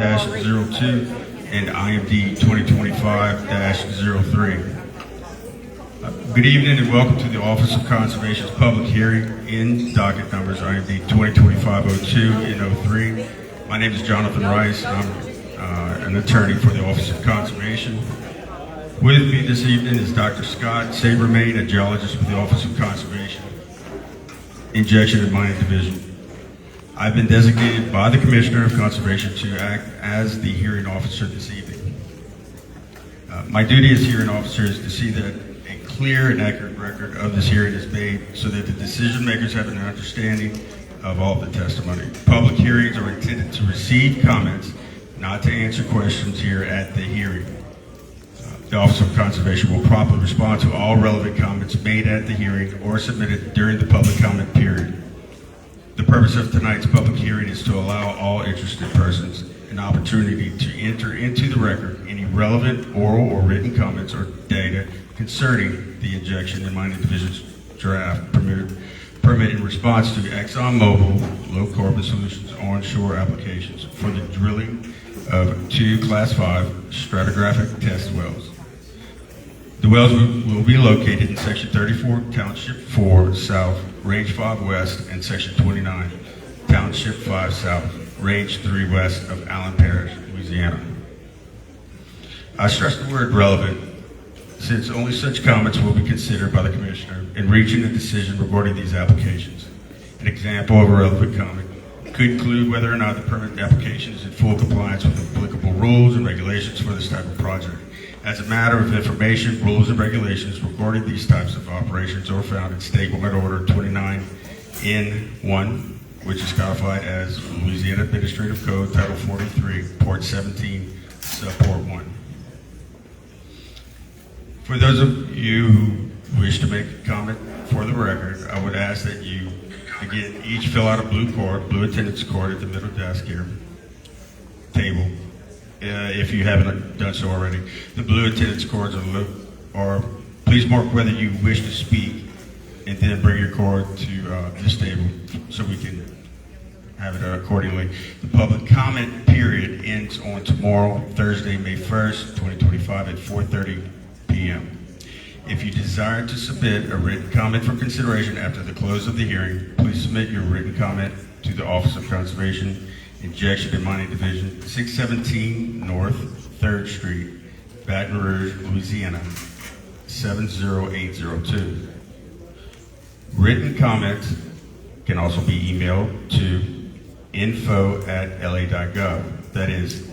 -02 and IMD 2025-03. Good evening and welcome to the Office of Conservation's public hearing in docket numbers IMD 2025-02 and 03. My name is Jonathan Rice. I'm an attorney for the Office of Conservation. With me this evening is Dr. Scott Sabermain, a geologist with the Office of Conservation, Injection and Mining Division. I've been designated by the Commissioner of Conservation to act as the hearing officer this evening. My duty as hearing officer is to see that a clear and accurate record of this hearing is made so that the decision makers have an understanding of all the testimony. Public hearings are intended to receive comments, not to answer questions here at the hearing. The Office of Conservation will promptly respond to all relevant comments made at the hearing or submitted during the public comment period. The purpose of tonight's public hearing is to allow all interested persons an opportunity to enter into the record any relevant oral or written comments or data concerning the Injection and Mining Division's draft permit in response to ExxonMobil Low Carbon Solutions onshore applications for the drilling of 2 Class 5 stratigraphic test wells. The wells will be located in Section 34, Township 4 South, Range 5 West, and Section 29, Township 5 South, Range 3 West of Allen Parish, Louisiana. I stress the word relevant since only such comments will be considered by the Commissioner in reaching a decision regarding these applications. An example of a relevant comment could include whether or not the permit application is in full compliance with applicable rules and regulations for this type of project. As a matter of information, rules and regulations regarding these types of operations are found in Statement Order 29N1, which is codified as Louisiana Administrative Code Title 43, Part 17, Subpart 1. For those of you who wish to make a comment for the record, I would ask that you, again, each fill out a blue attendance card at the middle desk here, table. If you haven't done so already. The blue attendance cards are please mark whether you wish to speak and then bring your card to this table so we can have it accordingly. The public comment period ends on tomorrow, Thursday, May 1st, 2025 at 4:30 p.m. If you desire to submit a written comment for consideration after the close of the hearing, please submit your written comment to the Office of Conservation, Injection and Mining Division, 617 North 3rd Street, Baton Rouge, Louisiana, 70802. Written comments can also be emailed to info@la.gov. That is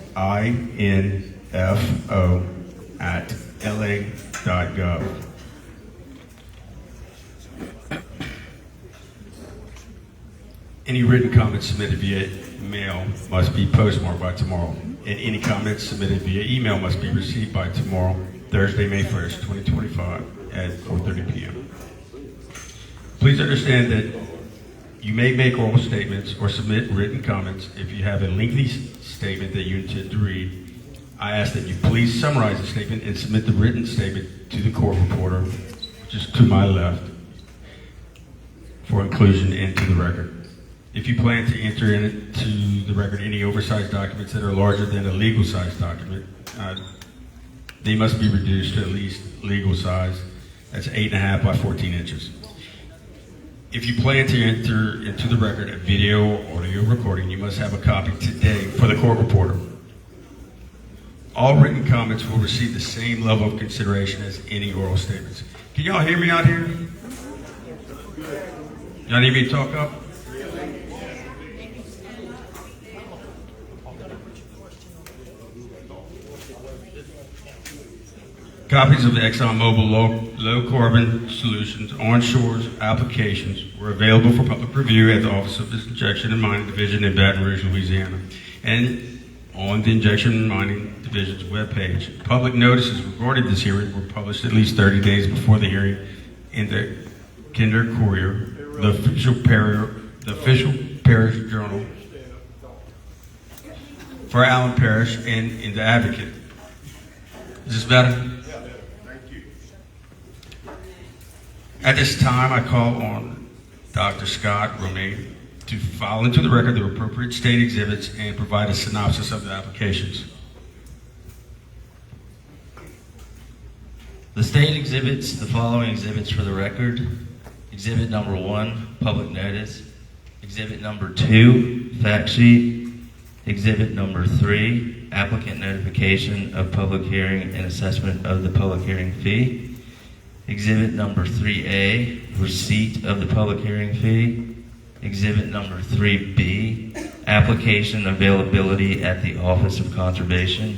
info@la.gov. Any written comments submitted via mail must be postmarked by tomorrow, and any comments submitted via email must be received by tomorrow, Thursday, May 1st, 2025 at 4:30 p.m. Please understand that you may make oral statements or submit written comments. If you have a lengthy statement that you intend to read, I ask that you please summarize the statement and submit the written statement to the court reporter, which is to my left, for inclusion into the record. If you plan to enter into the record any oversized documents that are larger than a legal size document, they must be reduced to at least legal size. That's 8.5 by 14 inches. If you plan to enter into the record a video or audio recording, you must have a copy today for the court reporter. All written comments will receive the same level of consideration as any oral statements. Can y'all hear me out here? Y'all need me to talk up? Copies of the ExxonMobil Low Carbon Solutions onshore applications were available for public review at the Office of Injection and Mining Division in Baton Rouge, Louisiana, and on the Injection and Mining Division's webpage. Public notices regarding this hearing were published at least 30 days before the hearing in the Kinder Courier, the official parish journal for Allen Parish, and in the Advocate. Is this better? At this time, I call on Dr. Scott Romaine to file into the record the appropriate state exhibits and provide a synopsis of the applications. The state exhibits the following exhibits for the record. Exhibit number 1, public notice. Exhibit number 2, fact sheet. Exhibit number 3, applicant notification of public hearing and assessment of the public hearing fee. Exhibit number 3A, receipt of the public hearing fee. Exhibit number 3B, application availability at the Office of Conservation.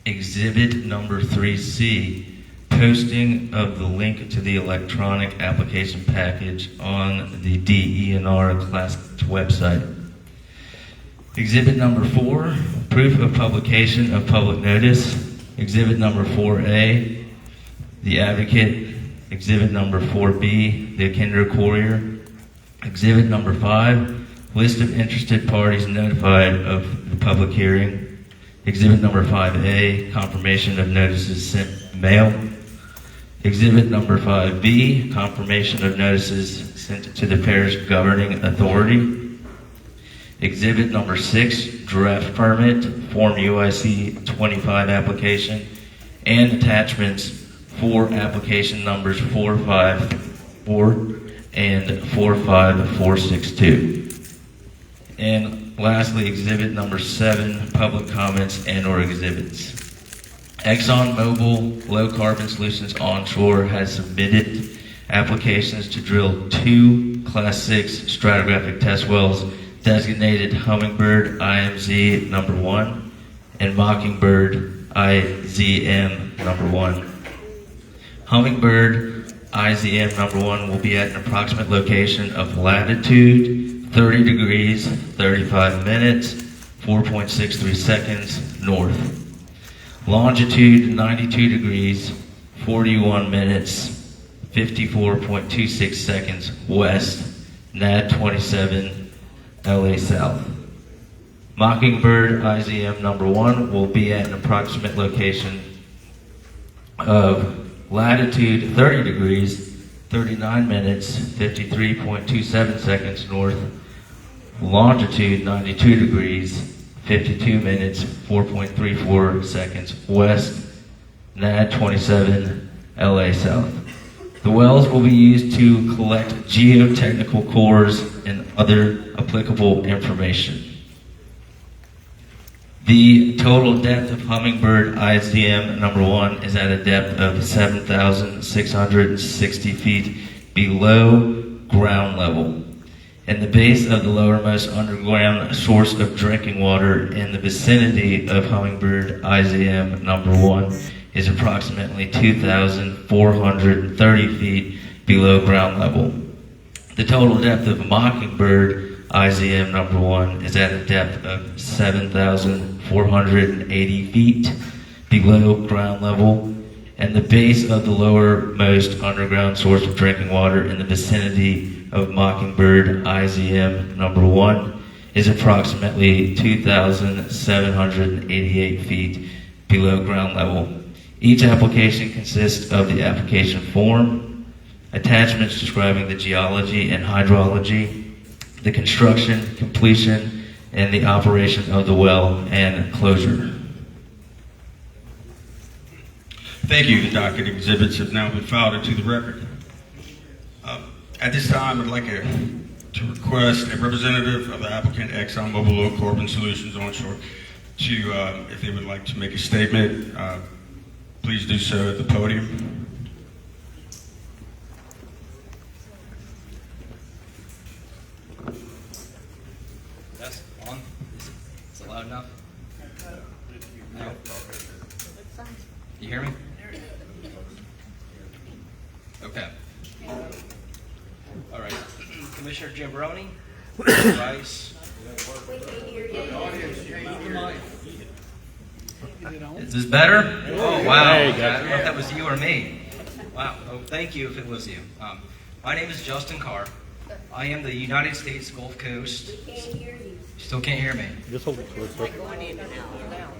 Exhibit number 3C, posting of the link to the electronic application package on the DENR Class website. Exhibit number 4, proof of publication of public notice. Exhibit number 4A, the advocate. Exhibit number 4B, the Kinder Courier. Exhibit number 5, list of interested parties notified of the public hearing. Exhibit number 5A, confirmation of notices sent mail. Exhibit number 5B, confirmation of notices sent to the parish governing authority. Exhibit number 6, draft permit, Form UIC 25 application, and attachments for application numbers 454 and 45462. And lastly, exhibit number 7, public comments and/or exhibits. ExxonMobil Low Carbon Solutions Onshore has submitted applications to drill 2 Class 6 stratigraphic test wells designated Hummingbird IMZ number 1 and Mockingbird IZM number 1. Hummingbird IZM number 1 will be at an approximate location of latitude 30 degrees 35 minutes 4.63 seconds north, longitude 92 degrees 41 minutes 54.26 seconds west, NAD 27, LA South. Mockingbird IZM number 1 will be at an approximate location of latitude 30 degrees 39 minutes 53.27 seconds north, longitude 92 degrees 52 minutes 4.34 seconds west, NAD 27, LA South. The wells will be used to collect geotechnical cores and other applicable information. The total depth of Hummingbird IZM number 1 is at a depth of 7,660 feet below ground level. And the base of the lowermost underground source of drinking water in the vicinity of Hummingbird IZM number 1 is approximately 2,430 feet below ground level. The total depth of Mockingbird IZM number 1 is at a depth of 7,480 feet below ground level, and the base of the lowermost underground source of drinking water in the vicinity of Mockingbird IZM number 1 is approximately 2,788 feet below ground level. Each application consists of the application form, attachments describing the geology and hydrology, the construction, completion, and the operation of the well and closure. Thank you. The docket exhibits have now been filed into the record. At this time, I'd like to request a representative of the applicant, ExxonMobil Low Carbon Solutions Onshore, to, if they would like to make a statement, please do so at the podium. That's on. Is it loud enough? No? You hear me? Okay. All right. Commissioner Giambroni, Rice. Is this better? Oh, wow. I don't know if that was you or me. Wow. Oh, thank you if it was you. My name is Justin Carr. I am the United States Gulf Coast. We can't hear you. Still can't hear me. Just hold it closer. Like going in and out.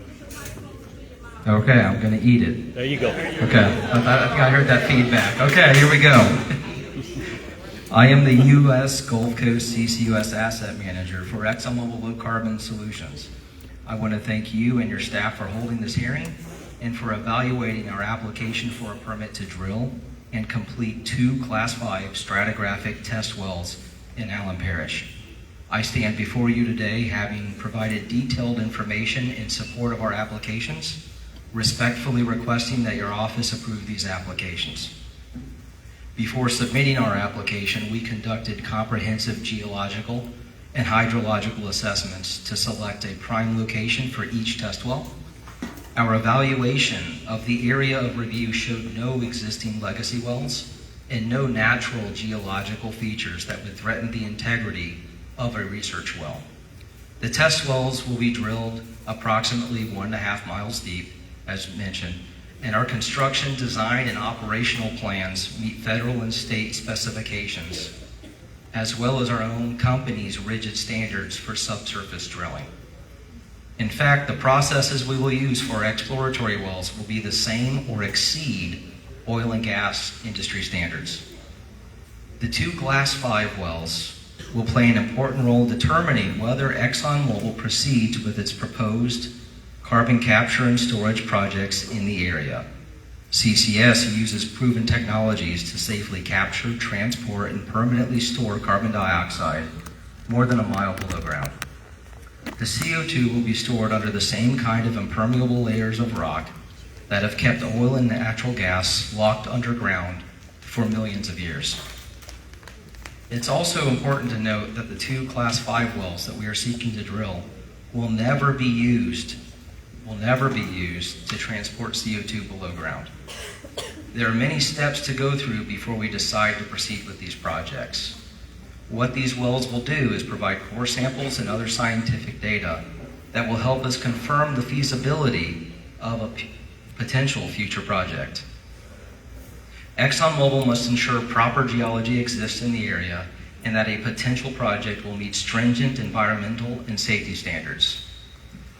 Okay, I'm going to eat it. There you go. Okay, I think I heard that feedback. Okay, here we go. I am the U.S. Gulf Coast CCUS Asset Manager for ExxonMobil Low Carbon Solutions. I want to thank you and your staff for holding this hearing and for evaluating our application for a permit to drill and complete 2 Class 5 stratigraphic test wells in Allen Parish. I stand before you today having provided detailed information in support of our applications, respectfully requesting that your office approve these applications. Before submitting our application, we conducted comprehensive geological and hydrological assessments to select a prime location for each test well. Our evaluation of the area of review showed no existing legacy wells and no natural geological features that would threaten the integrity of a research well. The test wells will be drilled approximately 1.5 miles deep, as mentioned, and our construction, design, and operational plans meet federal and state specifications, as well as our own company's rigid standards for subsurface drilling. In fact, the processes we will use for exploratory wells will be the same or exceed oil and gas industry standards. The 2 Class 5 wells will play an important role determining whether ExxonMobil proceeds with its proposed carbon capture and storage projects in the area. CCS uses proven technologies to safely capture, transport, and permanently store carbon dioxide more than a mile below ground. The CO2 will be stored under the same kind of impermeable layers of rock that have kept oil and natural gas locked underground for millions of years. It's also important to note that the 2 Class 5 wells that we are seeking to drill will never be used to transport CO2 below ground. There are many steps to go through before we decide to proceed with these projects. What these wells will do is provide core samples and other scientific data that will help us confirm the feasibility of a potential future project. ExxonMobil must ensure proper geology exists in the area and that a potential project will meet stringent environmental and safety standards.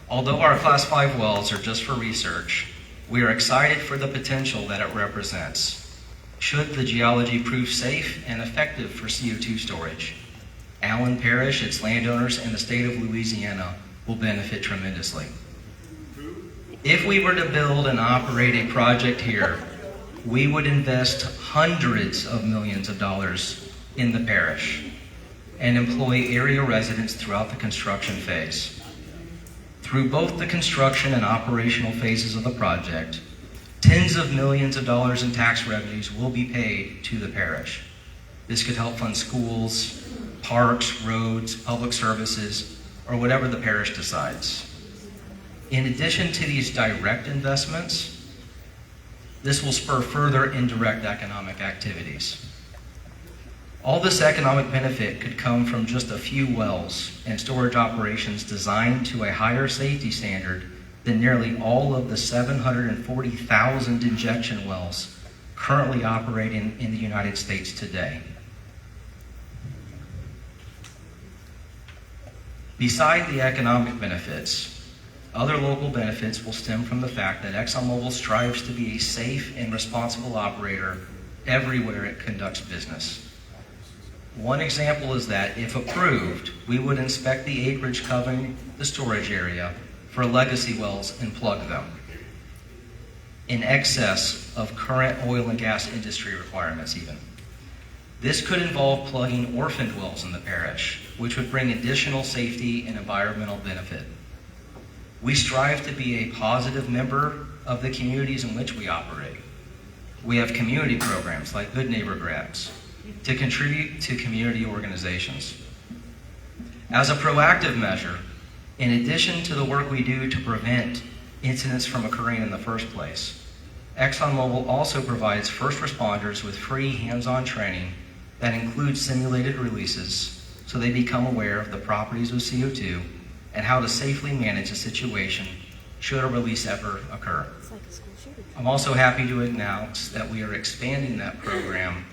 Although our Class 5 wells are just for research, we are excited for the potential that it represents, should the geology prove safe and effective for CO2 storage. Allen Parish, its landowners, and the state of Louisiana will benefit tremendously. If we were to build and operate a project here, we would invest hundreds of millions of dollars in the parish and employ area residents throughout the construction phase. Through both the construction and operational phases of the project, tens of millions of dollars in tax revenues will be paid to the parish. This could help fund schools, parks, roads, public services, or whatever the parish decides. In addition to these direct investments, this will spur further indirect economic activities. All this economic benefit could come from just a few wells and storage operations designed to a higher safety standard than nearly all of the 740,000 injection wells currently operating in the United States today. Beside the economic benefits, other local benefits will stem from the fact that ExxonMobil strives to be a safe and responsible operator everywhere it conducts business. One example is that, if approved, we would inspect the acreage covering the storage area for legacy wells and plug them, in excess of current oil and gas industry requirements even. This could involve plugging orphaned wells in the parish, which would bring additional safety and environmental benefit. We strive to be a positive member of the communities in which we operate. We have community programs like Good Neighbor Grabs to contribute to community organizations. As a proactive measure, in addition to the work we do to prevent incidents from occurring in the first place, ExxonMobil also provides first responders with free hands-on training that includes simulated releases so they become aware of the properties of CO2 and how to safely manage a situation should a release ever occur. I'm also happy to announce that we are expanding that program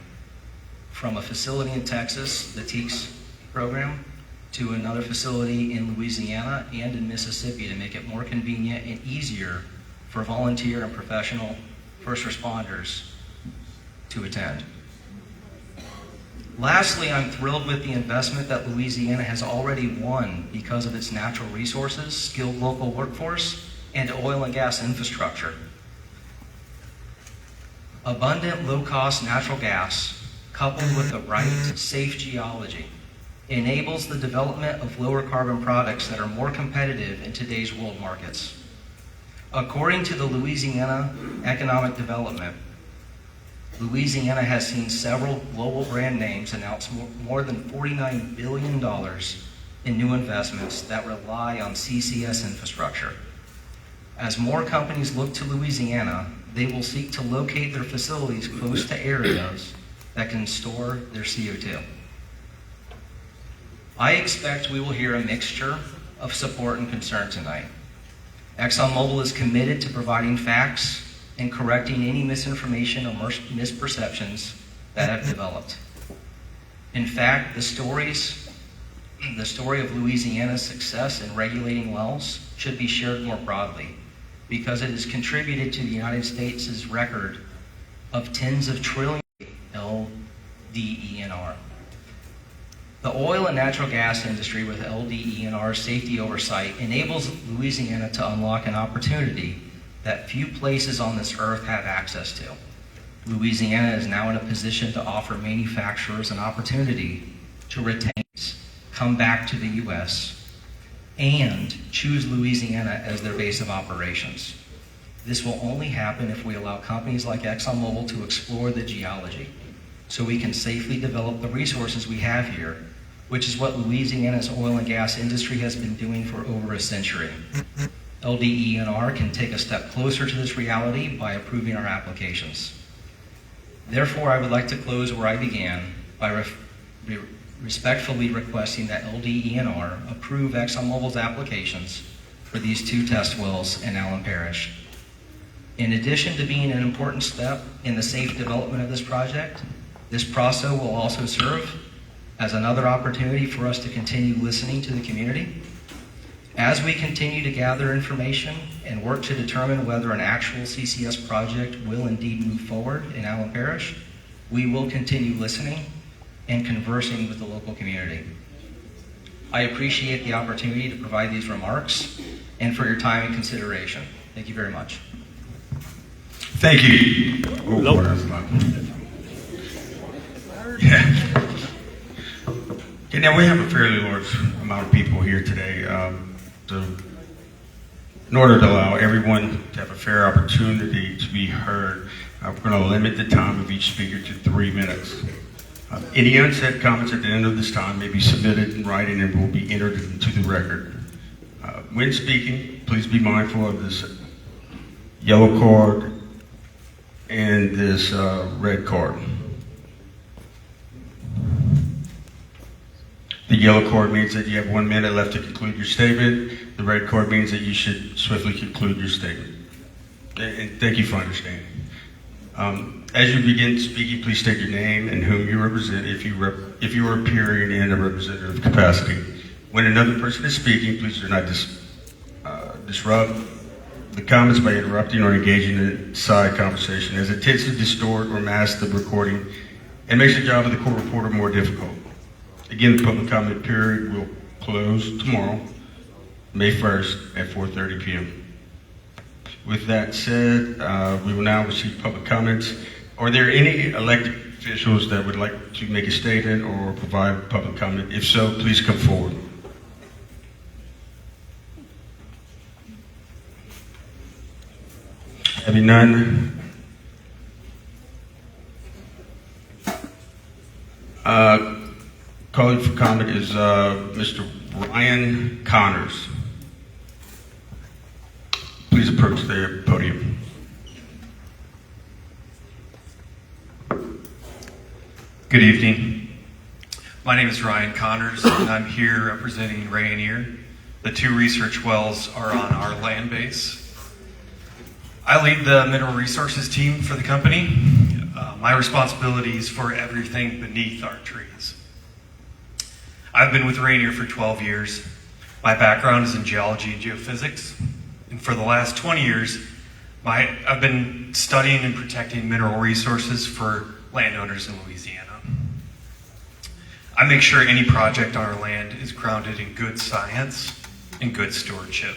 from a facility in Texas, the TEACS program, to another facility in Louisiana and in Mississippi to make it more convenient and easier for volunteer and professional first responders to attend. Lastly, I'm thrilled with the investment that Louisiana has already won because of its natural resources, skilled local workforce, and oil and gas infrastructure. Abundant, low-cost natural gas, coupled with the right, safe geology, enables the development of lower carbon products that are more competitive in today's world markets. According to the Louisiana Economic Development, Louisiana has seen several global brand names announce more than $49 billion in new investments that rely on CCS infrastructure. As more companies look to Louisiana, they will seek to locate their facilities close to areas that can store their CO2. I expect we will hear a mixture of support and concern tonight. ExxonMobil is committed to providing facts and correcting any misinformation or misperceptions that have developed. In fact, the story of Louisiana's success in regulating wells should be shared more broadly because it has contributed to the United States' record of tens of trillions LDENR. The oil and natural gas industry with LDENR safety oversight enables Louisiana to unlock an opportunity that few places on this earth have access to. Louisiana is now in a position to offer manufacturers an opportunity to retain, come back to the U.S., and choose Louisiana as their base of operations. This will only happen if we allow companies like ExxonMobil to explore the geology so we can safely develop the resources we have here, which is what Louisiana's oil and gas industry has been doing for over a century. LDENR can take a step closer to this reality by approving our applications. Therefore, I would like to close where I began by respectfully requesting that LDENR approve ExxonMobil's applications for these 2 test wells in Allen Parish. In addition to being an important step in the safe development of this project, this process will also serve as another opportunity for us to continue listening to the community. As we continue to gather information and work to determine whether an actual CCS project will indeed move forward in Allen Parish, we will continue listening and conversing with the local community. I appreciate the opportunity to provide these remarks and for your time and consideration. Thank you very much. Thank you. Oh, boy, that's loud. Yeah. Okay, now we have a fairly large amount of people here today. In order to allow everyone to have a fair opportunity to be heard, we're going to limit the time of each speaker to 3 minutes. Any unsaid comments at the end of this time may be submitted in writing and will be entered into the record. When speaking, please be mindful of this yellow card and this red card. The yellow card means that you have 1 minute left to conclude your statement. The red card means that you should swiftly conclude your statement. And thank you for understanding. As you begin speaking, please state your name and whom you represent if you are appearing in a representative capacity. When another person is speaking, please do not disrupt the comments by interrupting or engaging in side conversation, as it tends to distort or mask the recording and makes the job of the court reporter more difficult. Again, the public comment period will close tomorrow, May 1st at 4:30 p.m. With that said, we will now receive public comments. Are there any elected officials that would like to make a statement or provide public comment? If so, please come forward. Having none, calling for comment is Mr. Ryan Connors. Please approach the podium. Good evening. My name is Ryan Connors, and I'm here representing Rayonier. The 2 research wells are on our land base. I lead the mineral resources team for the company. My responsibility is for everything beneath our trees. I've been with Rayonier for 12 years. My background is in geology and geophysics. And for the last 20 years, I've been studying and protecting mineral resources for landowners in Louisiana. I make sure any project on our land is grounded in good science and good stewardship.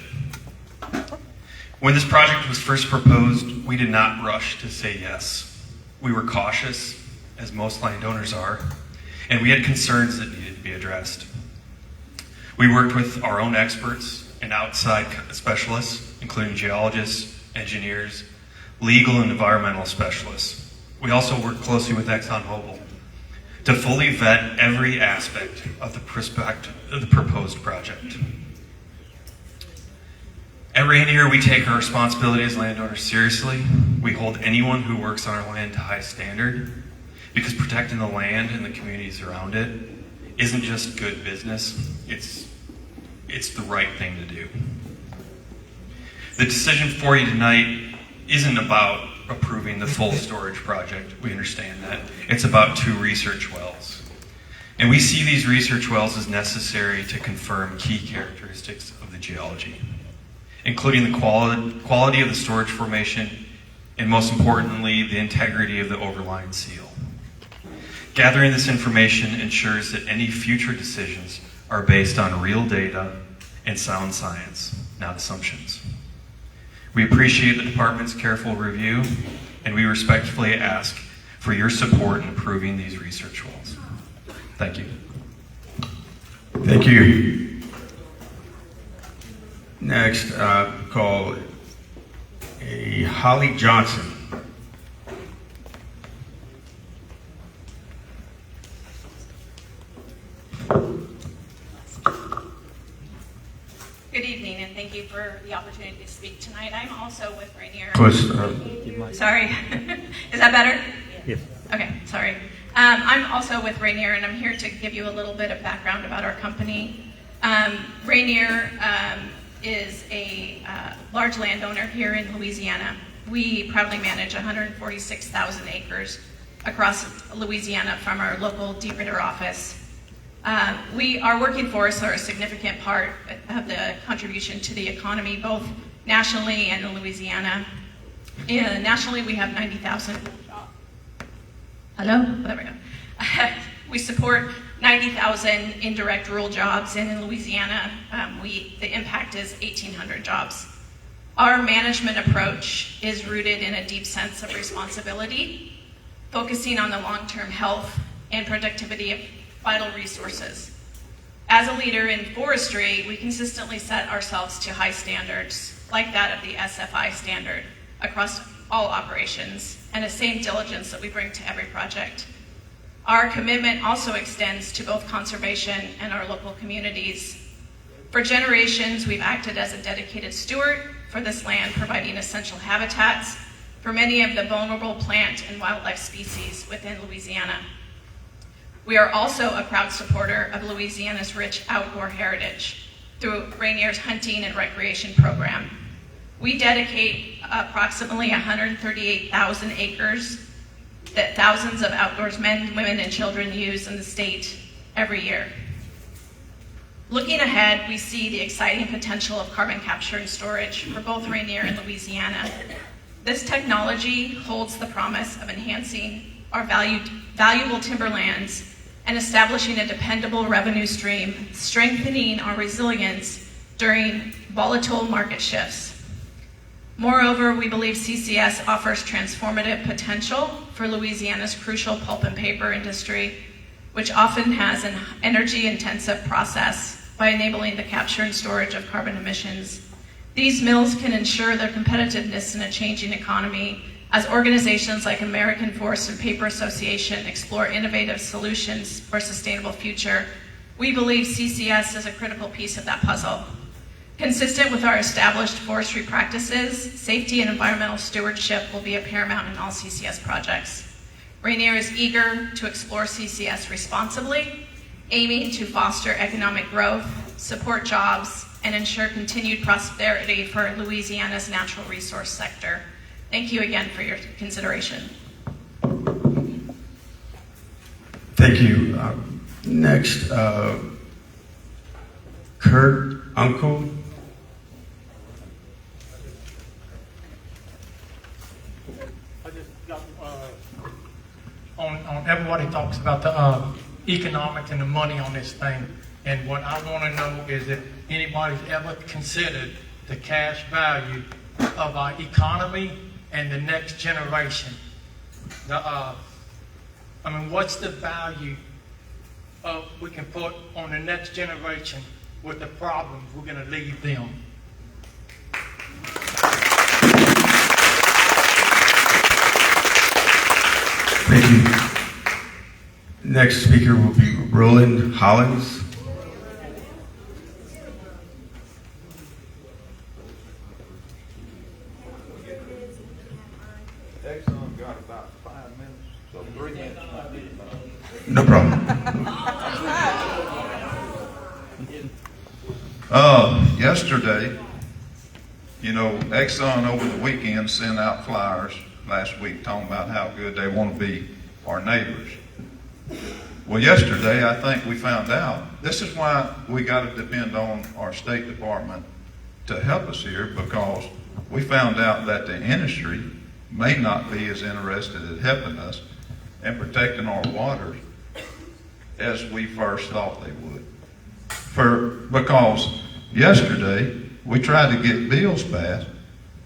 When this project was first proposed, we did not rush to say yes. We were cautious, as most landowners are, and we had concerns that needed to be addressed. We worked with our own experts and outside specialists, including geologists, engineers, legal and environmental specialists. We also worked closely with ExxonMobil to fully vet every aspect of the proposed project. At Rainier, we take our responsibility as landowners seriously. We hold anyone who works on our land to high standard because protecting the land and the communities around it isn't just good business, it's the right thing to do. The decision for you tonight isn't about approving the full storage project. We understand that. It's about 2 research wells. And we see these research wells as necessary to confirm key characteristics of the geology, including the quality of the storage formation, and most importantly, the integrity of the overlying seal. Gathering this information ensures that any future decisions are based on real data and sound science, not assumptions. We appreciate the department's careful review, and we respectfully ask for your support in approving these research wells. Thank you. Thank you. Next, call a Holly Johnson. Good evening, and thank you for the opportunity to speak tonight. I'm also with Rainier. Sorry, is that better? Yes. Okay, sorry. I'm also with Rainier, and I'm here to give you a little bit of background about our company. Rainier is a large landowner here in Louisiana. We proudly manage 146,000 acres across Louisiana from our local DeRitter office. Our working forests are a significant part of the contribution to the economy, both nationally and in Louisiana. Nationally, we have 90,000. Hello? There we go. We support 90,000 indirect rural jobs, and in Louisiana, the impact is 1,800 jobs. Our management approach is rooted in a deep sense of responsibility, focusing on the long-term health and productivity of vital resources. As a leader in forestry, we consistently set ourselves to high standards, like that of the SFI standard, across all operations, and the same diligence that we bring to every project. Our commitment also extends to both conservation and our local communities. For generations, we've acted as a dedicated steward for this land, providing essential habitats for many of the vulnerable plant and wildlife species within Louisiana. We are also a proud supporter of Louisiana's rich outdoor heritage through Rainier's hunting and recreation program. We dedicate approximately 138,000 acres that thousands of outdoors men, women, and children use in the state every year. Looking ahead, we see the exciting potential of carbon capture and storage for both Rainier and Louisiana. This technology holds the promise of enhancing our valuable timberlands and establishing a dependable revenue stream, strengthening our resilience during volatile market shifts. Moreover, we believe CCS offers transformative potential for Louisiana's crucial pulp and paper industry, which often has an energy-intensive process by enabling the capture and storage of carbon emissions. These mills can ensure their competitiveness in a changing economy as organizations like American Forest and Paper Association explore innovative solutions for a sustainable future. We believe CCS is a critical piece of that puzzle. Consistent with our established forestry practices, safety and environmental stewardship will be a paramount in all CCS projects. Rainier is eager to explore CCS responsibly, aiming to foster economic growth, support jobs, and ensure continued prosperity for Louisiana's natural resource sector. Thank you again for your consideration. Thank you. Next, Kurt Uncle. I just got on everybody talks about economics and the money on this thing. And what I want to know is if anybody's ever considered the cash value of our economy and the next generation. What's the value of we can put on the next generation with the problems we're going to leave them? Thank you. Next speaker will be Roland Hollins. Exxon got about 5 minutes, so 3 minutes might be enough. No problem. Yesterday, Exxon over the weekend sent out flyers last week talking about how good they want to be our neighbors. Well, yesterday, I think we found out, this is why we got to depend on our State Department to help us here, because we found out that the industry may not be as interested in helping us and protecting our waters as we first thought they would. Because yesterday, we tried to get bills passed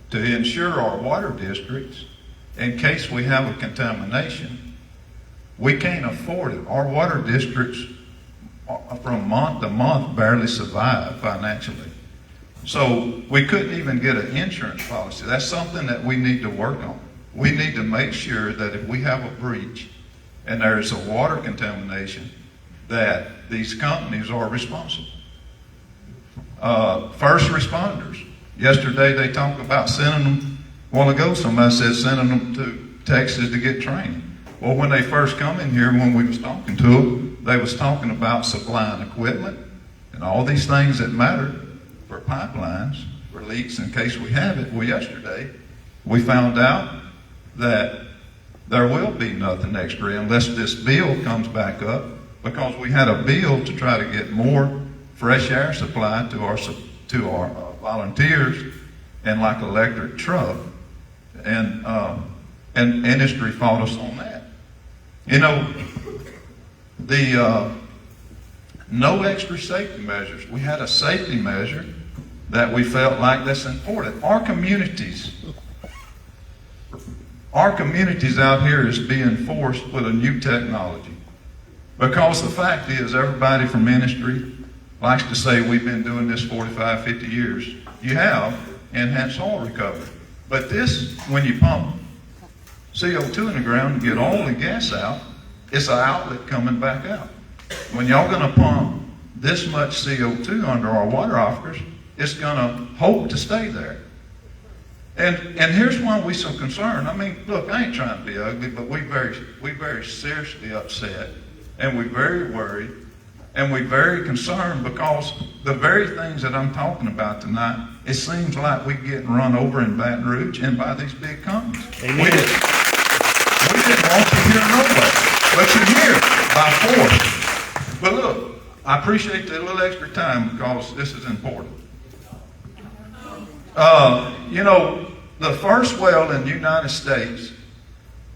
to insure our water districts in case we have a contamination. We can't afford it. Our water districts from month to month barely survive financially. So we couldn't even get an insurance policy. That's something that we need to work on. We need to make sure that if we have a breach and there's a water contamination, that these companies are responsible. First responders. Yesterday they talked about sending them, a while ago somebody said sending them to Texas to get training. Well, when they first come in here, when we was talking to them, they was talking about supplying equipment and all these things that matter for pipelines, for leaks in case we have it. Well, yesterday we found out that there will be nothing extra unless this bill comes back up, because we had a bill to try to get more fresh air supply to our volunteers and like electric truck, and industry fought us on that. The no extra safety measures. We had a safety measure that we felt like that's important. Our communities out here is being forced with a new technology, because the fact is everybody from industry likes to say we've been doing this 45, 50 years. You have enhanced oil recovery. But this, when you pump CO2 in the ground and get oil and gas out, it's an outlet coming back out. When y'all gonna pump this much CO2 under our water aquifers, it's gonna hope to stay there. And here's why we're so concerned. Look, I ain't trying to be ugly, but we very seriously upset, and we're very worried, and we're very concerned, because the very things that I'm talking about tonight, it seems like we're getting run over in Baton Rouge and by these big companies. Amen. We didn't want you here no way, but you're here by force. But look, I appreciate the little extra time, because this is important. The first well in the United States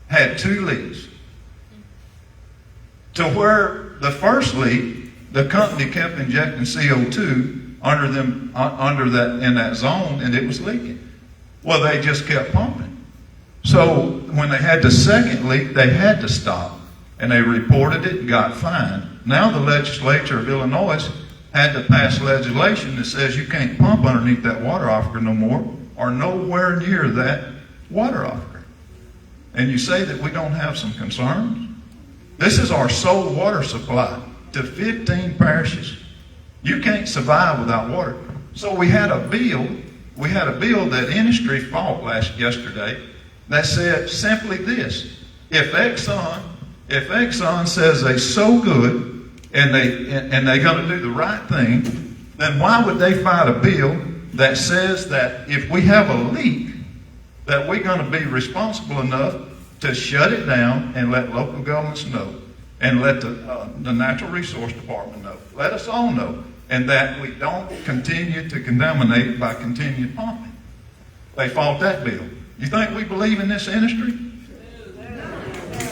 had 2 leaks. To where the first leak, the company kept injecting CO2 in that zone, and it was leaking. Well, they just kept pumping. So when they had the second leak, they had to stop, and they reported it and got fined. Now the legislature of Illinois had to pass legislation that says you can't pump underneath that water aquifer no more, or nowhere near that water aquifer. And you say that we don't have some concerns? This is our sole water supply to 15 parishes. You can't survive without water. So we had a bill that industry fought yesterday that said simply this: if Exxon says they're so good and they're going to do the right thing, then why would they fight a bill that says that if we have a leak, that we're going to be responsible enough to shut it down and let local governments know, and let the Natural Resource Department know, let us all know, and that we don't continue to contaminate by continued pumping. They fought that bill. You think we believe in this industry?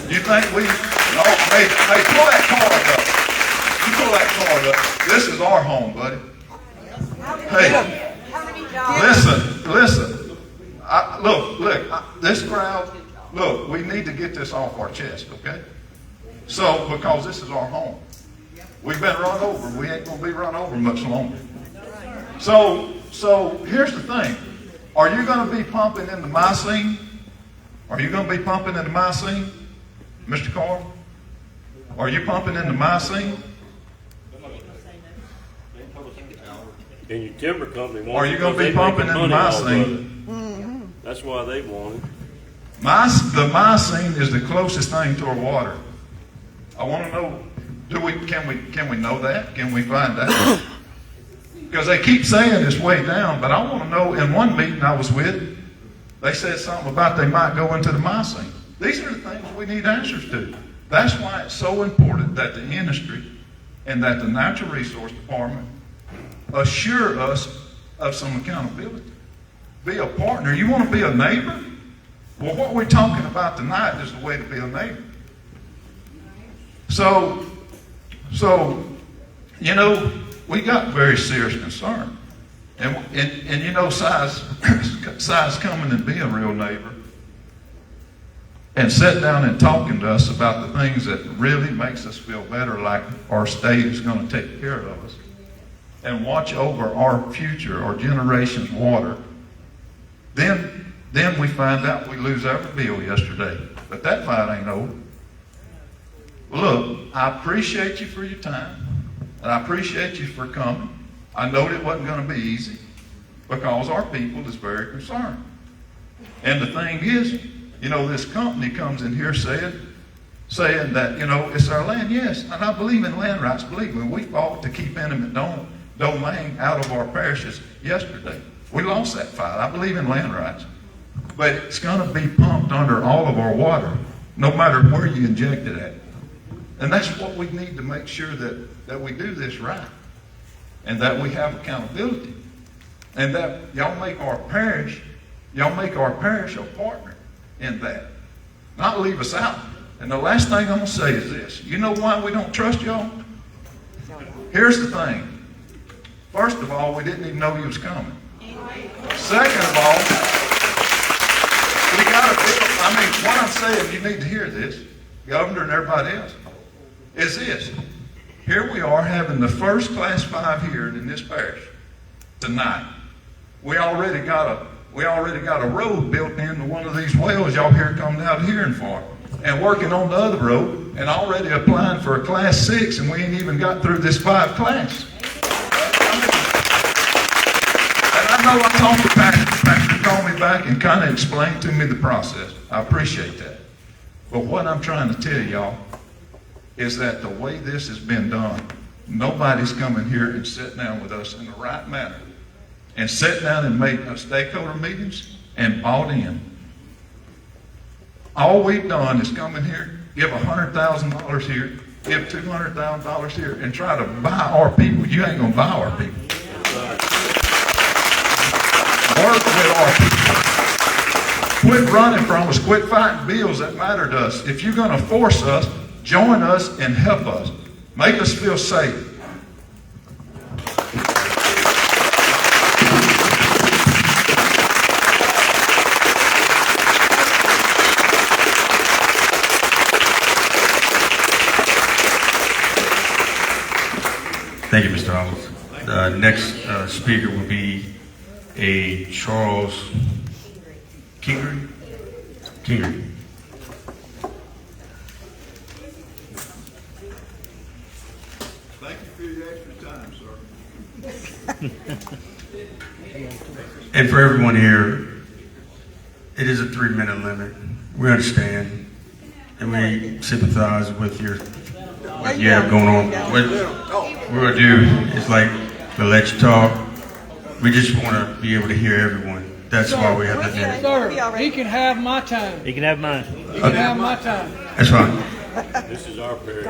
You think we? Oh, hey, pull that card up. pull that card up. This is our home, buddy. Hey, How many jobs? listen. This crowd, look, we need to get this off our chest, okay? So, because this is our home. We've been run over. We ain't going to be run over much longer. So here's the thing. Are you going to be pumping into my scene? Are you going to be pumping into my scene, Mr. Carl? Are you pumping into my scene? And your timber company wants Are you going to be pumping into my scene? That's why they want it. My scene is the closest thing to our water. I want to know, can we know that? Can we find that? Because they keep saying it's way down, but I want to know, in one meeting I was with, they said something about they might go into the Miocene. These are the things we need answers to. That's why it's so important that the industry and that the Natural Resource Department assure us of some accountability. Be a partner. You want to be a neighbor? Well, what we're talking about tonight is the way to be a neighbor. So, you know, we got very serious concern. And you know, size coming and being a real neighbor and sit down and talking to us about the things that really makes us feel better, like our state is going to take care of us and watch over our future, our generation's water. Then we find out we lose every bill yesterday. But that fight ain't over. Look, I appreciate you for your time, and I appreciate you for coming. I know it wasn't going to be easy because our people is very concerned. And the thing is, you know, this company comes in here saying that, you know, it's our land. Yes, and I believe in land rights. Believe me, we fought to keep eminent domain out of our parishes yesterday. We lost that fight. I believe in land rights. But it's going to be pumped under all of our water, no matter where you inject it at. And that's what we need to make sure that we do this right. And that we have accountability. And that y'all make our parish a partner in that. Not leave us out. And the last thing I'm going to say is this. You know why we don't trust y'all? Here's the thing. First of all, we didn't even know he was coming. Second of all, we got to build. I mean, what I'm saying, you need to hear this, Governor and everybody else, is this. Here we are having the first Class 5 hearing in this parish tonight. We already got a road built into one of these wells y'all here coming out hearing for, and working on the other road, and already applying for a Class 6, and we ain't even got through this 5 class. And I know I talked to Pastor. Pastor called me back and kind of explained to me the process. I appreciate that. But what I'm trying to tell y'all is that the way this has been done, nobody's coming here and sitting down with us in the right manner and sat down and made stakeholder meetings and bought in. All we've done is come in here, give $100,000 here, give $200,000 here, and try to buy our people. You ain't going to buy our people. Work with our people. Quit running from us. Quit fighting bills that matter to us. If you're going to force us, join us and help us. Make us feel safe. Thank you, Mr. Olive. The next speaker will be a Charles Kingery. Thank you for your extra time, sir. And for everyone here, it is a 3-minute limit. We understand, and we sympathize with what you have going on. What we're going to do is we'll let you talk. We just want to be able to hear everyone. That's why we have the minute. Sir, he can have my time. He can have mine. He can have my time. That's fine. This is our parish.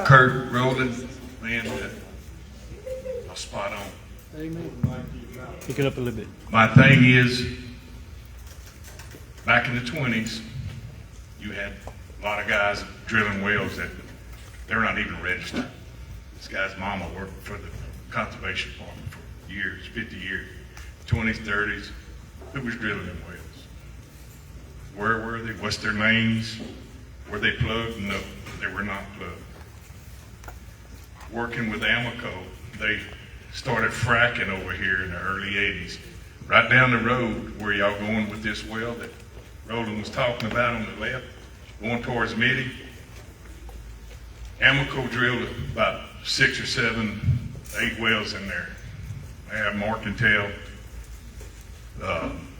Kurt Roldan, man, spot on. Amen. Pick it up a little bit. My thing is, back in the 20s, you had a lot of guys drilling wells that they're not even registered. This guy's mama worked for the conservation department for years, 50 years, 20s, 30s. Who was drilling them wells? Where were they? What's their names? Were they plugged? No, they were not plugged. Working with Amoco, they started fracking over here in the early 80s. Right down the road where y'all going with this well that Roland was talking about on the left, going towards Mitty. Amoco drilled about 6 or 7, 8 wells in there. They have Mark and Tail,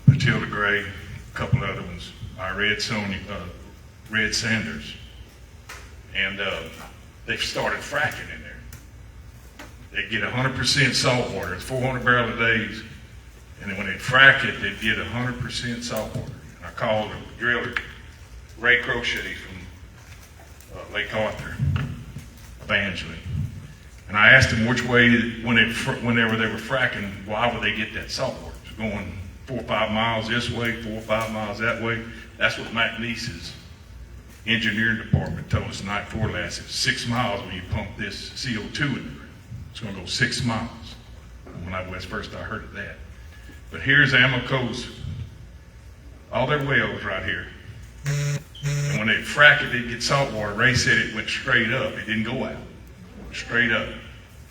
Matilda Gray, a couple other ones. I read Red Sanders. And they've started fracking in there. They get 100% salt water. It's 400 barrels a day. And then when they frack it, they get 100% salt water. And I called the driller, Ray Crochet from Lake Arthur, Evangeline. And I asked him which way, whenever they were fracking, why would they get that salt water? It was going 4 or 5 miles this way, 4 or 5 miles that way. That's what McNeese's engineering department told us the night before last. It's 6 miles when you pump this CO2 in the ground. It's going to go 6 miles. When I was first, I heard of that. But here's Amoco's, all their wells right here. And when they frack it, they get salt water. Ray said it went straight up. It didn't go out. It went straight up.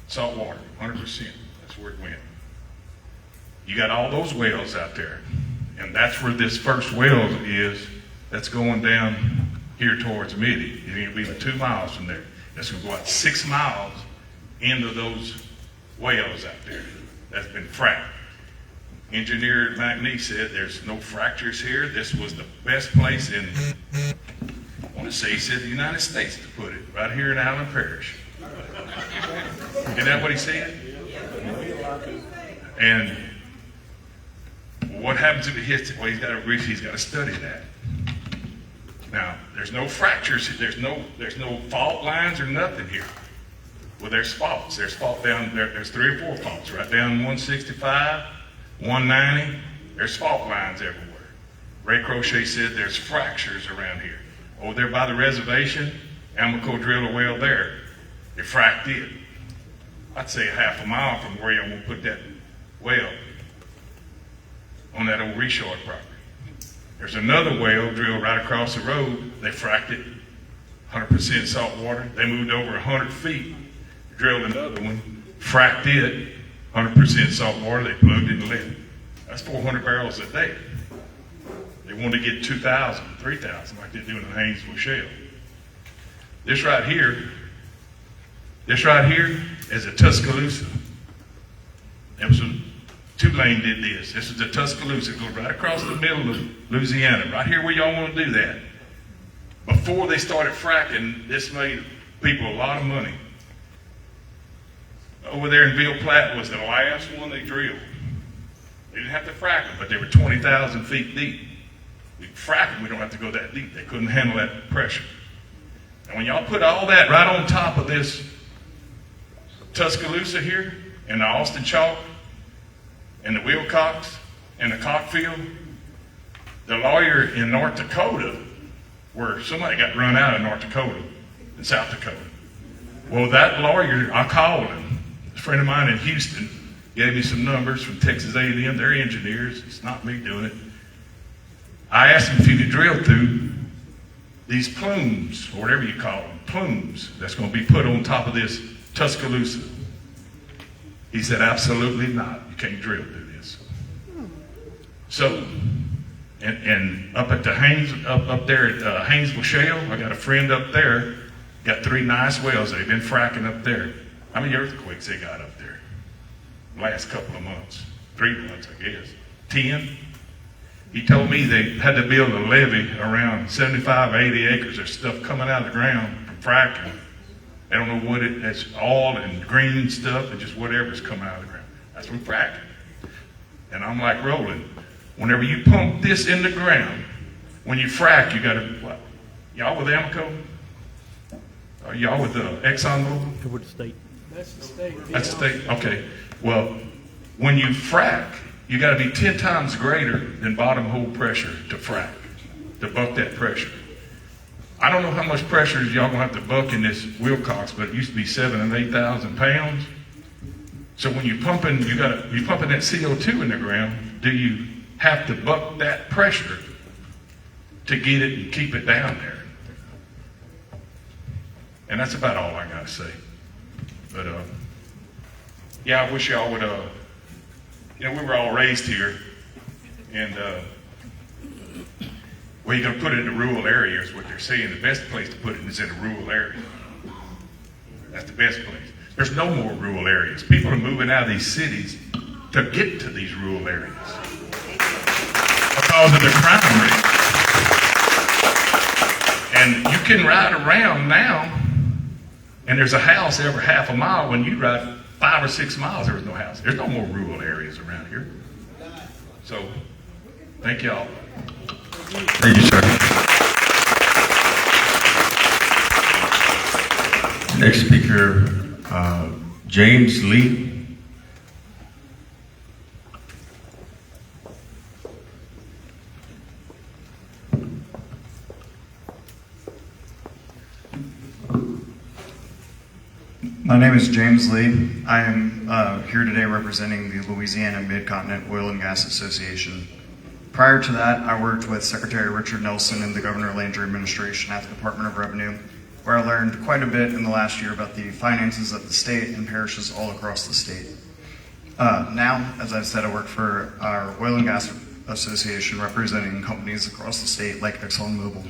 Salt water, 100%. That's where it went. You got all those wells out there. And that's where this first well is that's going down here towards Mitty. It'll be 2 miles from there. That's going to go out 6 miles into those wells out there that's been fracked. Engineer McNeese said there's no fractures here. This was the best place in, I want to say he said the United States to put it, right here in Allen Parish. Isn't that what he said? And what happens if it hits it? Well, he's got to study that. Now, there's no fractures. There's no fault lines or nothing here. Well, there's faults. There's fault down there. There's 3 or 4 faults right down 165, 190. There's fault lines everywhere. Ray Crochet said there's fractures around here. Over there by the reservation, Amoco drilled a well there. They fracked it. I'd say half a mile from where I'm going to put that well on that old Richard property. There's another well drilled right across the road. They fracked it, 100% salt water. They moved over 100 feet, drilled another one, fracked it, 100% salt water. They plugged it and lit it. That's 400 barrels a day. They wanted to get 2,000, 3,000 like they do in the Haynesville Shale. This right here is a Tuscaloosa. It was a Tulane did this. This is the Tuscaloosa. It goes right across the middle of Louisiana, right here where y'all want to do that. Before they started fracking, this made people a lot of money. Over there in Ville Platte was the last one they drilled. They didn't have to frack them, but they were 20,000 feet deep. We frack them, we don't have to go that deep. They couldn't handle that pressure. And when y'all put all that right on top of this Tuscaloosa here, and the Austin Chalk, and the Wilcox, and the Cockfield, the lawyer in North Dakota, where somebody got run out of North Dakota and South Dakota. Well, that lawyer, I called him. A friend of mine in Houston gave me some numbers from Texas A&M. They're engineers. It's not me doing it. I asked him if he could drill through these plumes, or whatever you call them, plumes, that's going to be put on top of this Tuscaloosa. He said, absolutely not. You can't drill through this. So, and up at the up there at Haynesville Shale, I got a friend up there, got 3 nice wells. They've been fracking up there. How many earthquakes they got up there? Last couple of months. 3 months, I guess. 10. He told me they had to build a levee around 75, 80 acres of stuff coming out of the ground from fracking. They don't know what it's oil and green stuff and just whatever's coming out of the ground. That's from fracking. And I'm like, Roland, whenever you pump this in the ground, when you frack, you got to, what? Y'all with Amoco? Are y'all with ExxonMobil? With the state. That's the state. That's the state? Okay. Well, when you frack, you got to be 10 times greater than bottom hole pressure to frack, to buck that pressure. I don't know how much pressure y'all gonna have to buck in this Wilcox, but it used to be 7,000 and 8,000 pounds. So when you're pumping, you're pumping that CO2 in the ground. Do you have to buck that pressure to get it and keep it down there? And that's about all I gotta say. But yeah, I wish y'all would. We were all raised here, and well, you're gonna put it in the rural area is what they're saying. The best place to put it is in a rural area. That's the best place. There's no more rural areas. People are moving out of these cities to get to these rural areas because of the crime rate. And you can ride around now, and there's a house every half a mile. When you ride 5 or 6 miles, there was no house. There's no more rural areas around here. So, thank y'all. Thank you, sir. Next speaker, James Lee. My name is James Lee. I am here today representing the Louisiana Mid-Continent Oil and Gas Association. Prior to that, I worked with Secretary Richard Nelson in the Governor Landry administration at the Department of Revenue, where I learned quite a bit in the last year about the finances of the state and parishes all across the state. Now, as I've said, I work for our Oil and Gas Association representing companies across the state like ExxonMobil.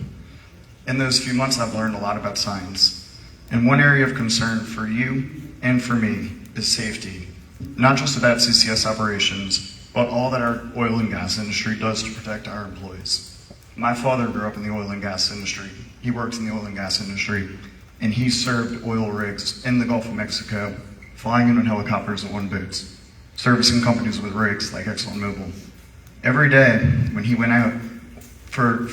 In those few months, I've learned a lot about science. And one area of concern for you and for me is safety, not just about CCS operations, but all that our oil and gas industry does to protect our employees. My father grew up in the oil and gas industry. He worked in the oil and gas industry, and he served oil rigs in the Gulf of Mexico, flying in on helicopters and on boats, servicing companies with rigs like ExxonMobil. Every day when he went out for his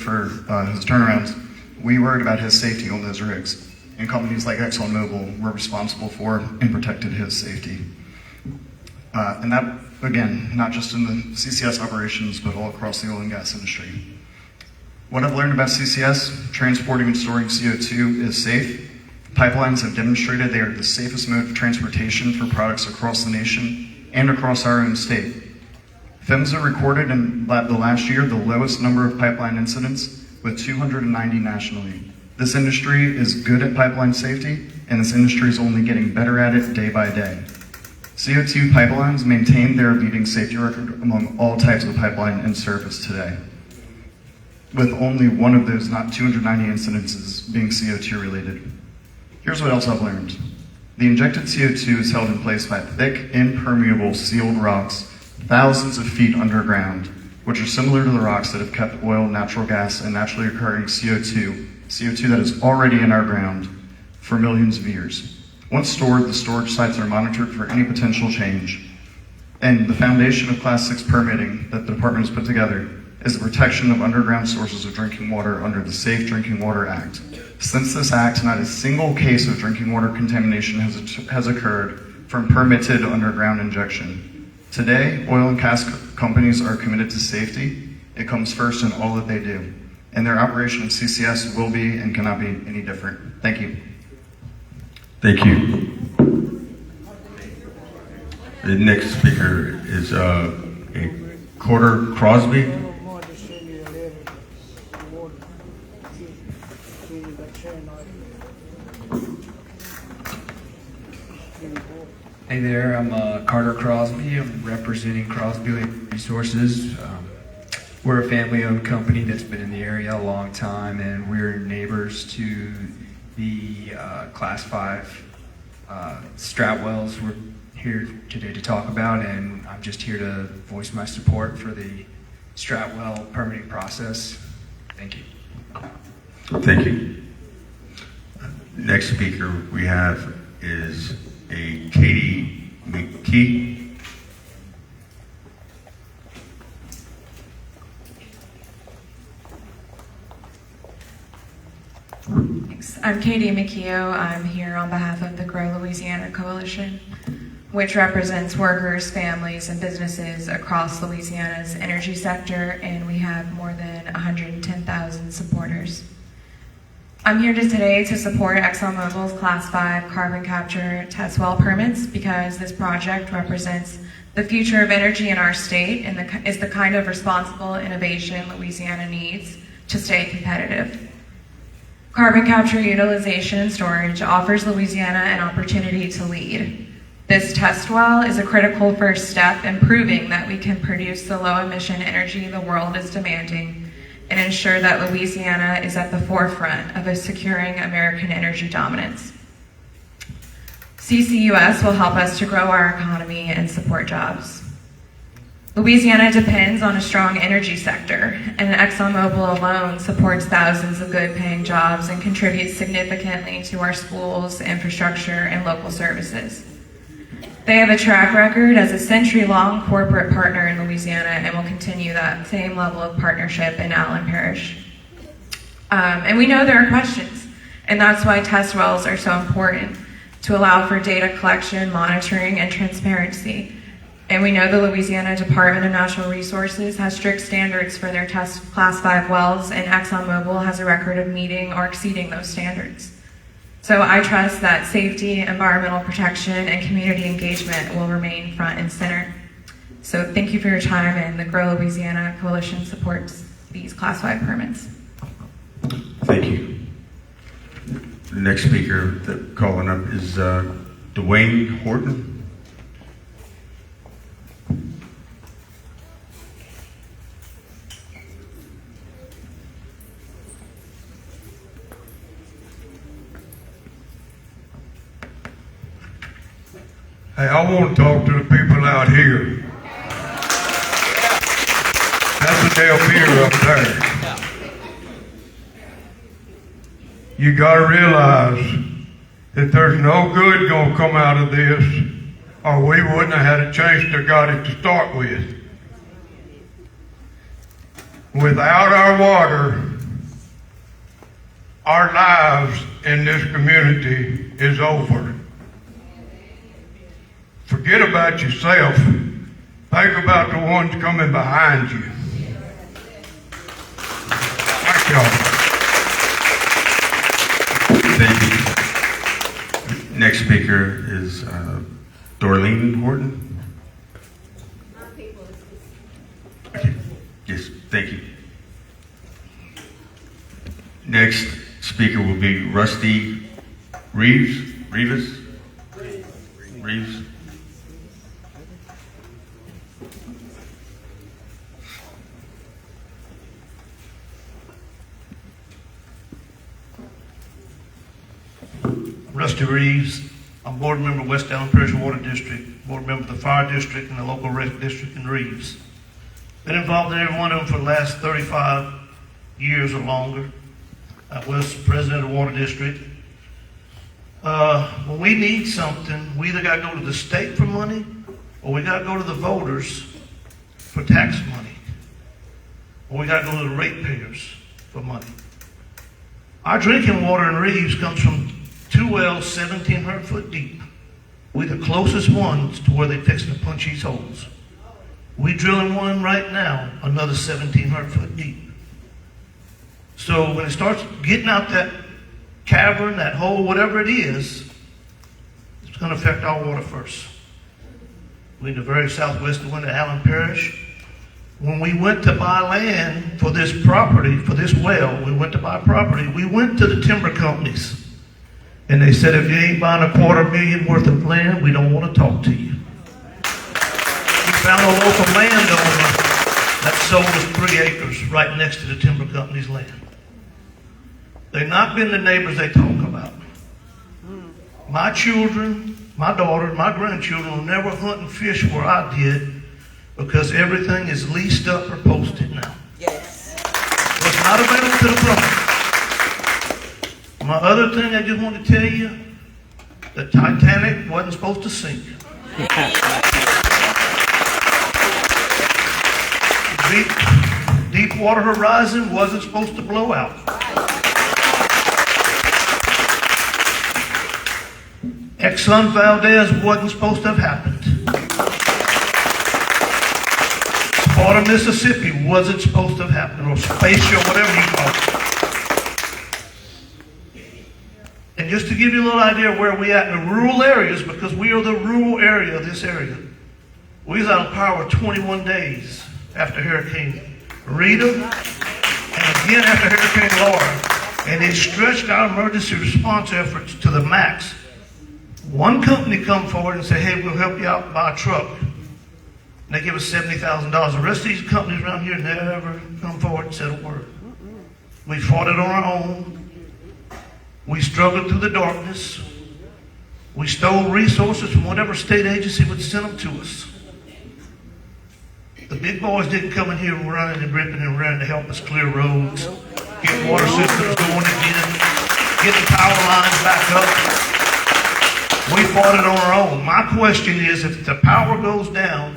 turnarounds, we worried about his safety on those rigs. And companies like ExxonMobil were responsible for and protected his safety. And that, again, not just in the CCS operations, but all across the oil and gas industry. What I've learned about CCS, transporting and storing CO2 is safe. Pipelines have demonstrated they are the safest mode of transportation for products across the nation and across our own state. PHMSA recorded in the last year the lowest number of pipeline incidents with 290 nationally. This industry is good at pipeline safety, and this industry is only getting better at it day by day. CO2 pipelines maintain their leading safety record among all types of pipeline in service today, with only one of those 290 incidences being CO2 related. Here's what else I've learned. The injected CO2 is held in place by thick, impermeable, sealed rocks thousands of feet underground, which are similar to the rocks that have kept oil, natural gas, and naturally occurring CO2 that is already in our ground, for millions of years. Once stored, the storage sites are monitored for any potential change. And the foundation of Class 6 permitting that the department has put together is the protection of underground sources of drinking water under the Safe Drinking Water Act. Since this act, not a single case of drinking water contamination has occurred from permitted underground injection. Today, oil and gas companies are committed to safety. It comes first in all that they do. And their operation of CCS will be and cannot be any different. Thank you. Thank you. The next speaker is Carter Crosby. Hey there, I'm Carter Crosby. I'm representing Crosby Resources. We're a family-owned company that's been in the area a long time, and we're neighbors to the Class 5 Strat wells we're here today to talk about, and I'm just here to voice my support for the Strat well permitting process. Thank you. Thank you. Next speaker we have is Katie McKee. Thanks. I'm Katie McKeo. I'm here on behalf of the Grow Louisiana Coalition, which represents workers, families, and businesses across Louisiana's energy sector, and we have more than 110,000 supporters. I'm here today to support ExxonMobil's Class 5 carbon capture test well permits because this project represents the future of energy in our state and is the kind of responsible innovation Louisiana needs to stay competitive. Carbon capture utilization and storage offers Louisiana an opportunity to lead. This test well is a critical first step in proving that we can produce the low-emission energy the world is demanding and ensure that Louisiana is at the forefront of securing American energy dominance. CCUS will help us to grow our economy and support jobs. Louisiana depends on a strong energy sector, and ExxonMobil alone supports thousands of good-paying jobs and contributes significantly to our schools, infrastructure, and local services. They have a track record as a century-long corporate partner in Louisiana and will continue that same level of partnership in Allen Parish. And we know there are questions, and that's why test wells are so important to allow for data collection, monitoring, and transparency. And we know the Louisiana Department of Natural Resources has strict standards for their test Class 5 wells, and ExxonMobil has a record of meeting or exceeding those standards. So I trust that safety, environmental protection, and community engagement will remain front and center. So thank you for your time, and the Grow Louisiana Coalition supports these Class 5 permits. Thank you. The next speaker that calling up is Dwayne Horton. Hey, I want to talk to the people out here. That's a deaf ear up there. You got to realize that there's no good going to come out of this, or we wouldn't have had a chance to got it to start with. Without our water, our lives in this community is over. Forget about yourself. Think about the ones coming behind you. Thank y'all. Thank you. Next speaker is Dorleen Horton. Okay. Yes, thank you. Next speaker will be Rusty Reeves. Rusty Reeves. I'm board member of West Allen Parish Water District, board member of the Fire District and the local rec district in Reeves. Been involved in every one of them for the last 35 years or longer. I was president of the Water District. When we need something, we either got to go to the state for money or we got to go to the voters for tax money. Or we got to go to the ratepayers for money. Our drinking water in Reeves comes from two wells 1,700 foot deep. We're the closest ones to where they fixing to punch these holes. We drilling one right now, another 1,700 foot deep. So when it starts getting out that cavern, that hole, whatever it is, it's going to affect our water first. We're in the very southwest of Allen Parish. When we went to buy land for this property, for this well, we went to buy property, we went to the timber companies. And they said, if you ain't buying $250,000 worth of land, we don't want to talk to you. We found a local landowner that sold us 3 acres right next to the timber company's land. They've not been the neighbors they talk about. My children, my daughter, my grandchildren will never hunt and fish where I did because everything is leased up or posted now. Yes. So it's not available to the public. My other thing I just want to tell you, the Titanic wasn't supposed to sink. Deepwater Horizon wasn't supposed to blow out. Exxon Valdez wasn't supposed to have happened. Sparta, Mississippi wasn't supposed to have happened, or Space or whatever you call it. And just to give you a little idea of where we at in the rural areas, because we are the rural area of this area, we was out of power 21 days after Hurricane Rita, and again after Hurricane Laura. And it stretched our emergency response efforts to the max. One company come forward and say, hey, we'll help you out, buy a truck. And they give us $70,000. The rest of these companies around here never come forward and said a word. We fought it on our own. We struggled through the darkness. We stole resources from whatever state agency would send them to us. The big boys didn't come in here running and ripping and running to help us clear roads, get water systems going again, get the power lines back up. We fought it on our own. My question is, if the power goes down,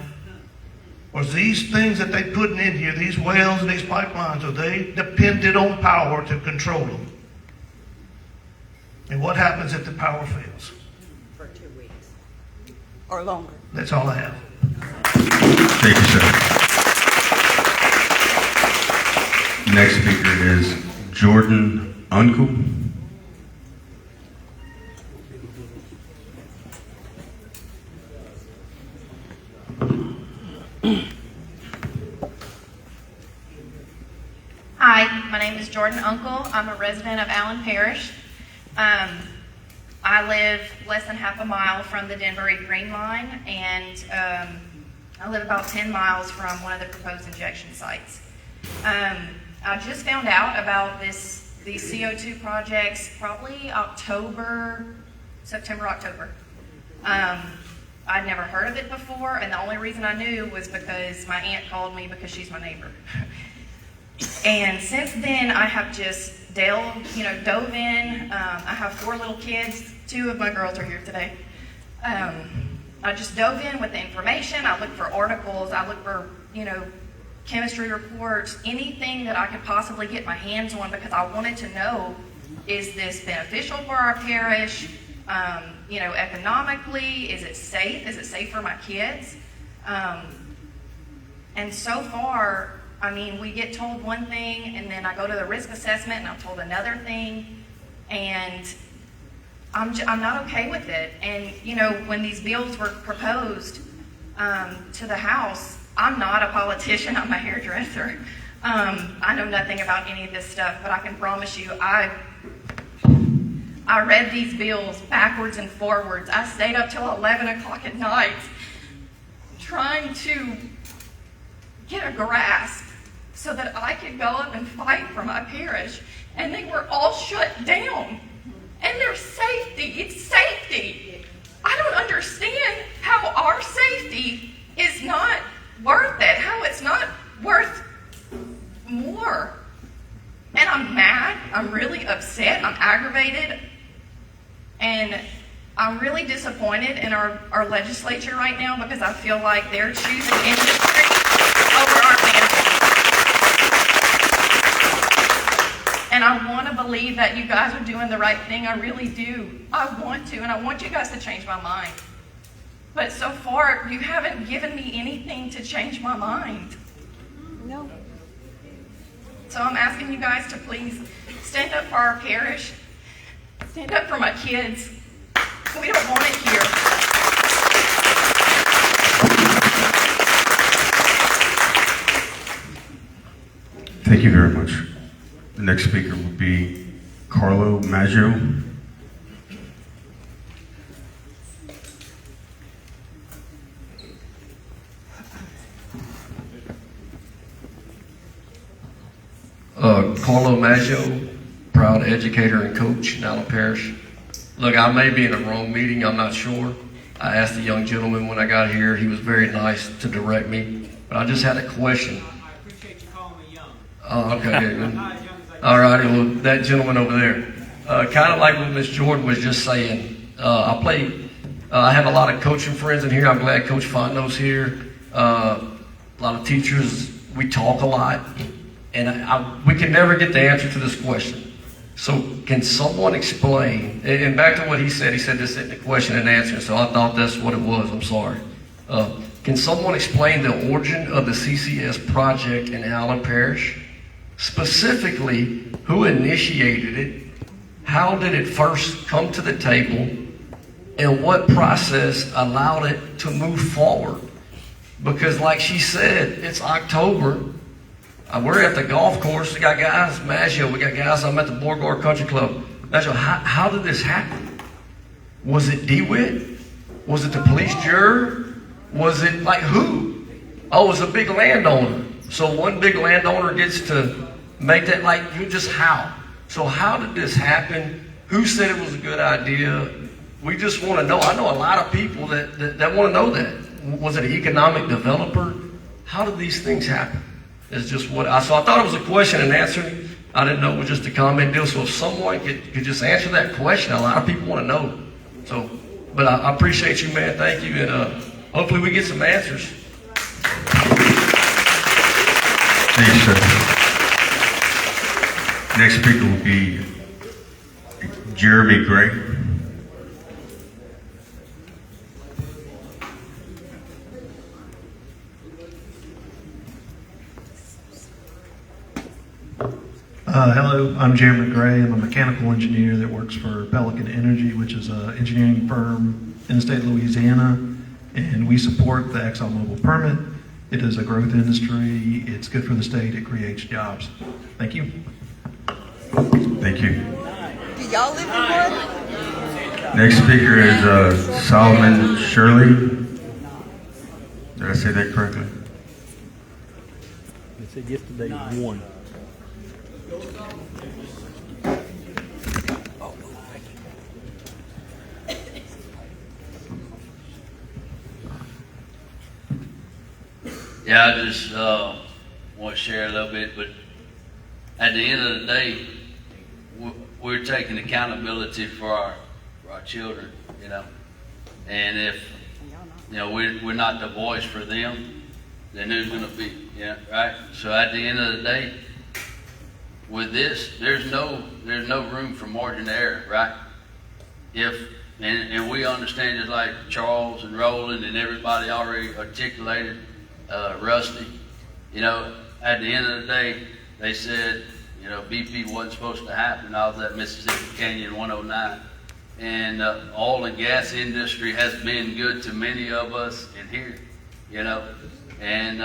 or these things that they putting in here, these wells and these pipelines, are they dependent on power to control them? And what happens if the power fails? For 2 weeks. Or longer. That's all I have. Thank you, sir. Next speaker is Jordan Uncle. Hi, my name is Jordan Uncle. I'm a resident of Allen Parish. I live less than half a mile from the Denver Green Line, and I live about 10 miles from one of the proposed injection sites. I just found out about these CO2 projects probably September, October. I'd never heard of it before, and the only reason I knew was because my aunt called me because she's my neighbor. And since then, I have just dove in. I have 4 little kids. 2 of my girls are here today. I just dove in with the information. I looked for articles. I looked for, chemistry reports, anything that I could possibly get my hands on, because I wanted to know, is this beneficial for our parish? Economically, is it safe? Is it safe for my kids? And so far, we get told one thing, and then I go to the risk assessment, and I'm told another thing, and I'm not okay with it. And, when these bills were proposed to the House, I'm not a politician, I'm a hairdresser. I know nothing about any of this stuff, but I can promise you, I read these bills backwards and forwards. I stayed up till 11 o'clock at night trying to get a grasp so that I could go up and fight for my parish. And they were all shut down. And their safety, it's safety. I don't understand how our safety is not worth it, how it's not worth more. And I'm mad, I'm really upset, I'm aggravated, and I'm really disappointed in our legislature right now, because I feel like they're choosing industry over our families. And I want to believe that you guys are doing the right thing. I really do. I want to, and I want you guys to change my mind. But so far, you haven't given me anything to change my mind. No. So I'm asking you guys to please stand up for our parish. Stand up for my kids. We don't want it here. Thank you very much. The next speaker will be Carlo Maggio. Carlo Maggio, proud educator and coach in Allen Parish. Look, I may be in the wrong meeting, I'm not sure. I asked the young gentleman when I got here, he was very nice to direct me, but I just had a question. I appreciate you calling me young. Oh, okay. All righty, well, that gentleman over there. Kind of like what Miss Jordan was just saying. I have a lot of coaching friends in here. I'm glad Coach Fondo's here. A lot of teachers, we talk a lot. And we can never get the answer to this question. So can someone explain, and back to what he said this isn't a question and answer, so I thought that's what it was, I'm sorry. Can someone explain the origin of the CCS project in Allen Parish? Specifically, who initiated it, how did it first come to the table, and what process allowed it to move forward? Because like she said, it's October. We're at the golf course. We got guys, Maggio, we got guys, I'm at the Beauregard Country Club. Maggio, how did this happen? Was it DeWitt? Was it the police juror? Was it like who? Oh, it was a big landowner. So one big landowner gets to make that, like, just how? So how did this happen? Who said it was a good idea? We just want to know. I know a lot of people that want to know that. Was it an economic developer? How did these things happen? It's just what I saw. I thought it was a question and answer. I didn't know it was just a comment deal. So if someone could just answer that question, a lot of people want to know. So, but I appreciate you, man. Thank you. And hopefully we get some answers. Thank you, sir. Next speaker will be Jeremy Gray. Hello, I'm Jeremy Gray. I'm a mechanical engineer that works for Pelican Energy, which is an engineering firm in the state of Louisiana, and we support the ExxonMobil permit. It is a growth industry. It's good for the state. It creates jobs. Thank you. Thank you. Do y'all live in one? Next speaker is Solomon Shirley. Did I say that correctly? They said yesterday one. Yeah, I just want to share a little bit, but at the end of the day, we're taking accountability for our children, you know. And if, you know, we're not the voice for them, then who's going to be, yeah, right? So at the end of the day, with this, there's no room for margin of error, right? And we understand, just like Charles and Roland and everybody already articulated, Rusty, you know, at the end of the day, they said, you know, BP wasn't supposed to happen. I was at Mississippi Canyon 109. And oil and gas industry has been good to many of us in here, you know. And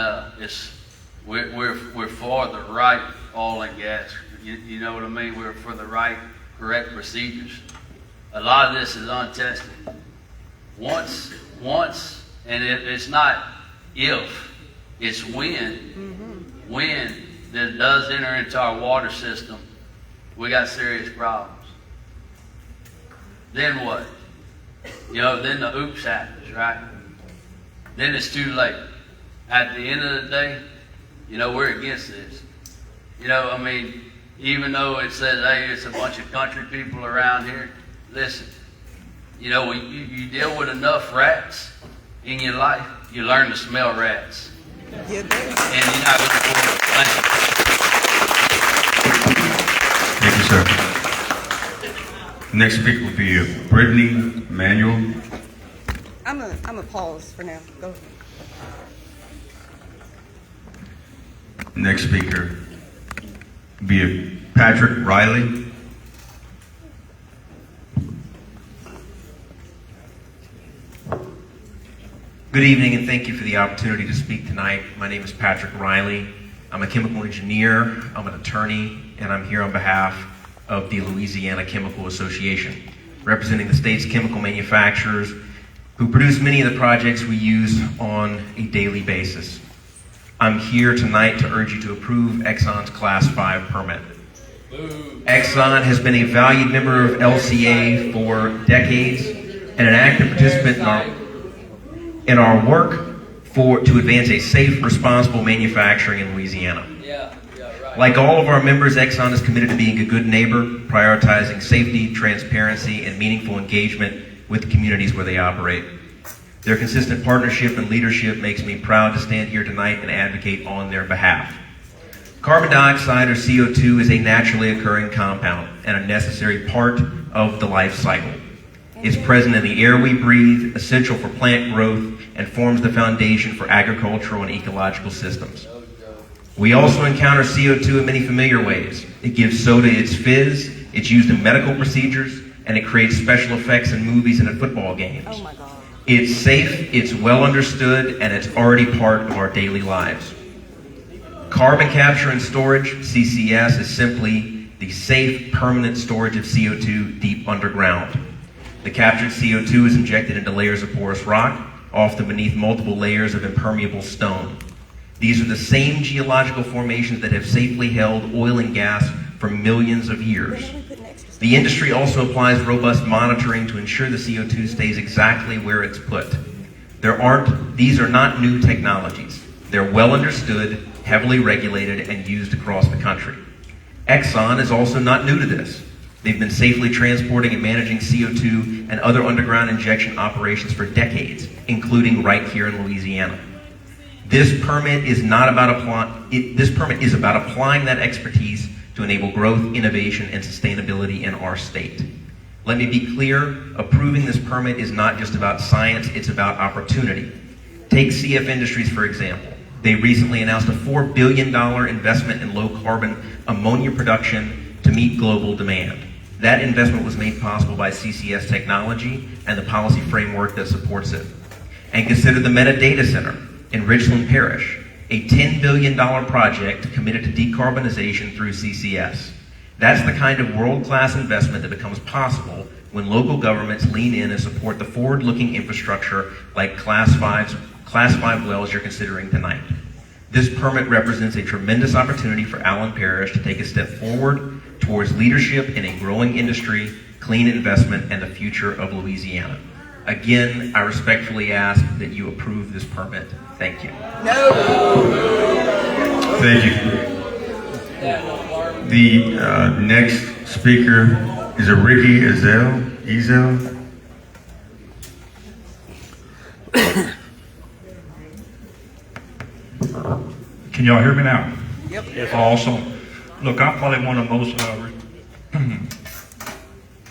we're for the right oil and gas. You know what I mean? We're for the right, correct procedures. A lot of this is untested. Once, and it's not if, it's when that does enter into our water system, we got serious problems. Then what? You know, then the oops happens, right? Then it's too late. At the end of the day, you know, we're against this. You know, I mean, even though it says, hey, it's a bunch of country people around here, listen, you know, when you deal with enough rats in your life, you learn to smell rats. And you're not going to afford it. Thank you, sir. Next speaker will be Brittany Manuel. I'm a pause for now. Go ahead. Next speaker will be Patrick Riley. Good evening, and thank you for the opportunity to speak tonight. My name is Patrick Riley. I'm a chemical engineer, I'm an attorney, and I'm here on behalf of the Louisiana Chemical Association, representing the state's chemical manufacturers who produce many of the projects we use on a daily basis. I'm here tonight to urge you to approve Exxon's Class 5 permit. Exxon has been a valued member of LCA for decades and an active participant in our work to advance a safe, responsible manufacturing in Louisiana. Like all of our members, Exxon is committed to being a good neighbor, prioritizing safety, transparency, and meaningful engagement with the communities where they operate. Their consistent partnership and leadership makes me proud to stand here tonight and advocate on their behalf. Carbon dioxide, or CO2, is a naturally occurring compound and a necessary part of the life cycle. It's present in the air we breathe, essential for plant growth, and forms the foundation for agricultural and ecological systems. We also encounter CO2 in many familiar ways. It gives soda its fizz, It's used in medical procedures, and it creates special effects in movies and in football games. Oh my God. It's safe, it's well understood, and it's already part of our daily lives. Carbon capture and storage, CCS, is simply the safe, permanent storage of CO2 deep underground. The captured CO2 is injected into layers of porous rock, often beneath multiple layers of impermeable stone. These are the same geological formations that have safely held oil and gas for millions of years. The industry also applies robust monitoring to ensure the CO2 stays exactly where it's put. These are not new technologies. They're well understood, heavily regulated, and used across the country. Exxon is also not new to this. They've been safely transporting and managing CO2 and other underground injection operations for decades, including right here in Louisiana. This permit is about applying that expertise to enable growth, innovation, and sustainability in our state. Let me be clear, approving this permit is not just about science, it's about opportunity. Take CF Industries, for example. They recently announced a $4 billion investment in low-carbon ammonia production to meet global demand. That investment was made possible by CCS technology and the policy framework that supports it. And consider the Meta Data Center in Richland Parish, a $10 billion project committed to decarbonization through CCS. That's the kind of world-class investment that becomes possible when local governments lean in and support the forward-looking infrastructure like Class 5 wells you're considering tonight. This permit represents a tremendous opportunity for Allen Parish to take a step forward towards leadership in a growing industry, clean investment, and the future of Louisiana. Again, I respectfully ask that you approve this permit. Thank you. Thank you. The next speaker is a Ricky Ezel. Can y'all hear me now? Yep. Yes. Awesome. Look, I'm probably one of the most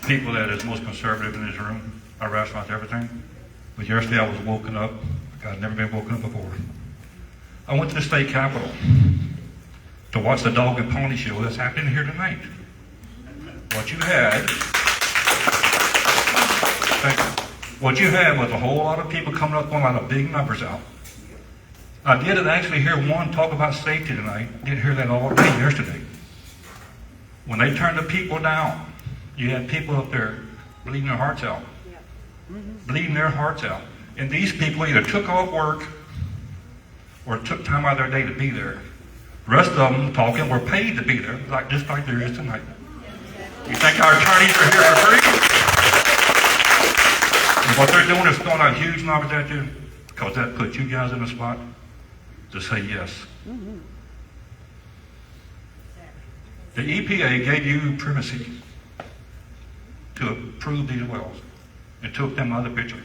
people that is most conservative in this room. I rationalize everything. But yesterday I was woken up. I'd never been woken up before. I went to the state capitol to watch the dog and pony show that's happening here tonight. What you had was a whole lot of people coming up throwing a lot of big numbers out. I did actually hear one talk about safety tonight. Didn't hear that all day yesterday. When they turned the people down, you had people up there bleeding their hearts out. Bleeding their hearts out. And these people either took off work or took time out of their day to be there. The rest of them talking were paid to be there, just like there is tonight. You think our attorneys are here for free? And what they're doing is throwing out huge numbers at you because that puts you guys in a spot to say yes. The EPA gave you primacy to approve these wells and took them out of the picture.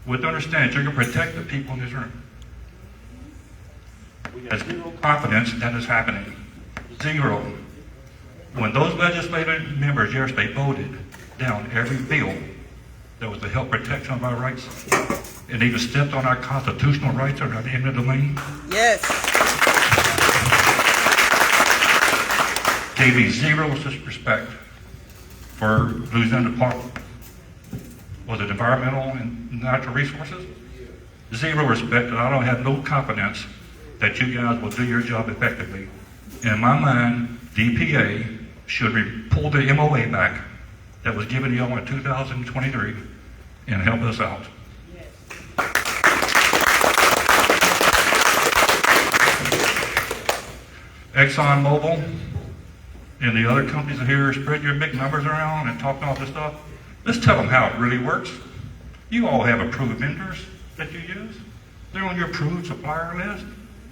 With understanding you're going to protect the people in this room. We have zero confidence that is happening. Zero. When those legislative members yesterday voted down every bill that was to help protect some of our rights, and even stepped on our constitutional rights or our eminent domain. Yes. Gave me zero respect for Louisiana Department. Was it environmental and natural resources? Zero respect, and I don't have no confidence that you guys will do your job effectively. In my mind, DPA should pull the MOA back that was given to y'all in 2023 and help us out. ExxonMobil and the other companies here spread your big numbers around and talking all this stuff. Let's tell them how it really works. You all have approved vendors that you use. They're on your approved supplier list.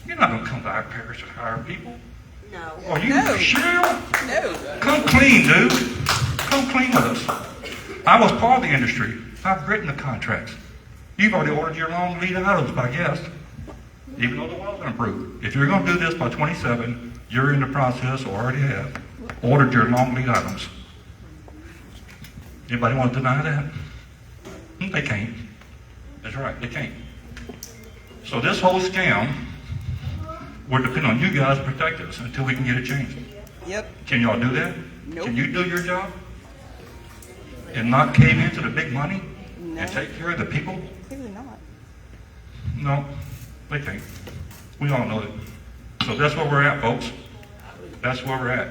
You're not going to come to our parish and hire people. No. Are you sure? No. Come clean, dude. Come clean with us. I was part of the industry. I've written the contracts. You've already ordered your long lead items by guest, even though the well's been approved. If you're going to do this by 27, you're in the process or already have ordered your long lead items. Anybody want to deny that? They can't. That's right, they can't. So this whole scam, we're depending on you guys to protect us until we can get it changed. Yep. Can y'all do that? Nope. Can you do your job? And not cave into the big money? No. And take care of the people? Clearly not. No, they can't. We all know it. So that's where we're at, folks. That's where we're at.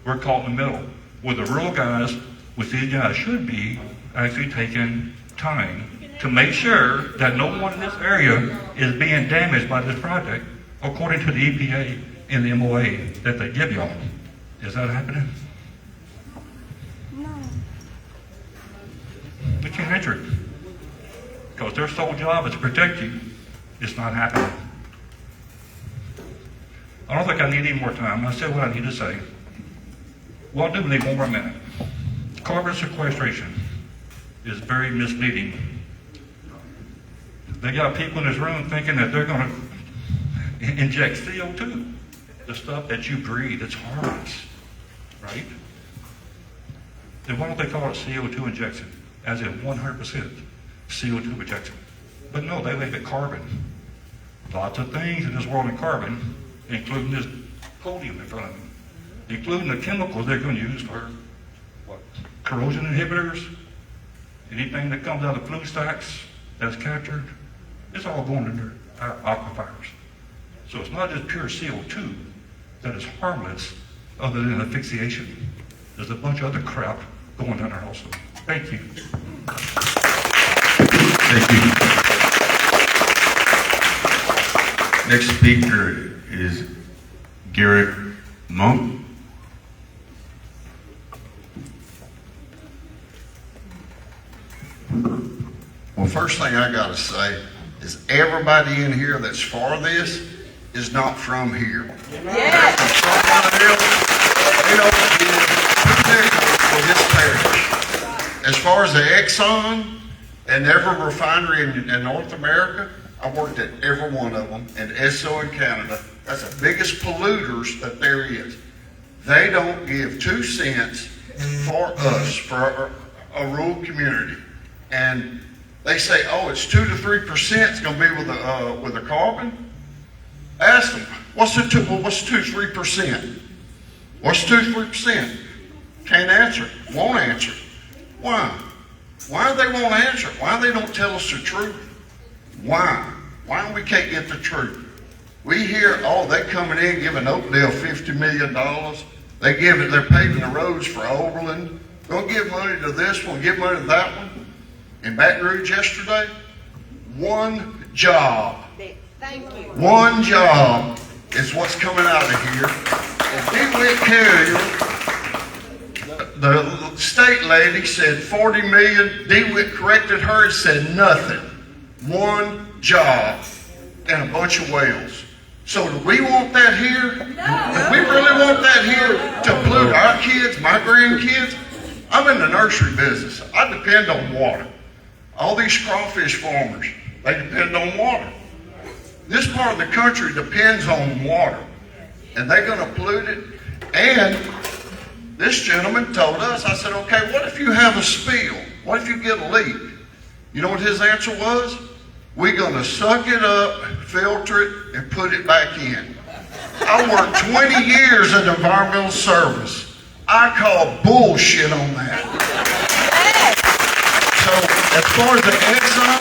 We're caught in the middle. Where the rural guys, with these guys, should be actually taking time to make sure that no one in this area is being damaged by this project, according to the EPA and the MOA that they give y'all. Is that happening? No. We can't answer it. Because their sole job is to protect you. It's not happening. I don't think I need any more time. I said what I need to say. Well, I do need one more minute. Carbon sequestration is very misleading. They got people in this room thinking that they're going to inject CO2, the stuff that you breathe. It's harmless, right? Then why don't they call it CO2 injection, as in 100% CO2 injection? But no, they label it carbon. Lots of things in this world in carbon, including this podium in front of me, including the chemicals they're going to use for what? Corrosion inhibitors, anything that comes out of flue stacks that's captured, it's all going into our aquifers. So it's not just pure CO2 that is harmless other than asphyxiation. There's a bunch of other crap going down there also. Thank you. Thank you. Next speaker is Garrett Monk. Well, first thing I got to say is everybody in here that's for this is not from here. Yes. They don't give 2 nickels for this parish. As far as the Exxon and every refinery in North America, I worked at every one of them, and Esso in Canada. That's the biggest polluters that there is. They don't give 2 cents for us, for a rural community. And they say, oh, it's 2 to 3% it's going to be with the carbon. Ask them, what's 2 3%? What's 2 3%? Can't answer it. Won't answer it. Why? Why they won't answer it? Why they don't tell us the truth? Why? Why we can't get the truth? We hear, oh, they coming in giving Oakdale $50 million. They're paving the roads for Oberlin. Gonna give money to this one, give money to that one. In Baton Rouge yesterday, 1 job. Thank you. 1 job is what's coming out of here. And DeWitt Carrier, the state lady said 40 million. DeWitt corrected her and said nothing. 1 job and a bunch of wells. So do we want that here? Do we really want that here to pollute our kids, my grandkids? I'm in the nursery business. I depend on water. All these crawfish farmers, they depend on water. This part of the country depends on water. And they're going to pollute it. And this gentleman told us, I said, okay, what if you have a spill? What if you get a leak? You know what his answer was? We're going to suck it up, filter it, and put it back in. I worked 20 years in environmental service. I call bullshit on that. So as far as the Exxon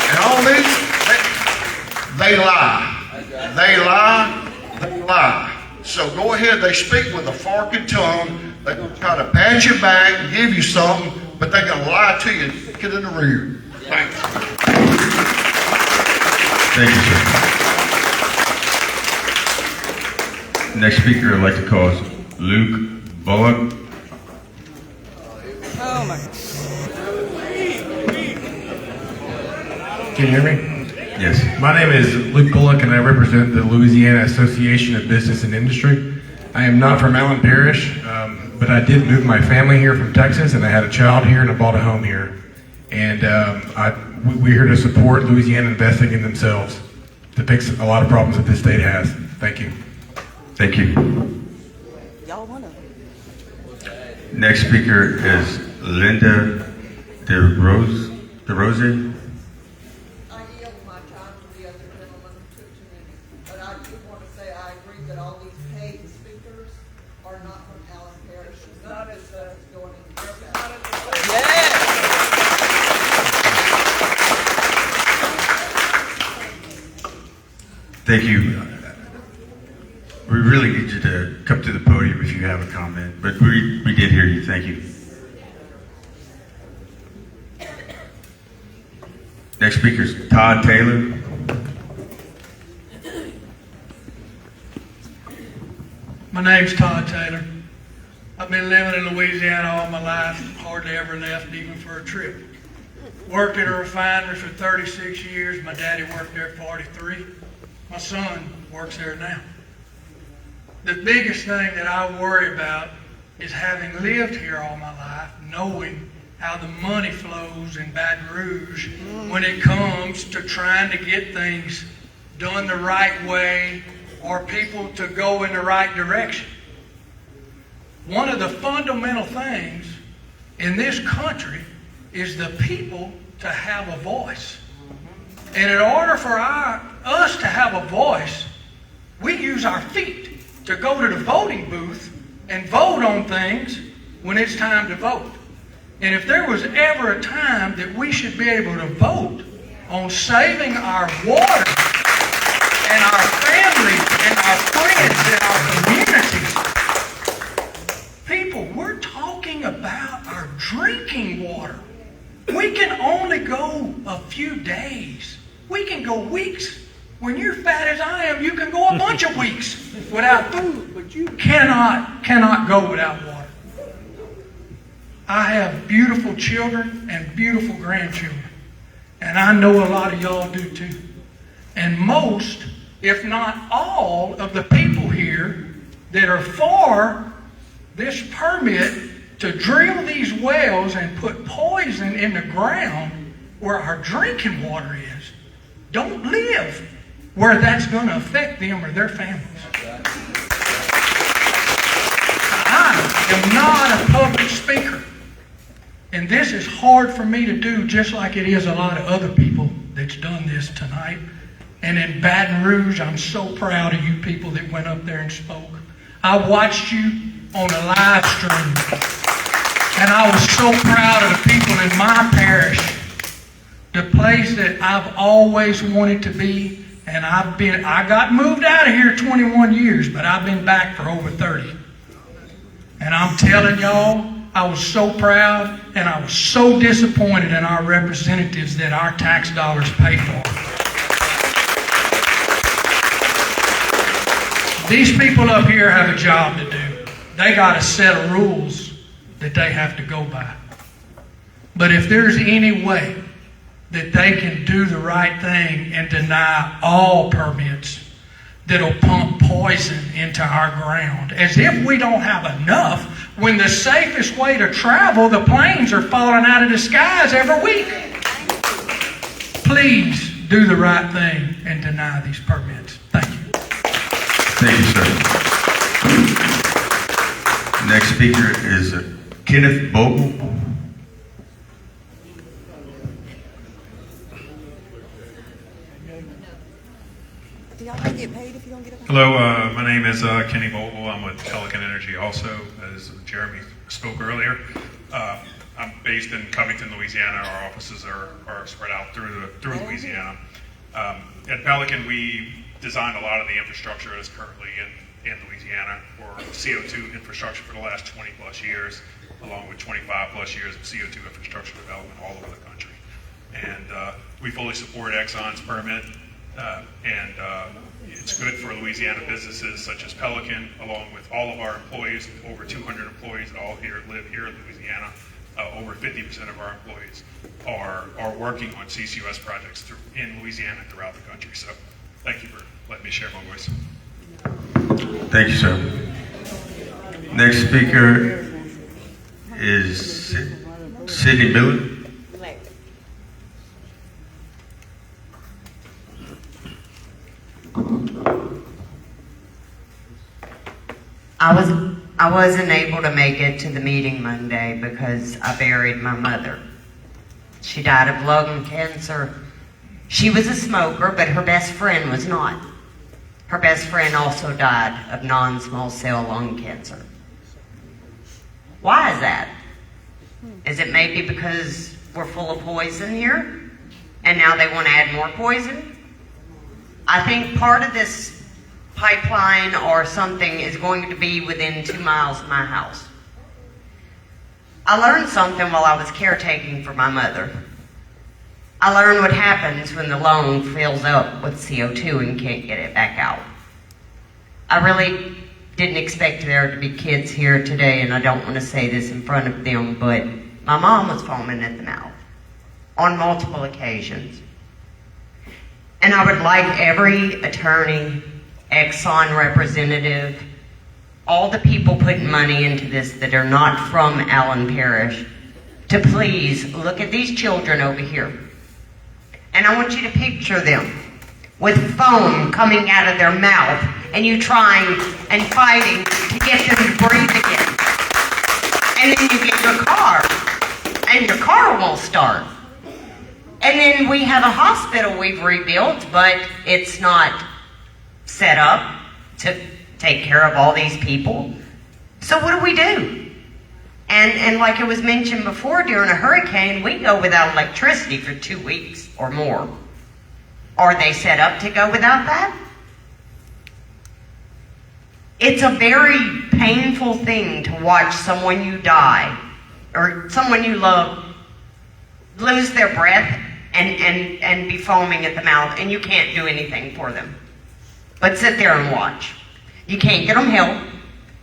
and all these, they lie. They lie. They lie. So go ahead, they speak with a forked tongue. They're going to try to pat you back and give you something, but they're going to lie to you and get in the rear. Thank you. Thank you, sir. Next speaker I'd like to call is Luke Bullock. Oh my. Can you hear me? Yes. My name is Luke Bullock, and I represent the Louisiana Association of Business and Industry. I am not from Allen Parish, but I did move my family here from Texas, and I had a child here, and I bought a home here. And we're here to support Louisiana investing in themselves to fix a lot of problems that this state has. Thank you. Thank you. Y'all wanna? Next speaker is Linda DeRose. I yield my time to the other gentleman who took too many. But I do want to say I agree that all these paid speakers are not from Allen Parish. Not as going in the Thank you. We really need you to come to the podium if you have a comment, but we did hear you. Thank you. Next speaker is Todd Taylor. My name's Todd Taylor. I've been living in Louisiana all my life, hardly ever left even for a trip. Worked at a refinery for 36 years. My daddy worked there 43. My son works there now. The biggest thing that I worry about is having lived here all my life, knowing how the money flows in Baton Rouge when it comes to trying to get things done the right way or people to go in the right direction. One of the fundamental things in this country is the people to have a voice. And in order for us to have a voice, we use our feet to go to the voting booth and vote on things when it's time to vote. And if there was ever a time that we should be able to vote on saving our water and our families and our friends and our communities, people, we're talking about our drinking water. We can only go a few days. We can go weeks. When you're fat as I am, you can go a bunch of weeks without food, but you cannot go without water. I have beautiful children and beautiful grandchildren, and I know a lot of y'all do too. And most, if not all, of the people here that are for this permit to drill these wells and put poison in the ground where our drinking water is, don't live where that's going to affect them or their families. I am not a public speaker, and this is hard for me to do, just like it is a lot of other people that's done this tonight. And in Baton Rouge, I'm so proud of you people that went up there and spoke. I watched you on a live stream, and I was so proud of the people in my parish, the place that I've always wanted to be. And I got moved out of here 21 years, but I've been back for over 30. And I'm telling y'all, I was so proud and I was so disappointed in our representatives that our tax dollars pay for. These people up here have a job to do. They got a set of rules that they have to go by. But if there's any way that they can do the right thing and deny all permits that'll pump poison into our ground, as if we don't have enough, when the safest way to travel, the planes are falling out of the skies every week. Please do the right thing and deny these permits. Thank you. Thank you, sir. Next speaker is Kenneth Bogle. Do y'all get paid if you don't get up? Hello, my name is Kenny Vogel. I'm with Pelican Energy also, as Jeremy spoke earlier. I'm based in Covington, Louisiana. Our offices are spread out through Louisiana. At Pelican, we designed a lot of the infrastructure that's currently in Louisiana for CO2 infrastructure for the last 20 plus years, along with 25 plus years of CO2 infrastructure development all over the country. And we fully support Exxon's permit. It's good for Louisiana businesses such as Pelican, along with all of our employees, over 200 employees that all live here in Louisiana. Over 50% of our employees are working on CCUS projects in Louisiana and throughout the country. So thank you for letting me share my voice. Thank you, sir. Next speaker is Sidney Miller. I wasn't able to make it to the meeting Monday because I buried my mother. She died of lung cancer. She was a smoker, but her best friend was not. Her best friend also died of non-small cell lung cancer. Why is that? Is it maybe because we're full of poison here? And now they want to add more poison? I think part of this pipeline or something is going to be within 2 miles of my house. I learned something while I was caretaking for my mother. I learned what happens when the lung fills up with CO2 and can't get it back out. I really didn't expect there to be kids here today, and I don't want to say this in front of them, but my mom was foaming at the mouth on multiple occasions. And I would like every attorney, Exxon representative, all the people putting money into this that are not from Allen Parish, to please look at these children over here. And I want you to picture them with foam coming out of their mouth, and you trying and fighting to get them to breathe again. And then you get your car, and your car won't start. And then we have a hospital we've rebuilt, but it's not set up to take care of all these people. So what do? And like it was mentioned before, during a hurricane, we go without electricity for 2 weeks or more. Are they set up to go without that? It's a very painful thing to watch someone you die or someone you love lose their breath and be foaming at the mouth, and you can't do anything for them but sit there and watch. You can't get them help.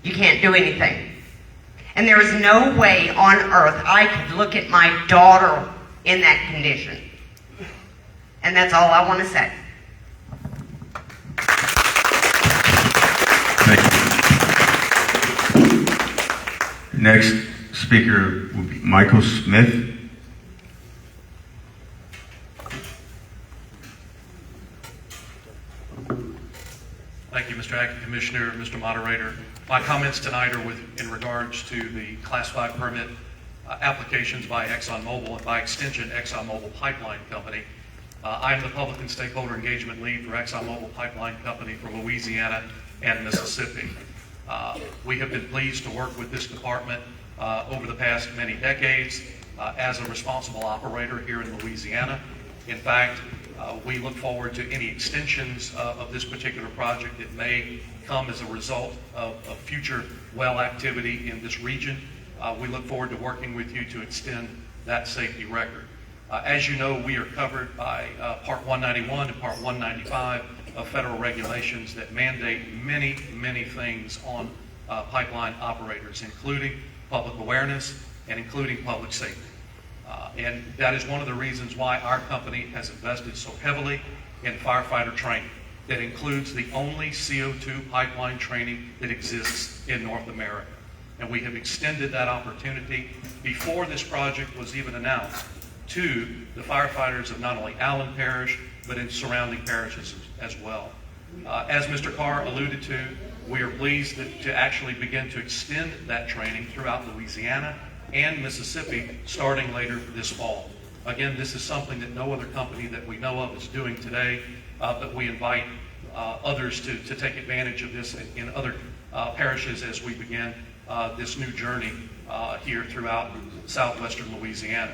You can't do anything. And there is no way on earth I could look at my daughter in that condition. And that's all I want to say. Thank you. Next speaker will be Michael Smith. Thank you, Mr. Acting Commissioner, Mr. Moderator. My comments tonight are in regards to the Class 5 permit applications by ExxonMobil and by extension ExxonMobil Pipeline Company. I am the Public and Stakeholder Engagement Lead for ExxonMobil Pipeline Company for Louisiana and Mississippi. We have been pleased to work with this department over the past many decades as a responsible operator here in Louisiana. In fact, we look forward to any extensions of this particular project that may come as a result of future well activity in this region. We look forward to working with you to extend that safety record. As you know, we are covered by Part 191 and Part 195 of federal regulations that mandate many, many things on pipeline operators, including public awareness and including public safety. And that is one of the reasons why our company has invested so heavily in firefighter training. That includes the only CO2 pipeline training that exists in North America. And we have extended that opportunity before this project was even announced to the firefighters of not only Allen Parish, but in surrounding parishes as well. As Mr. Carr alluded to, we are pleased to actually begin to extend that training throughout Louisiana and Mississippi starting later this fall. Again, this is something that no other company that we know of is doing today, but we invite others to take advantage of this in other parishes as we begin this new journey here throughout southwestern Louisiana.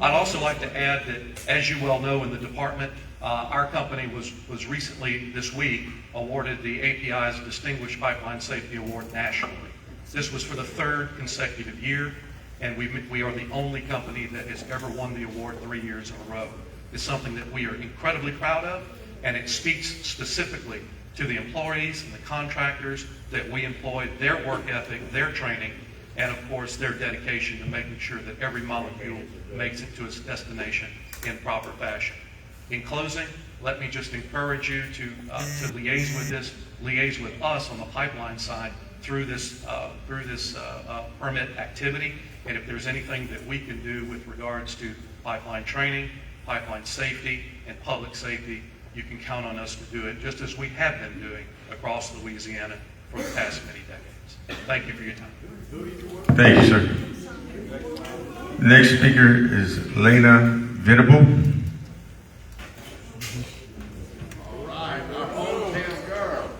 I'd also like to add that, as you well know in the department, our company was recently this week awarded the API's Distinguished Pipeline Safety Award nationally. This was for the 3rd consecutive year, and we are the only company that has ever won the award 3 years in a row. It's something that we are incredibly proud of, and it speaks specifically to the employees and the contractors that we employ, their work ethic, their training, and of course their dedication to making sure that every molecule makes it to its destination in proper fashion. In closing, let me just encourage you to liaise with us on the pipeline side through this permit activity. And if there's anything that we can do with regards to pipeline training, pipeline safety, and public safety, you can count on us to do it just as we have been doing across Louisiana for the past many decades. Thank you for your time. Thank you, sir. Next speaker is Lena Venable. All right, our hometown girl.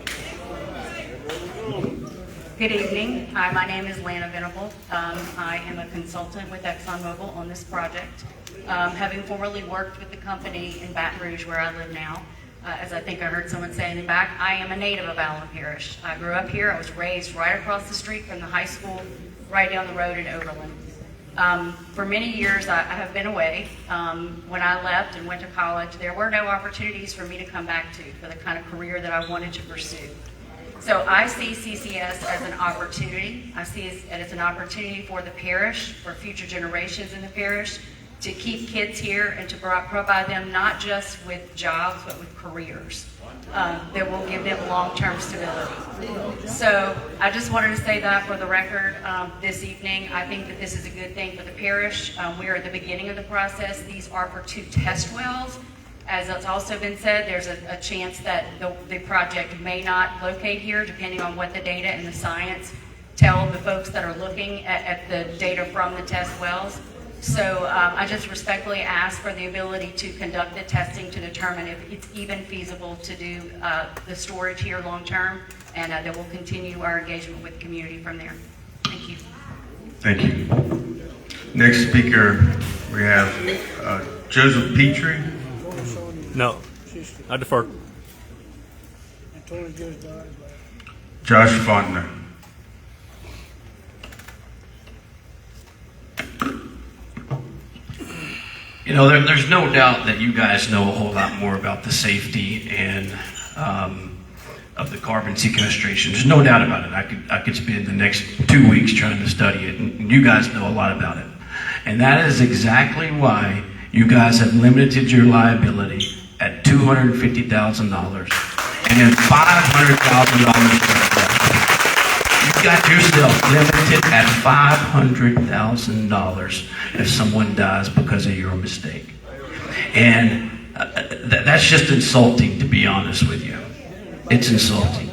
My name is Lana Venable. I am a consultant with ExxonMobil on this project. Having formerly worked with the company in Baton Rouge, where I live now, as I think I heard someone say in the back, I am a native of Allen Parish. I grew up here. I was raised right across the street from the high school, right down the road in Overland. For many years, I have been away. When I left and went to college, there were no opportunities for me to come back to for the kind of career that I wanted to pursue. So I see CCS as an opportunity. I see it as an opportunity for the parish, for future generations in the parish, to keep kids here and to provide them not just with jobs, but with careers that will give them long-term stability. So I just wanted to say that for the record this evening. I think that this is a good thing for the parish. We are at the beginning of the process. These are for 2 test wells. As it's also been said, there's a chance that the project may not locate here, depending on what the data and the science tell the folks that are looking at the data from the test wells. So I just respectfully ask for the ability to conduct the testing to determine if it's even feasible to do the storage here long term, and that we'll continue our engagement with the community from there. Thank you. Thank you. Next speaker, we have Joseph Petrie. No, I defer. Josh Fonda. You know, there's no doubt that you guys know a whole lot more about the safety and of the carbon sequestration. There's no doubt about it. I could spend the next 2 weeks trying to study it, and you guys know a lot about it. And that is exactly why you guys have limited your liability at $250,000 and then $500,000 for the death. You got yourself limited at $500,000 if someone dies because of your mistake. And that's just insulting, to be honest with you. It's insulting.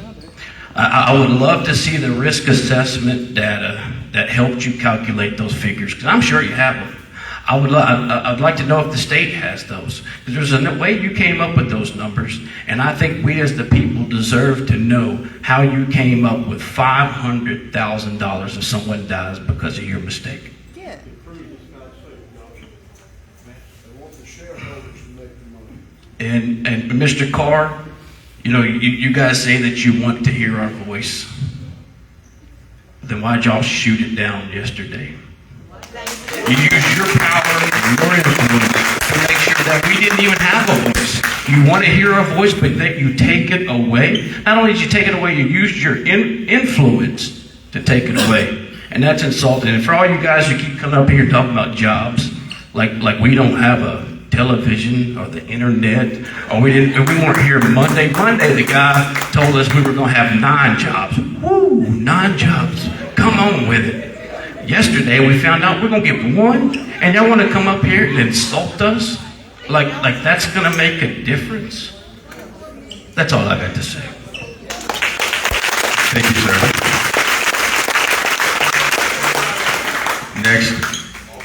I would love to see the risk assessment data that helped you calculate those figures, because I'm sure you have them. I'd like to know if the state has those, because there's a way you came up with those numbers, and I think we as the people deserve to know how you came up with $500,000 if someone dies because of your mistake. Yeah. And Mr. Carr, you know, you guys say that you want to hear our voice. Then why'd y'all shoot it down yesterday? You used your power and your influence to make sure that we didn't even have a voice. You want to hear a voice, but that you take it away. Not only did you take it away, you used your influence to take it away. And that's insulting. And for all you guys who keep coming up here talking about jobs, like we don't have a television or the internet, or we weren't here Monday. Monday, the guy told us we were going to have 9 jobs. Woo, 9 jobs. Come on with it. Yesterday, we found out we're going to get 1, and y'all want to come up here and insult us? Like that's going to make a difference? That's all I got to say. Thank you, sir. Next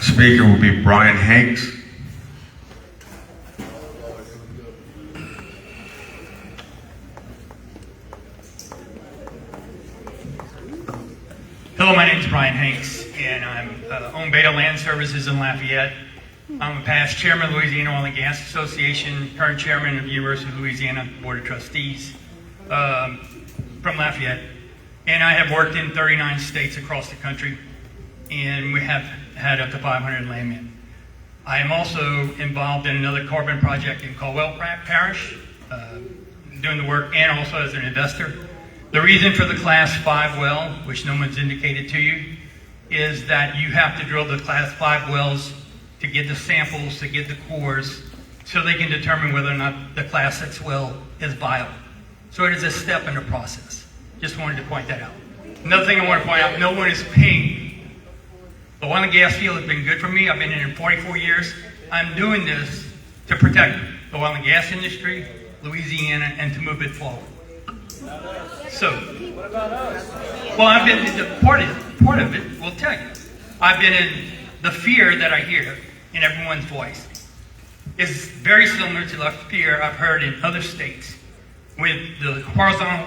speaker will be Brian Hanks. Hello, my name is Brian Hanks, and I'm own Beta Land Services in Lafayette. I'm a past chairman of the Louisiana Oil and Gas Association, current chairman of the University of Louisiana Board of Trustees from Lafayette. And I have worked in 39 states across the country, and we have had up to 500 landmen. I am also involved in another carbon project in Caldwell Parish, doing the work, and also as an investor. The reason for the Class 5 well, which no one's indicated to you, is that you have to drill the Class 5 wells to get the samples, to get the cores, so they can determine whether or not the Class 6 well is viable. So it is a step in the process. Just wanted to point that out. Another thing I want to point out, no one is paying me. The oil and gas field has been good for me. I've been in it 44 years. I'm doing this to protect the oil and gas industry, Louisiana, and to move it forward. So, well, I've been, part of it will tell you. I've been in the fear that I hear in everyone's voice is very similar to the fear I've heard in other states with the horizontal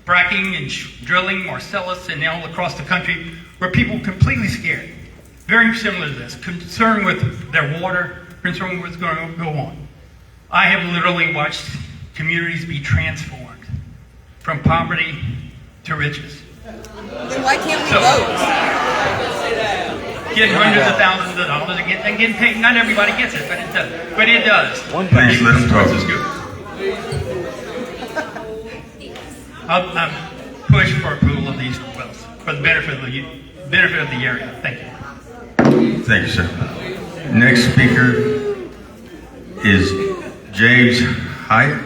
fracking and drilling, Marcellus, and all across the country, where people are completely scared. Very similar to this, concerned with their water, concerned with what's going to go on. I have literally watched communities be transformed from poverty to riches. Then why can't we vote? Getting hundreds of thousands of dollars and getting paid. Not everybody gets it, but it does. But it does. Please let him talk. I'm pushing for approval of these wells for the benefit of the area. Thank you. Thank you, sir. Next speaker is James Hyatt.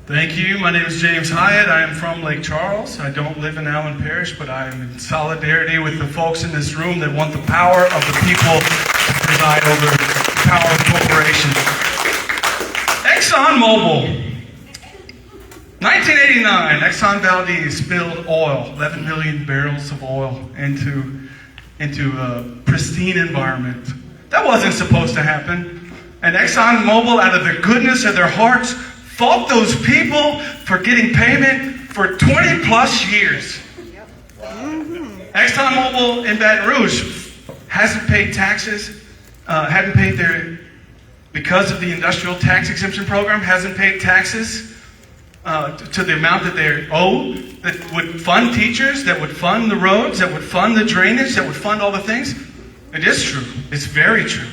Thank you. My name is James Hyatt. I am from Lake Charles. I don't live in Allen Parish, but I am in solidarity with the folks in this room that want the power of the people to preside over the power of corporations. ExxonMobil. 1989, Exxon Valdez spilled oil, 11 million barrels of oil into a pristine environment. That wasn't supposed to happen. And ExxonMobil, out of the goodness of their hearts, fought those people for getting payment for 20 plus years. ExxonMobil in Baton Rouge hasn't paid taxes, hadn't paid their, because of the industrial tax exemption program, hasn't paid taxes to the amount that they owe, that would fund teachers, that would fund the roads, that would fund the drainage, that would fund all the things. It is true. It's very true.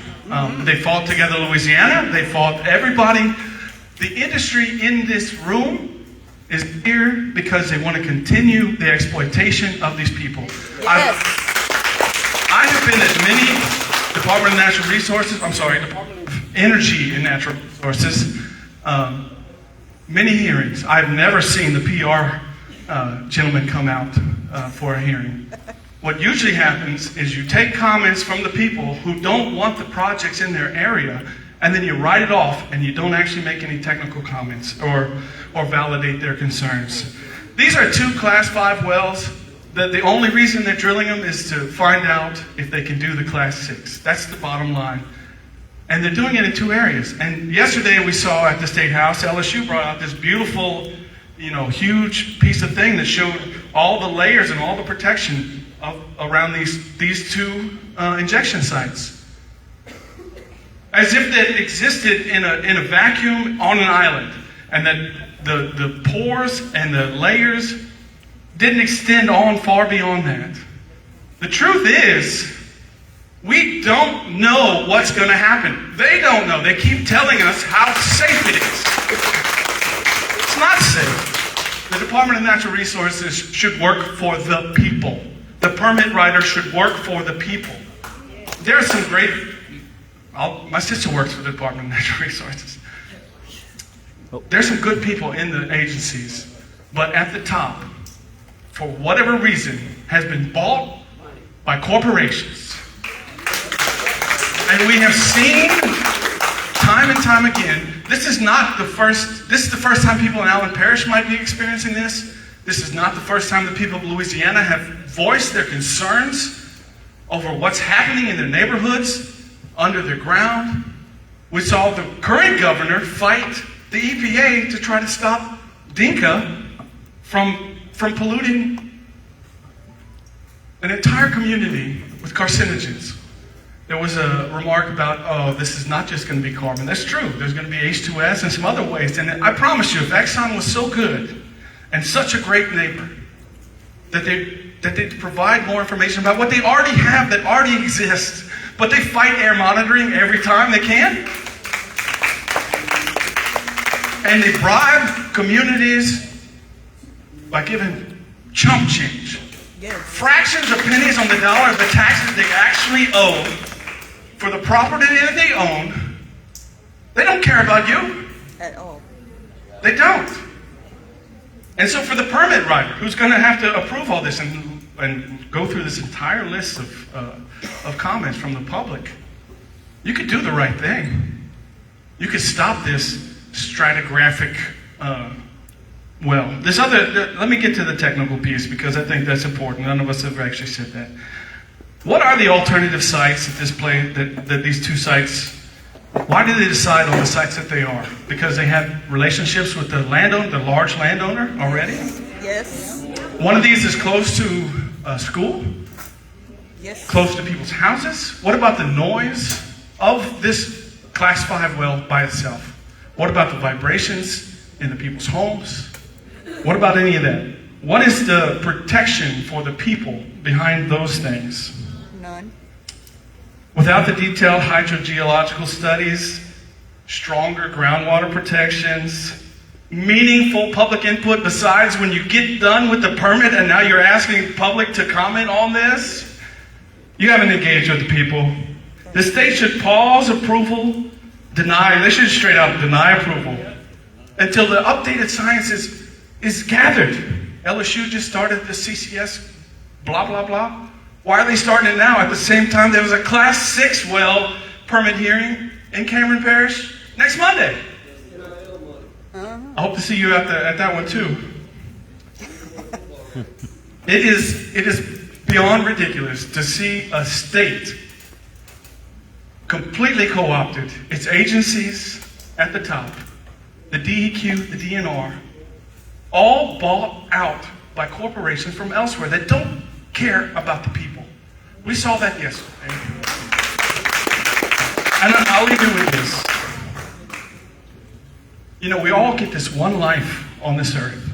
They fought Together Louisiana. They fought everybody. The industry in this room is here because they want to continue the exploitation of these people. Yes. I have been at many Department of Energy and Natural Resources, many hearings. I've never seen the PR gentleman come out for a hearing. What usually happens is you take comments from the people who don't want the projects in their area, and then you write it off and you don't actually make any technical comments or validate their concerns. These are 2 Class 5 wells. The only reason they're drilling them is to find out if they can do the Class 6. That's the bottom line. And they're doing it in 2 areas. And yesterday we saw at the State House, LSU brought out this beautiful, huge piece of thing that showed all the layers and all the protection around these 2 injection sites. As if they existed in a vacuum on an island, and that the pores and the layers didn't extend on far beyond that. The truth is, we don't know what's going to happen. They don't know. They keep telling us how safe it is. It's not safe. The Department of Natural Resources should work for the people. The permit writer should work for the people. There are some great... my sister works for the Department of Natural Resources. There's some good people in the agencies, but at the top, for whatever reason, has been bought by corporations. And we have seen time and time again, this is the first time people in Allen Parish might be experiencing this. This is not the first time the people of Louisiana have voiced their concerns over what's happening in their neighborhoods, under the ground. We saw the current governor fight the EPA to try to stop Dinka from polluting an entire community with carcinogens. There was a remark about, this is not just going to be carbon. That's true. There's going to be H2S and some other waste. And I promise you, if Exxon was so good and such a great neighbor, that they provide more information about what they already have that already exists, but they fight air monitoring every time they can. And they bribe communities by giving chump change. Fractions of pennies on the dollar of the taxes they actually owe for the property that they own. They don't care about you. At all. They don't. And so for the permit writer, who's going to have to approve all this and go through this entire list of comments from the public, you could do the right thing. You could stop this stratigraphic well. Let me get to the technical piece because I think that's important. None of us have actually said that. What are the alternative sites that these two sites, why do they decide on the sites that they are? Because they have relationships with the landowner, the large landowner already? Yes. One of these is close to a school? Yes. Close to people's houses? What about the noise of this Class 5 well by itself? What about the vibrations in the people's homes? What about any of that? What is the protection for the people behind those things? None. Without the detailed hydrogeological studies, stronger groundwater protections, meaningful public input besides when you get done with the permit and now you're asking public to comment on this, you haven't engaged with the people. The state should pause approval, they should straight out deny approval until the updated science is gathered. LSU just started the CCS blah, blah, blah. Why are they starting it now? At the same time, there was a Class 6 well permit hearing in Cameron Parish next Monday. I hope to see you at that one too. It is beyond ridiculous to see a state completely co-opted, its agencies at the top, the DEQ, the DNR, all bought out by corporations from elsewhere that don't care about the people. We saw that yesterday. And I'll leave you with this. You know, we all get this one life on this earth.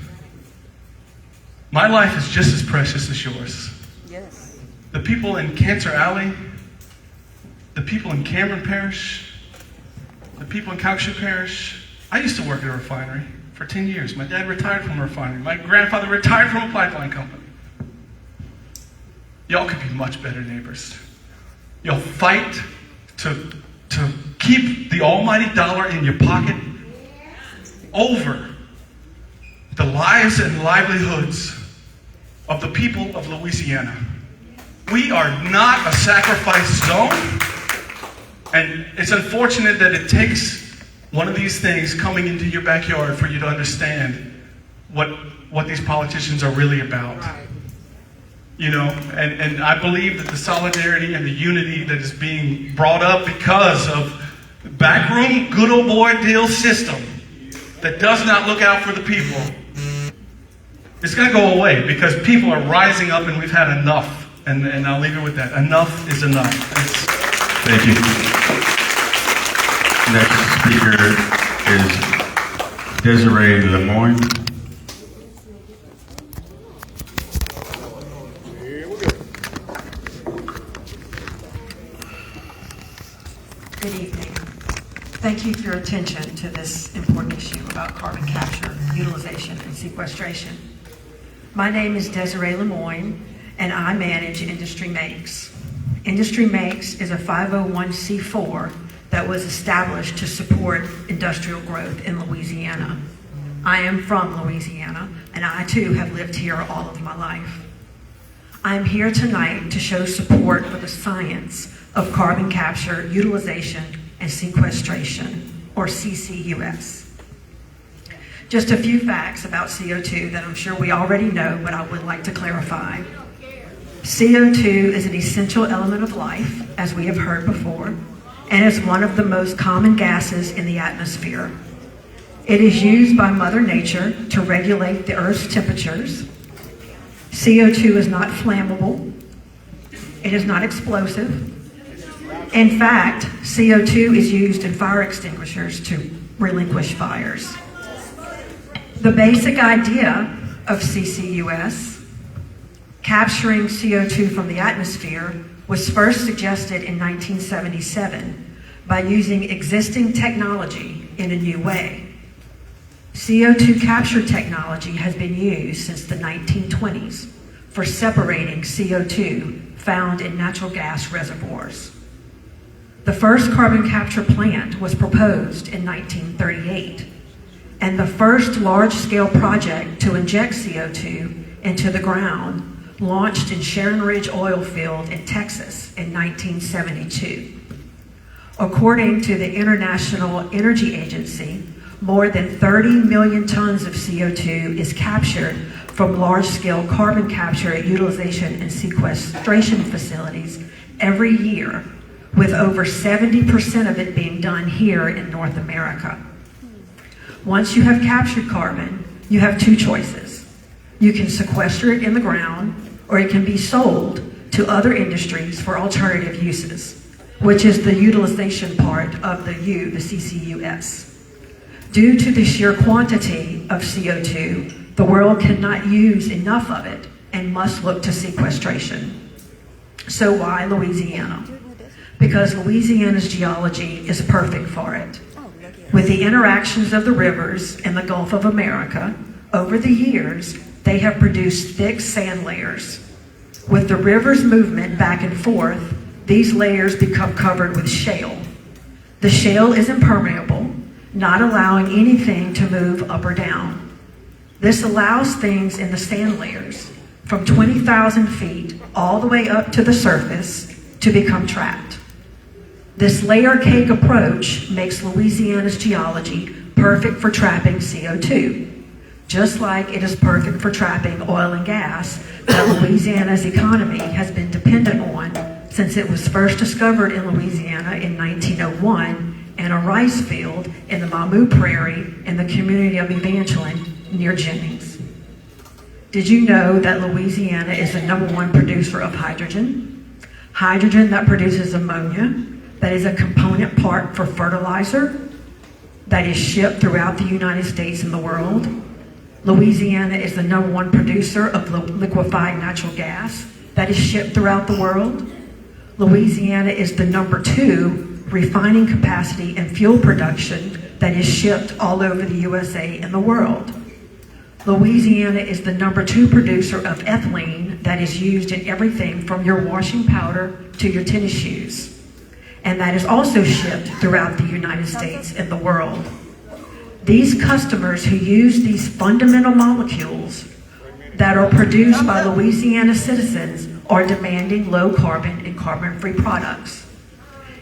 My life is just as precious as yours. Yes. The people in Cancer Alley, the people in Cameron Parish, the people in Calcasieu Parish. I used to work at a refinery for 10 years. My dad retired from a refinery. My grandfather retired from a pipeline company. Y'all could be much better neighbors. Y'all fight to keep the almighty dollar in your pocket over the lives and livelihoods of the people of Louisiana. We are not a sacrifice zone, and it's unfortunate that it takes one of these things coming into your backyard for you to understand what these politicians are really about. Right. You know, and I believe that the solidarity and the unity that is being brought up because of the backroom good old boy deal system that does not look out for the people, it's going to go away because people are rising up and we've had enough. And I'll leave it with that. Enough is enough. Thank you. Next speaker is Desiree Lemoyne. Good evening. Thank you for your attention to this important issue about carbon capture, utilization, and sequestration. My name is Desiree Lemoyne, and I manage Industry Makes. Industry Makes is a 501c4 that was established to support industrial growth in Louisiana. I am from Louisiana, and I too have lived here all of my life. I am here tonight to show support for the science of carbon capture, utilization, and sequestration, or CCUS. Just a few facts about CO2 that I'm sure we already know, but I would like to clarify. CO2 is an essential element of life, as we have heard before, and is one of the most common gases in the atmosphere. It is used by Mother Nature to regulate the Earth's temperatures. CO2 is not flammable. It is not explosive. In fact, CO2 is used in fire extinguishers to relinquish fires. The basic idea of CCUS, capturing CO2 from the atmosphere, was first suggested in 1977 by using existing technology in a new way. CO2 capture technology has been used since the 1920s for separating CO2 found in natural gas reservoirs. The first carbon capture plant was proposed in 1938, and the first large-scale project to inject CO2 into the ground launched in Sharon Ridge oil field in Texas in 1972. According to the International Energy Agency, more than 30 million tons of CO2 is captured from large-scale carbon capture, utilization, and sequestration facilities every year, with over 70% of it being done here in North America. Once you have captured carbon, you have two choices. You can sequester it in the ground, or it can be sold to other industries for alternative uses, which is the utilization part of the CCUS. Due to the sheer quantity of CO2, the world cannot use enough of it and must look to sequestration. So why Louisiana? Because Louisiana's geology is perfect for it. With the interactions of the rivers in the Gulf of America, over the years, they have produced thick sand layers. With the river's movement back and forth, these layers become covered with shale. The shale is impermeable, not allowing anything to move up or down. This allows things in the sand layers from 20,000 feet all the way up to the surface to become trapped. This layer cake approach makes Louisiana's geology perfect for trapping CO2, just like it is perfect for trapping oil and gas that Louisiana's economy has been dependent on since it was first discovered in Louisiana in 1901 in a rice field in the Mamou Prairie in the community of Evangeline near Jennings. Did you know that Louisiana is the #1 producer of hydrogen? Hydrogen that produces ammonia, that is a component part for fertilizer, that is shipped throughout the United States and the world. Louisiana is the #1 producer of liquefied natural gas that is shipped throughout the world. Louisiana is the #2 refining capacity and fuel production that is shipped all over the USA and the world. Louisiana is the #2 producer of ethylene that is used in everything from your washing powder to your tennis shoes. And that is also shipped throughout the United States and the world. These customers who use these fundamental molecules that are produced by Louisiana citizens are demanding low carbon and carbon-free products.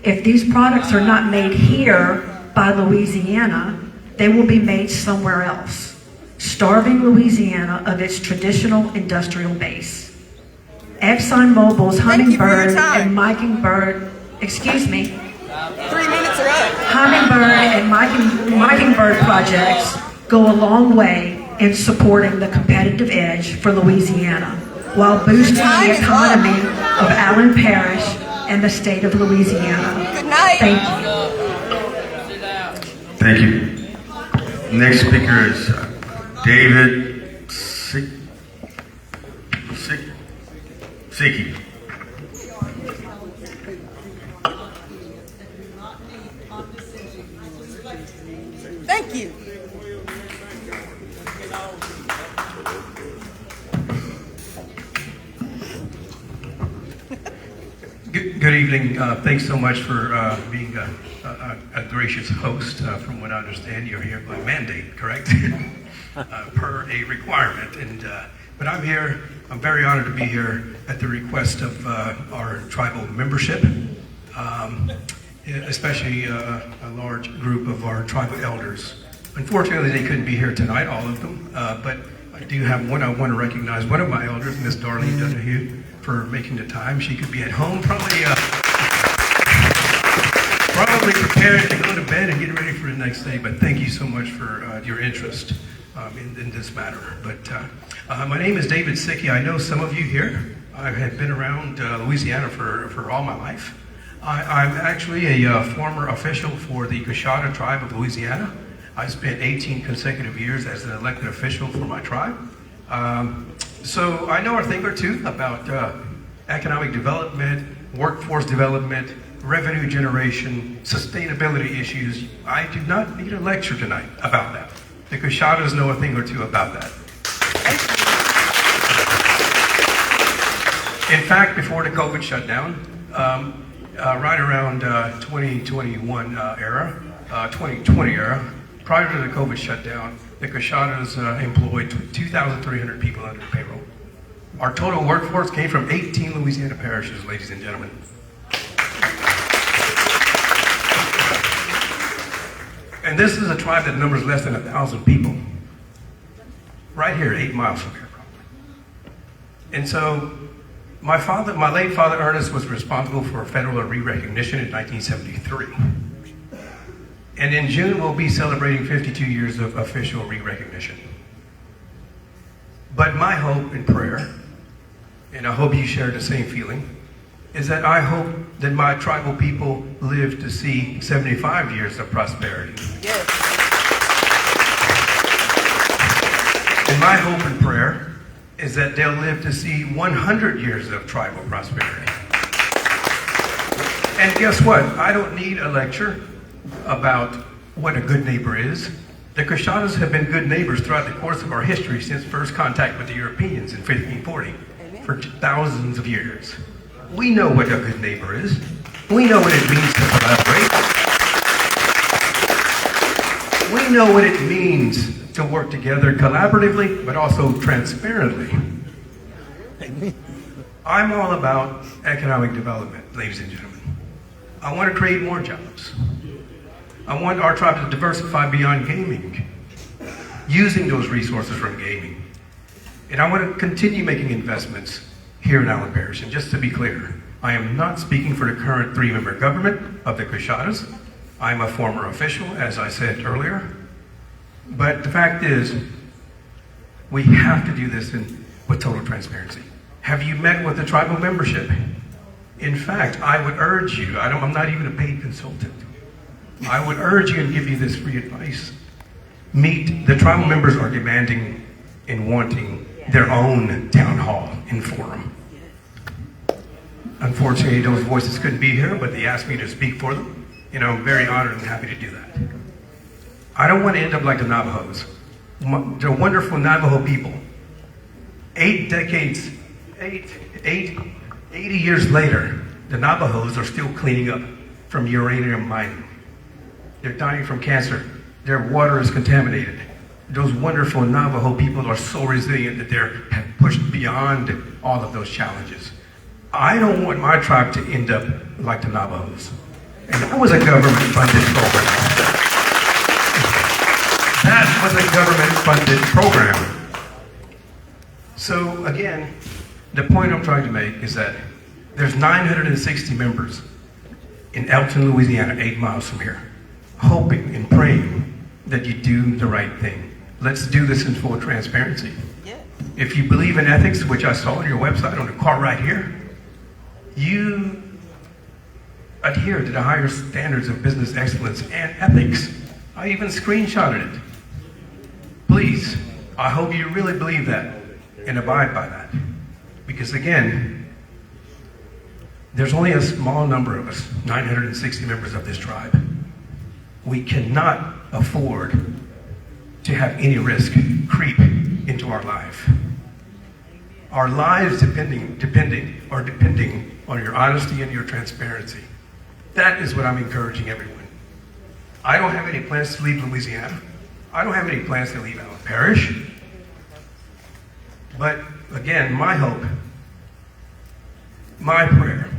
If these products are not made here by Louisiana, they will be made somewhere else, starving Louisiana of its traditional industrial base. ExxonMobil's Hummingbird and Mockingbird, excuse me, 3 minutes are up. Hummingbird and Mockingbird projects go a long way in supporting the competitive edge for Louisiana while boosting the economy of Allen Parish and the state of Louisiana. Good night. Thank you. Thank you. Next speaker is David Sickie. Thank you. Good evening. Thanks so much for being a gracious host. From what I understand, you're here by mandate, correct? Per a requirement. But I'm here. I'm very honored to be here at the request of our tribal membership, especially a large group of our tribal elders. Unfortunately, they couldn't be here tonight, all of them. But I do have one. I want to recognize one of my elders, Miss Darlene Donahue, for making the time. She could be at home, probably preparing to go to bed and getting ready for the next day. But thank you so much for your interest in this matter. But my name is David Sickie. I know some of you here. I have been around Louisiana for all my life. I'm actually a former official for the Coushatta tribe of Louisiana. I spent 18 consecutive years as an elected official for my tribe. So I know a thing or two about economic development, workforce development, revenue generation, sustainability issues. I do not need a lecture tonight about that. The Coushattas know a thing or two about that. In fact, before the COVID shutdown, right around 2021 era, 2020 era, prior to the COVID shutdown, the Coushattas employed 2,300 people under the payroll. Our total workforce came from 18 Louisiana parishes, ladies and gentlemen. And this is a tribe that numbers less than 1,000 people. Right here, 8 miles from here. And so my late father Ernest was responsible for federal re-recognition in 1973. And in June, we'll be celebrating 52 years of official re-recognition. But my hope and prayer, and I hope you share the same feeling, is that I hope that my tribal people live to see 75 years of prosperity. Yes. And my hope and prayer is that they'll live to see 100 years of tribal prosperity. And guess what? I don't need a lecture about what a good neighbor is. The Cushatas have been good neighbors throughout the course of our history since first contact with the Europeans in 1540, for thousands of years. We know what a good neighbor is. We know what it means to collaborate. We know what it means to work together collaboratively, but also transparently. I'm all about economic development, ladies and gentlemen. I want to create more jobs. I want our tribe to diversify beyond gaming, using those resources from gaming. And I want to continue making investments here in Allen Parish. And just to be clear, I am not speaking for the current 3-member government of the Cushatas. I'm a former official, as I said earlier. But the fact is, we have to do this with total transparency. Have you met with the tribal membership? In fact, I would urge you, I'm not even a paid consultant. I would urge you and give you this free advice. Meet, the tribal members are demanding and wanting their own town hall and forum. Unfortunately, those voices couldn't be here, but they asked me to speak for them. And I'm very honored and happy to do that. I don't want to end up like the Navajos. The wonderful Navajo people. 80 years later, the Navajos are still cleaning up from uranium mining. They're dying from cancer. Their water is contaminated. Those wonderful Navajo people are so resilient that they're pushed beyond all of those challenges. I don't want my tribe to end up like the Navajos. And that was a government-funded program. That was a government-funded program. So again, the point I'm trying to make is that there's 960 members in Elton, Louisiana, 8 miles from here, hoping and praying that you do the right thing. Let's do this in full transparency. Yeah. If you believe in ethics, which I saw on your website on the car right here, you adhere to the higher standards of business excellence and ethics. I even screenshotted it. Please, I hope you really believe that and abide by that. Because again, there's only a small number of us, 960 members of this tribe. We cannot afford to have any risk creep into our life. Our lives depending on your honesty and your transparency. That is what I'm encouraging everyone. I don't have any plans to leave Louisiana. I don't have any plans to leave Allen Parish. But again, my hope, my prayer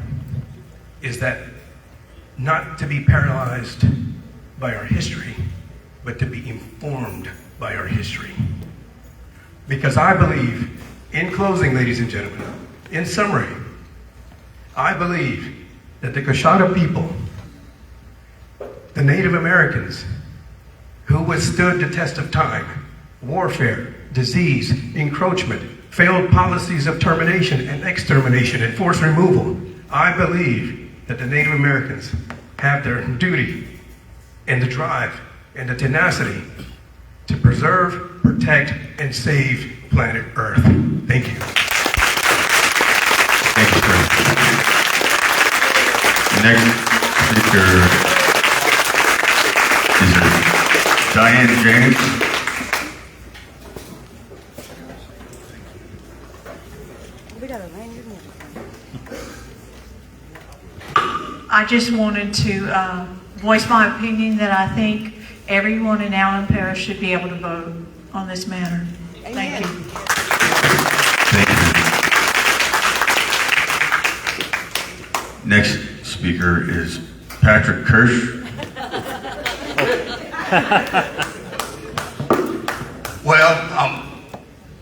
is that not to be paralyzed by our history, but to be informed by our history. Because I believe, in closing, ladies and gentlemen, in summary, I believe that the Coshada people, the Native Americans, who withstood the test of time, warfare, disease, encroachment, failed policies of termination and extermination and forced removal, I believe that the Native Americans have their duty and the drive and the tenacity to preserve, protect, and save planet Earth. Thank you. Thank you, sir. Next speaker is Diane James. We got a lanyard and everything. I just wanted to voice my opinion that I think everyone in Allen Parish should be able to vote on this matter. Amen. Thank you. Thank you. Next speaker is Patrick Kirsch. Well, I'm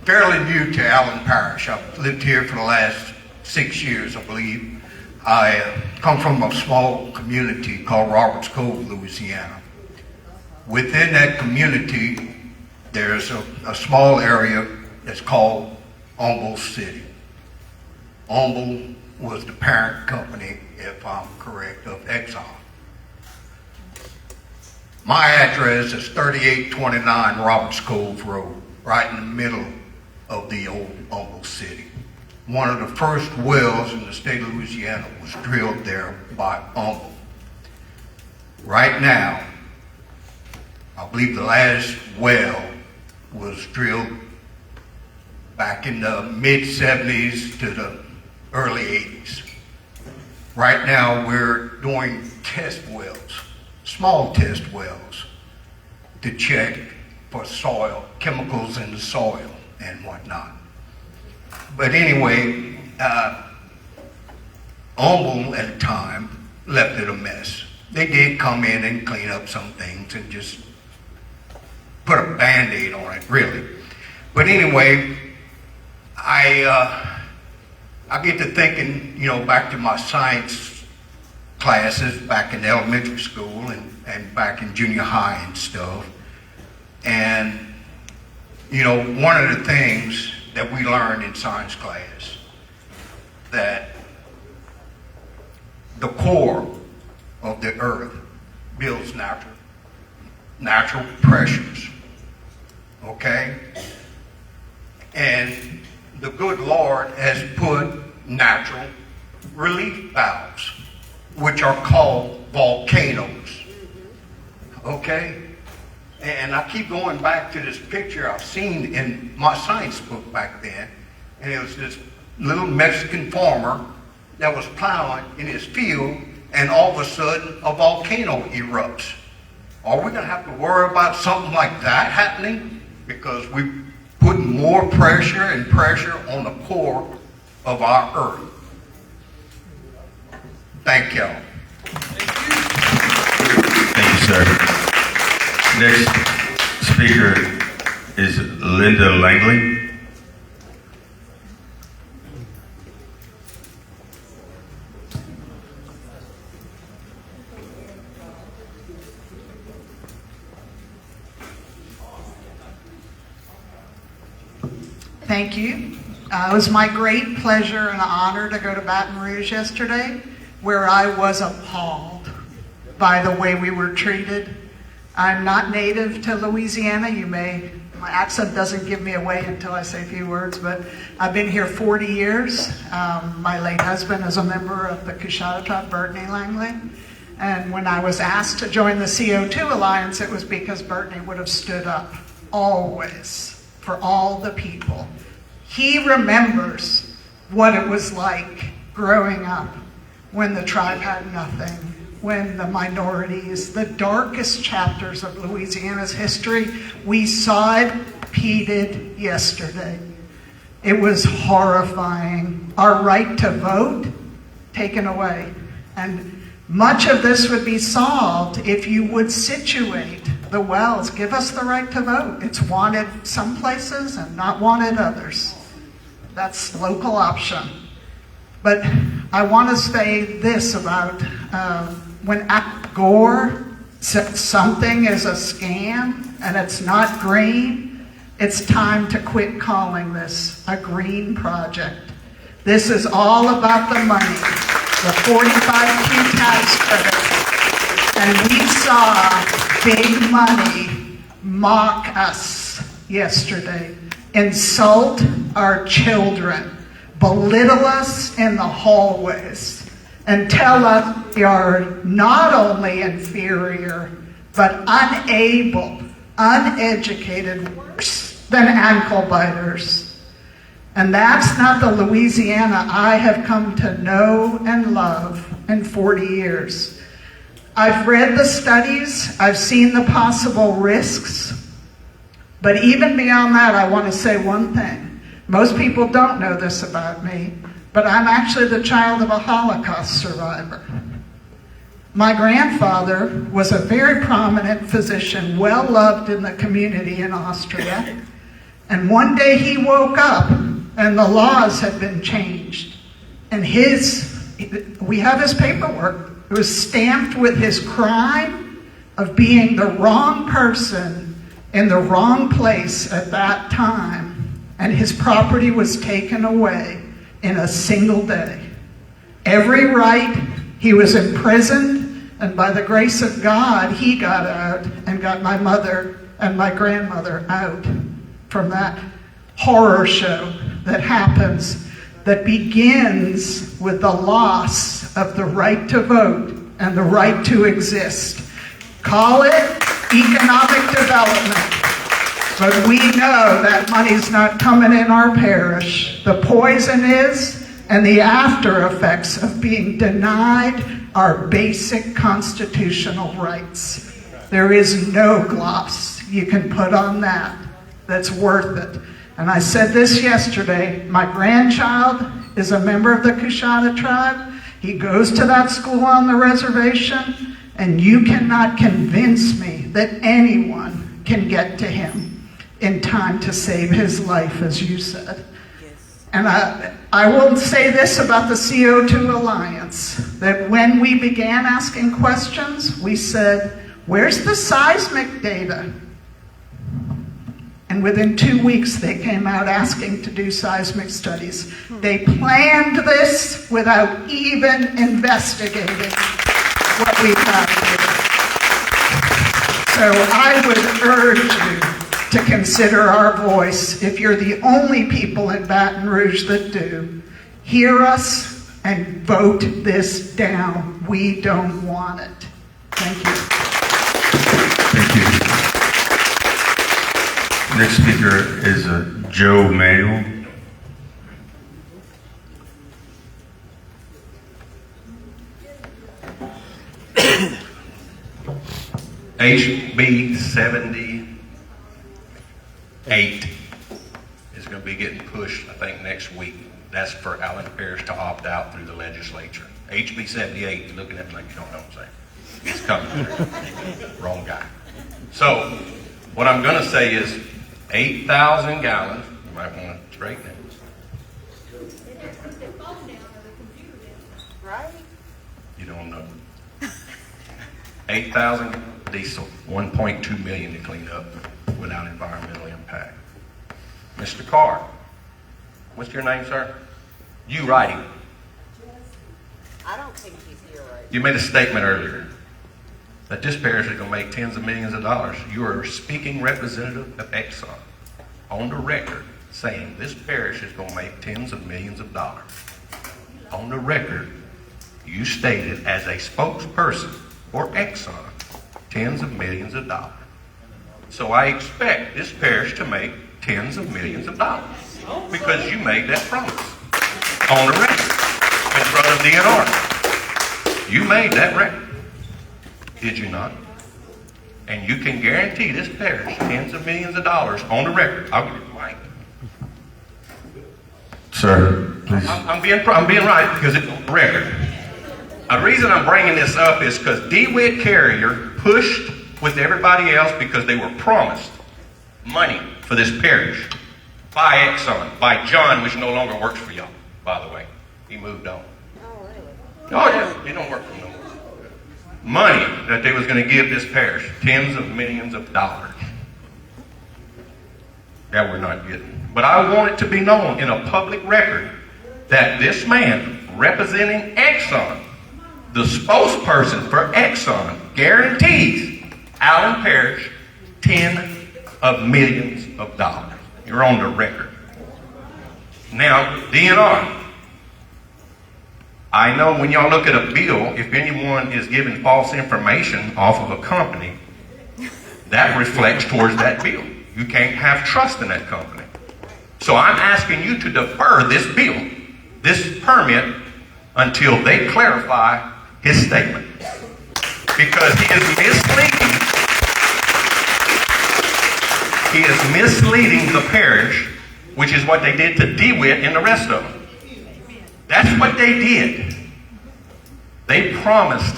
fairly new to Allen Parish. I've lived here for the last 6 years, I believe. I come from a small community called Roberts Cove, Louisiana. Within that community, there's a small area that's called Humble City. Humble was the parent company, if I'm correct, of Exxon. My address is 3829 Roberts Cove Road, right in the middle of the old Humble City. One of the first wells in the state of Louisiana was drilled there by Humble. Right now, I believe the last well was drilled back in the mid-70s to the early 80s. Right now, we're doing test wells, small test wells, to check for soil, chemicals in the soil and whatnot. But anyway, Humble at the time left it a mess. They did come in and clean up some things and just put a Band-Aid on it, really. But anyway, I get to thinking, you know, back to my science classes back in elementary school and back in junior high and stuff. And, you know, one of the things that we learned in science class, that the core of the earth builds natural pressures, okay? And the good Lord has put natural relief valves, which are called volcanoes, okay? And I keep going back to this picture I've seen in my science book back then, and it was this little Mexican farmer that was plowing in his field, and all of a sudden a volcano erupts. Are we going to have to worry about something like that happening? Because we put more pressure and pressure on the core of our earth. Thank y'all. Thank you, sir. Next speaker is Linda Langley. Thank you. It was my great pleasure and honor to go to Baton Rouge yesterday, where I was appalled by the way we were treated. I'm not native to Louisiana. My accent doesn't give me away until I say a few words, but I've been here 40 years. My late husband is a member of the Coushatta tribe, Burtney Langley. And when I was asked to join the CO2 Alliance, it was because Burtney would have stood up always for all the people. He remembers what it was like growing up when the tribe had nothing, when the minorities, the darkest chapters of Louisiana's history, we saw it repeated yesterday. It was horrifying. Our right to vote taken away. And much of this would be solved if you would situate the wells. Give us the right to vote. It's wanted some places and not wanted others. That's local option. But I want to say this about when Al Gore said something is a scam and it's not green, it's time to quit calling this a green project. This is all about the money, the 45Q tax credit. And we saw big money mock us yesterday, insult our children, belittle us in the hallways, and tell us we are not only inferior, but unable, uneducated, worse than ankle biters. And that's not the Louisiana I have come to know and love in 40 years. I've read the studies, I've seen the possible risks, but even beyond that, I want to say one thing. Most people don't know this about me, but I'm actually the child of a Holocaust survivor. My grandfather was a very prominent physician, well loved in the community in Austria. And one day he woke up and the laws had been changed. And we have his paperwork. It was stamped with his crime of being the wrong person in the wrong place at that time. And his property was taken away in a single day. Every right, he was imprisoned. And by the grace of God, he got out and got my mother and my grandmother out from that horror show that happens, that begins with the loss of the right to vote and the right to exist. Call it economic development, but we know that money's not coming in our parish. The poison is, and the after effects of being denied our basic constitutional rights. There is no gloss you can put on that that's worth it. And I said this yesterday, my grandchild is a member of the Kushana tribe. He goes to that school on the reservation, and you cannot convince me that anyone can get to him in time to save his life, as you said. And I will say this about the CO2 Alliance, that when we began asking questions, we said, where's the seismic data? And within 2 weeks, they came out asking to do seismic studies. They planned this without even investigating what we have here. So I would urge you to consider our voice. If you're the only people in Baton Rouge that do, hear us and vote this down. We don't want it. Thank you. Thank you. Next speaker is Joe Manuel. HB 78 is going to be getting pushed, I think, next week. That's for Alan Parrish to opt out through the legislature. HB 78, you're looking at me like you don't know what I'm saying. It's coming. Wrong guy. So, what I'm going to say is 8,000 gallons. You might want to straighten it. You don't know. 8,000 diesel, 1.2 million to clean up without environmental impact. Mr. Carr, what's your name, sir? You writing. I don't think he's here right You made a statement earlier that this parish is going to make tens of millions of dollars. You are a speaking representative of Exxon on the record saying this parish is going to make tens of millions of dollars. On the record, you stated as a spokesperson for Exxon tens of millions of dollars. So I expect this parish to make tens of millions of dollars because you made that promise on the record in front of DNR. You made that record. Did you not? And you can guarantee this parish tens of millions of dollars on the record. I'll give you the mic. Sir, please. I'm being right because it's on the record. The reason I'm bringing this up is because DeWitt Carrier pushed with everybody else because they were promised money for this parish by Exxon, by John, which no longer works for y'all, by the way. He moved on. Oh, yeah, he don't work for no more. Money that they was going to give this parish, tens of millions of dollars. That we're not getting. But I want it to be known in a public record that this man representing Exxon, the spokesperson for Exxon, guarantees Alan Parrish tens of millions of dollars. You're on the record. Now, DNR. I know when y'all look at a bill, if anyone is giving false information off of a company, that reflects towards that bill. You can't have trust in that company. So I'm asking you to defer this bill, this permit, until they clarify his statement. Because he is misleading. He is misleading the parish, which is what they did to DeWitt and the rest of them. That's what they did. They promised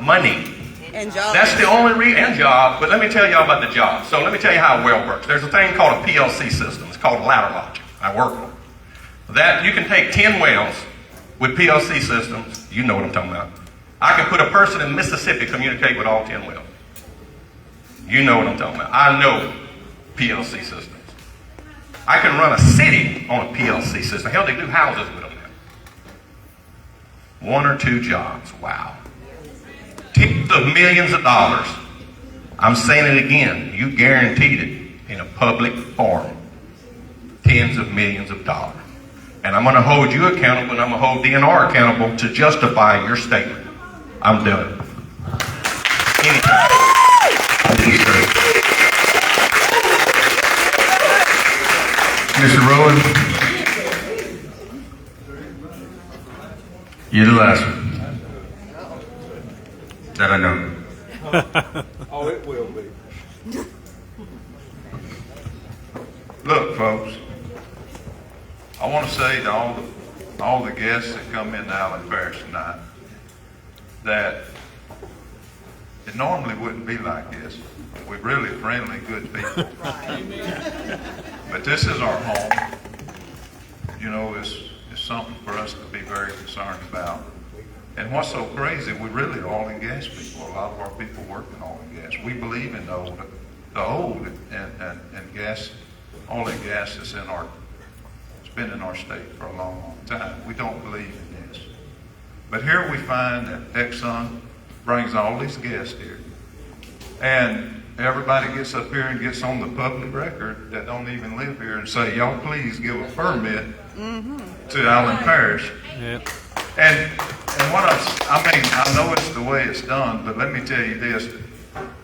money. And jobs. That's the only reason, and job, but let me tell y'all about the job. So let me tell you how a well works. There's a thing called a PLC system. It's called ladder logic. I work on it. That you can take 10 wells with PLC systems. You know what I'm talking about. I can put a person in Mississippi communicate with all 10 wells. You know what I'm talking about. I know PLC systems. I can run a city on a PLC system. Hell, they do houses with them now. 1 or 2 jobs. Wow. Tens of millions of dollars. I'm saying it again. You guaranteed it in a public forum. Tens of millions of dollars. And I'm going to hold you accountable, and I'm going to hold DNR accountable to justify your statement. I'm done. Anytime. Mr. Rowland, you're the last one that I know. Oh, it will be. Look, folks, I want to say to all the guests that come into Allen Parish tonight that it normally wouldn't be like this. We're really friendly, good people. But this is our home. You know, it's something for us to be very concerned about. And what's so crazy, we really are oil and gas people. A lot of our people work in oil and gas. We believe in the old and gas, oil and gas is it's been in our state for a long, long time. We don't believe in this. But here we find that Exxon brings all these guests here. And everybody gets up here and gets on the public record that don't even live here and say, y'all please give a permit to Allen Parish. Yep. And what I know it's the way it's done, but let me tell you this.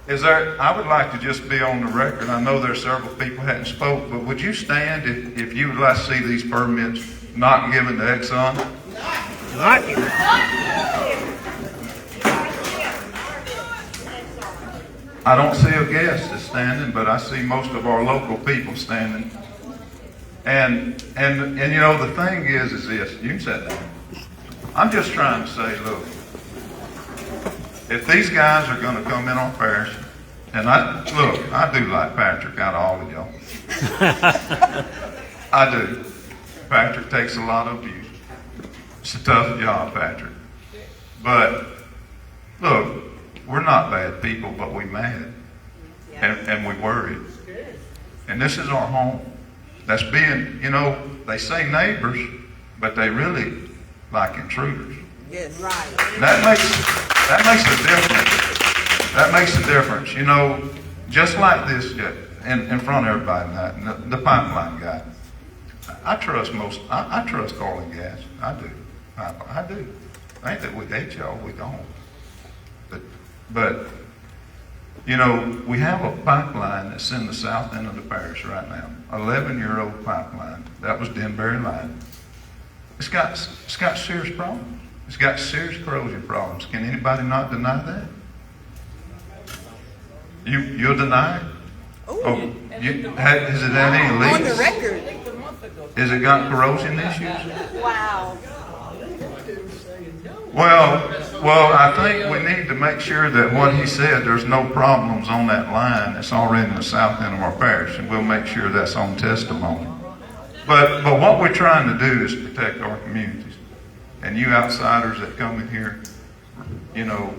I would like to just be on the record. I know there's several people hadn't spoke, but would you stand if you would like to see these permits not given to Exxon? Not I don't see a guest that's standing, but I see most of our local people standing. And you know, the thing is this. You can sit down. I'm just trying to say, look, if these guys are going to come in on parish, and I do like Patrick out of all of y'all. I do. Patrick takes a lot of abuse. It's a tough job, Patrick. But look, we're not bad people, but we're mad. And we're worried. And this is our home. That's being, you know, they say neighbors, but they really like intruders. Yes, right. That makes a difference. That makes a difference. You know, just like this in front of everybody tonight, the pipeline guy. I trust oil and gas. I do. I do. Ain't that we hate y'all, we don't. But you know, we have a pipeline that's in the south end of the parish right now. 11-year-old pipeline. That was Denbury Line. It's got serious problems. It's got serious corrosion problems. Can anybody not deny that? You'll deny it? Has it had any leaks? On the record. Has it got corrosion issues? Wow. Well, I think we need to make sure that what he said, there's no problems on that line that's already in the south end of our parish, and we'll make sure that's on testimony. But what we're trying to do is protect our communities. And you outsiders that come in here, you know,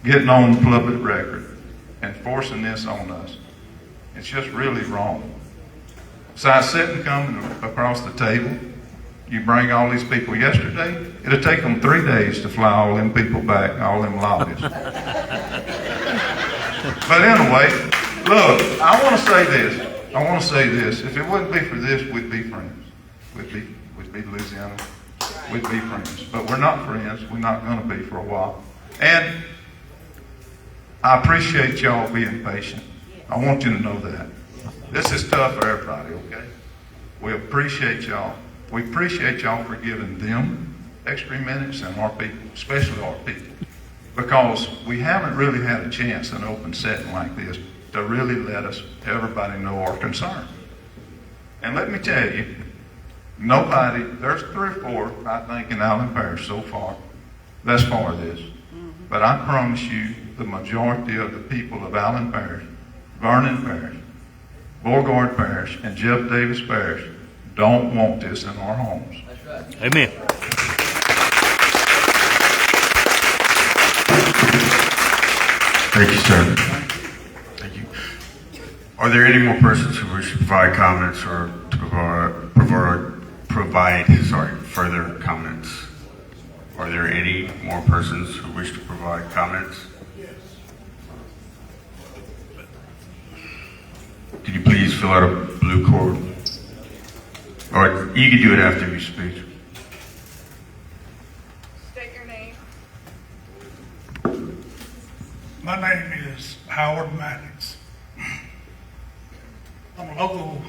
getting on the public record and forcing this on us, it's just really wrong. So I sit and come across the table. You bring all these people yesterday, it'll take them 3 days to fly all them people back, all them lobbyists. But anyway, look, I want to say this. If it wouldn't be for this, we'd be friends. We'd be Louisiana. We'd be friends. But we're not friends. We're not going to be for a while. And I appreciate y'all being patient. I want you to know that. This is tough for everybody, okay? We appreciate y'all. We appreciate y'all for giving them extra minutes and our people, especially our people, because we haven't really had a chance in an open setting like this to really let everybody know our concern. And let me tell you, there's 3 or 4, I think, in Allen Parish so far Let's for this. But I promise you, the majority of the people of Allen Parish, Vernon Parish, Beauregard Parish, and Jeff Davis Parish don't want this in our homes. Amen. Thank you, sir. Thank you. Are there any more persons who wish to provide comments or to provide further comments? Are there any more persons who wish to provide comments? Could you please fill out a blue cord? Or you can do it after you speak. State your name. My name is Howard Maddox. I'm a local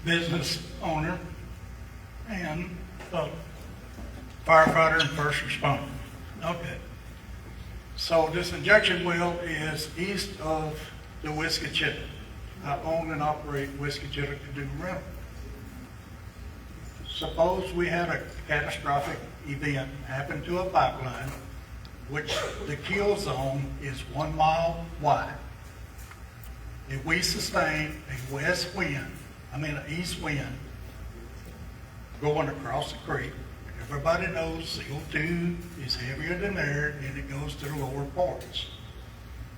business owner and a firefighter and first responder. Okay. So this injection well is east of the Whiskey Chitter. I own and operate Whiskey Chitter Canoe Rental. Suppose we had a catastrophic event happen to a pipeline, which the kill zone is 1 mile wide. If we sustain a an east wind going across the creek, everybody knows CO2 is heavier than air and it goes to the lower parts.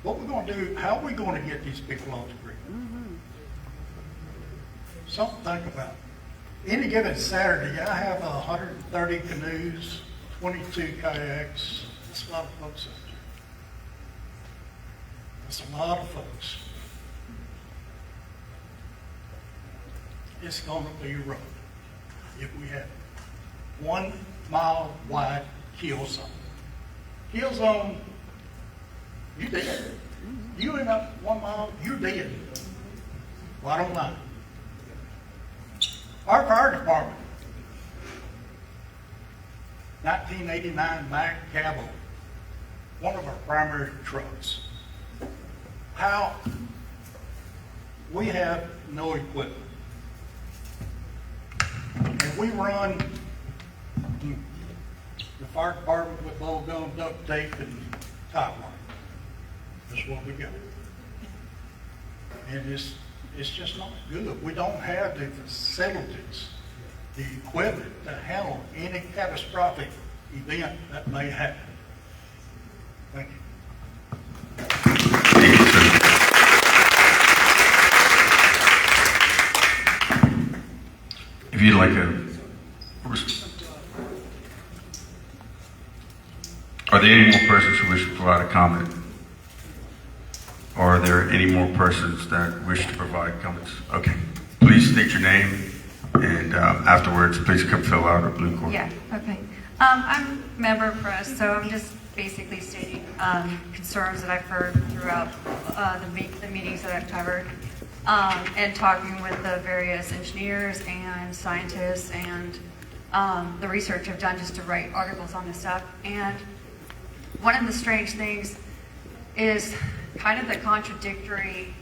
What we're going to do, how are we going to get these people off the creek? Something to think about. Any given Saturday, I have 130 canoes, 22 kayaks. That's a lot of folks out there. That's a lot of folks. It's going to be rough if we have 1 mile wide kill zone. Kill zone, you dead. You end up 1 mile, you're dead. Bottom line. Our fire department, 1989 Mack Cabo, one of our primary trucks. How? We have no equipment. And we run the fire department with bubble gum, duct tape, and tie wire. That's what we got. And it's just not good. We don't have the facilities, the equipment to handle any catastrophic event that may happen. Thank you. If you'd like to, are there any more persons who wish to provide a comment? Or are there any more persons that wish to provide comments? Okay, please state your name and afterwards, please come fill out a blue cord. Yeah, okay. I'm a member of press, so I'm just basically stating concerns that I've heard throughout the meetings that I've covered. And talking with the various engineers and scientists and the research I've done just to write articles on this stuff. And one of the strange things is kind of the contradictory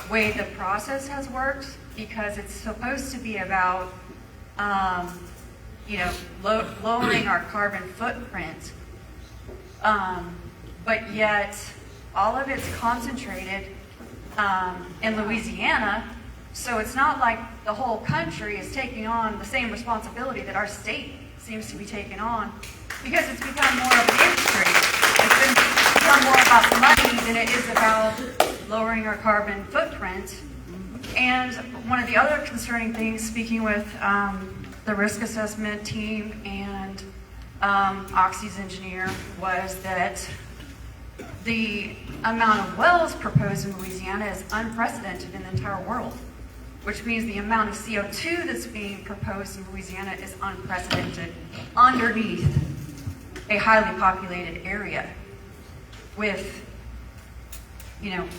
way the process has worked, because it's supposed to be about, lowering our carbon footprint, but yet all of it's concentrated in Louisiana, so it's not like the whole country is taking on the same responsibility that our state seems to be taking on, because it's become more of an industry. It's become more about the money than it is about lowering our carbon footprint. And one of the other concerning things, speaking with the risk assessment team and Oxy's engineer, was that the amount of wells proposed in Louisiana is unprecedented in the entire world, which means the amount of CO2 that's being proposed in Louisiana is unprecedented underneath a highly populated area with,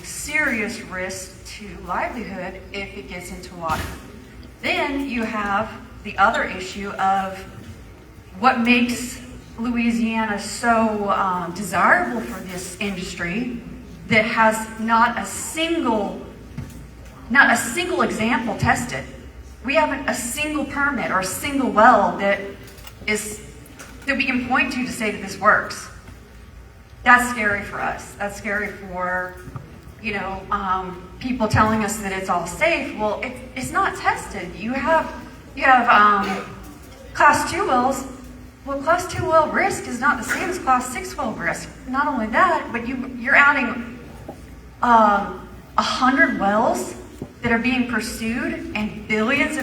serious risk to livelihood if it gets into water. Then you have the other issue of what makes Louisiana so desirable for this industry that has not a single example tested. We haven't a single permit or a single well that that we can point to say that this works. That's scary for us. That's scary for, people telling us that it's all safe. Well, it's not tested. You have class 2 wells. Well, class 2 well risk is not the same as class 6 well risk. Not only that, but you're adding 100 wells that are being pursued and billions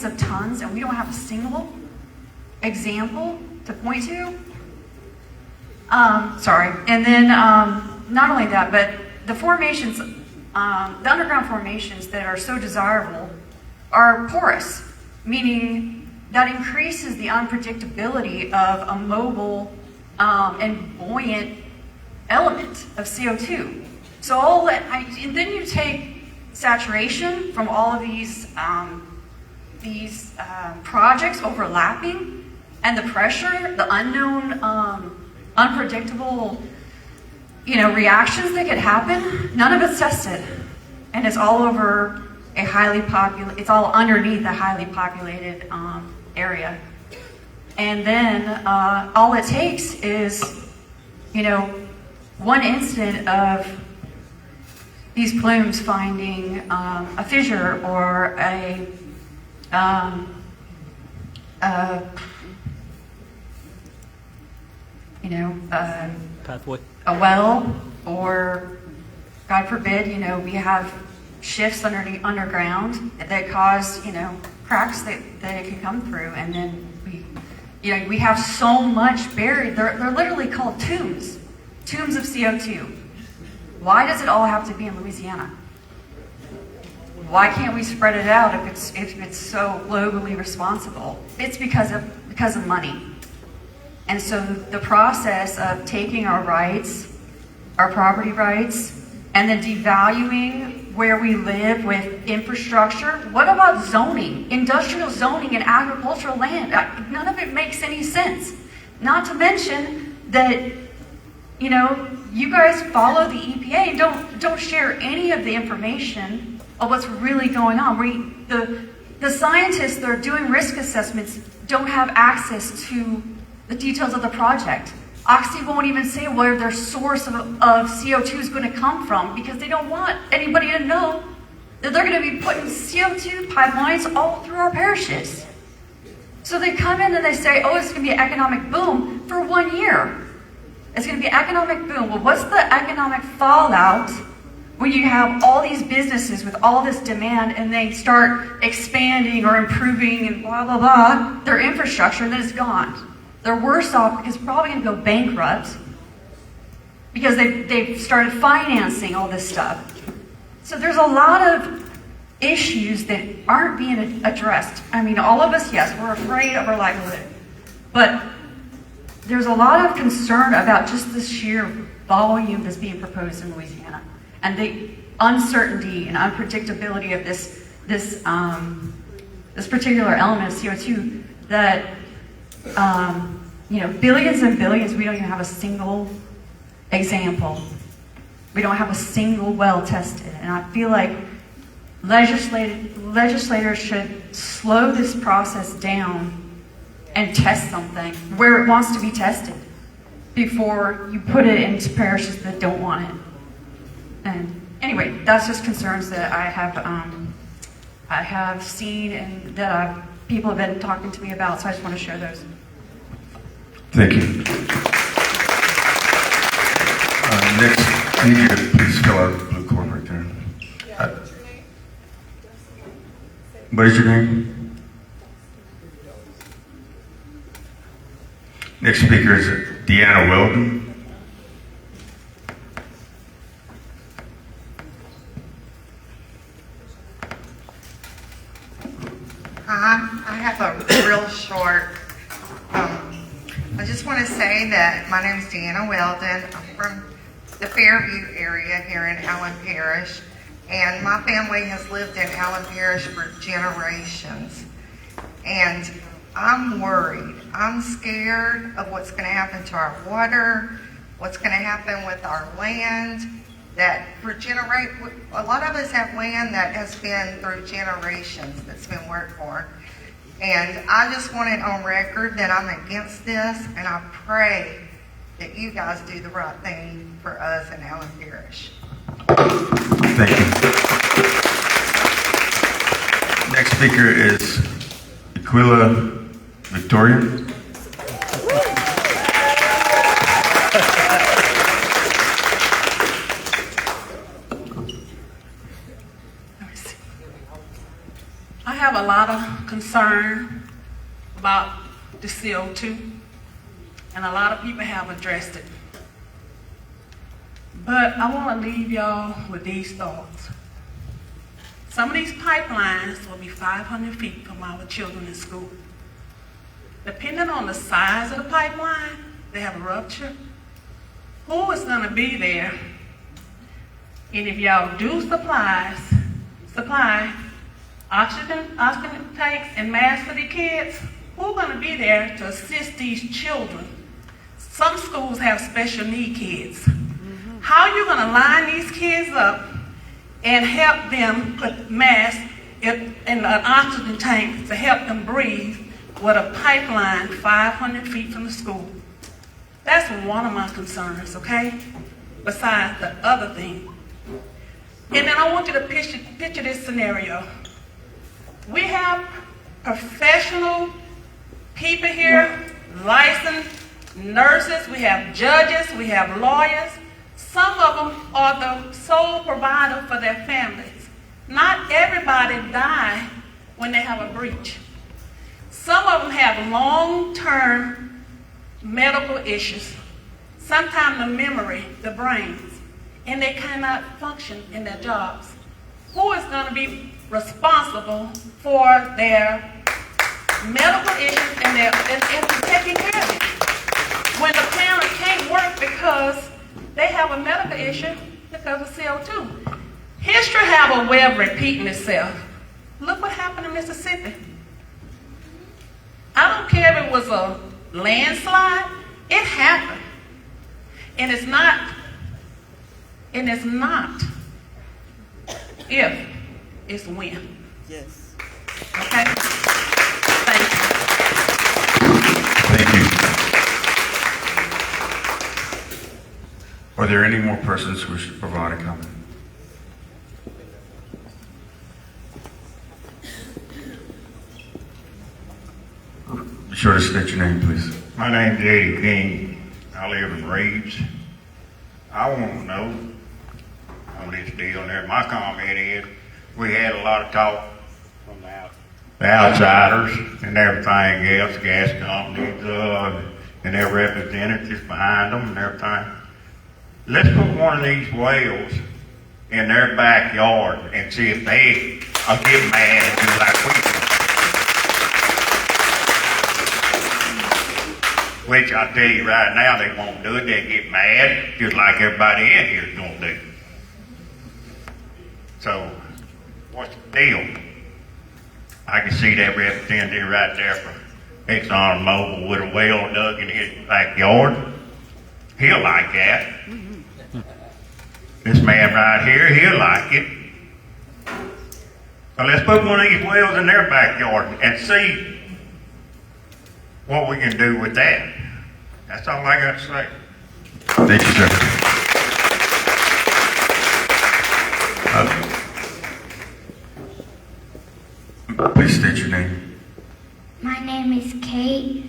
of tons, and we don't have a single example to point to. Sorry. And then not only that, but the formations, the underground formations that are so desirable are porous, meaning that increases the unpredictability of a mobile and buoyant element of CO2. So and then you take saturation from all of these projects overlapping, and the pressure, the unknown, unpredictable, reactions that could happen. None of it's tested, and it's all over it's all underneath a highly populated area. And then all it takes is, one instant of these plumes finding a fissure or a pathway, a well, or God forbid, we have shifts underground that cause, cracks that it can come through, and then we have so much buried. They're literally called tombs of CO2. Why does it all have to be in Louisiana? Why can't we spread it out if it's so globally responsible? It's because of money. And so the process of taking our rights, our property rights, and then devaluing where we live with infrastructure. What about zoning, industrial zoning and agricultural land? None of it makes any sense. Not to mention that, you guys follow the EPA and don't share any of the information of what's really going on. The scientists that are doing risk assessments don't have access to the details of the project. Oxy won't even say where their source of CO2 is going to come from, because they don't want anybody to know that they're going to be putting CO2 pipelines all through our parishes. So they come in and they say, oh, it's going to be an economic boom for 1 year. It's going to be economic boom. Well, what's the economic fallout when you have all these businesses with all this demand and they start expanding or improving and blah, blah, blah, their infrastructure, and then it's gone? They're worse off because they're probably going to go bankrupt because they've started financing all this stuff. So there's a lot of issues that aren't being addressed. I mean, all of us, yes, we're afraid of our livelihood. But there's a lot of concern about just the sheer volume that's being proposed in Louisiana and the uncertainty and unpredictability of this particular element of CO2 that billions and billions, we don't even have a single example. We don't have a single well tested. And I feel like legislators should slow this process down and test something where it wants to be tested before you put it into parishes that don't want it. And anyway, that's just concerns that I have seen and that people have been talking to me about, so I just want to share those. Thank you. Next, I need you to please fill out the blue cord right there. What is your name? Next speaker is Deanna Weldon. I have a real short. I just want to say that my name is Deanna Weldon. I'm from the Fairview area here in Allen Parish, and my family has lived in Allen Parish for generations. And I'm worried. I'm scared of what's going to happen to our water, what's going to happen with our land. That for a lot of us have land that has been through generations that's been worked for. And I just want it on record that I'm against this, and I pray that you guys do the right thing for us in Allen Parish. Thank you. Next speaker is Aquila Victoria. I have a lot of concern about the CO2, and a lot of people have addressed it. But I want to leave y'all with these thoughts. Some of these pipelines will be 500 feet from our children in school. Depending on the size of the pipeline, they have a rupture. Who is going to be there? And if y'all do supply oxygen tanks and masks for the kids, who's going to be there to assist these children? Some schools have special need kids. How are you going to line these kids up and help them put masks in an oxygen tank to help them breathe with a pipeline 500 feet from the school? That's one of my concerns, okay? Besides the other thing. And then I want you to picture this scenario. We have professional people here, licensed nurses, we have judges, we have lawyers. Some of them are the sole provider for their families. Not everybody die when they have a breach. Some of them have long-term medical issues. Sometimes the memory, the brains, and they cannot function in their jobs. Who is going to be responsible for their medical issues and taking care of it? When the parent can't work because they have a medical issue because of CO2. History have a way of repeating itself. Look what happened in Mississippi. I don't care if it was a landslide, it happened. And it's not if, it's when. Yes. Okay? Thank you. Thank you. Are there any more persons who wish to provide a comment? Be sure to state your name, please. My name's Eddie King. I live in Reeves. I want to know on this deal there. My comment is we had a lot of talk from the outsiders and everything else, gas companies and their representatives behind them and everything. Let's put one of these wells in their backyard and see if they get mad and do like we do. Which I tell you right now, they won't do it. They get mad, just like everybody in here is going to do. So, what's the deal? I can see that representative right there for ExxonMobil with a well dug in his backyard. He'll like that. This man right here, he'll like it. So let's put one of these wells in their backyard and see what we can do with that. That's all I got to say. Thank you, sir. Please state your name. My name is Kate.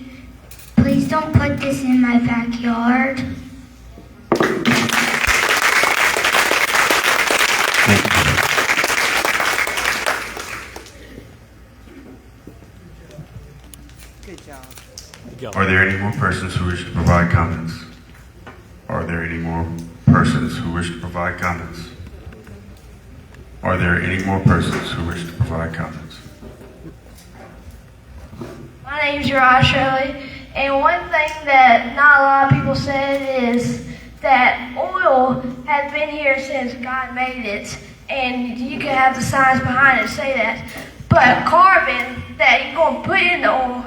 Please don't put this in my backyard. Good job. Are there any more persons who wish to provide comments? Are there any more persons who wish to provide comments? Are there any more persons who wish to provide comments? My name's Gerard Shirley, and one thing that not a lot of people said is that oil has been here since God made it, and you can have the science behind it say that. But carbon that you're going to put in the oil,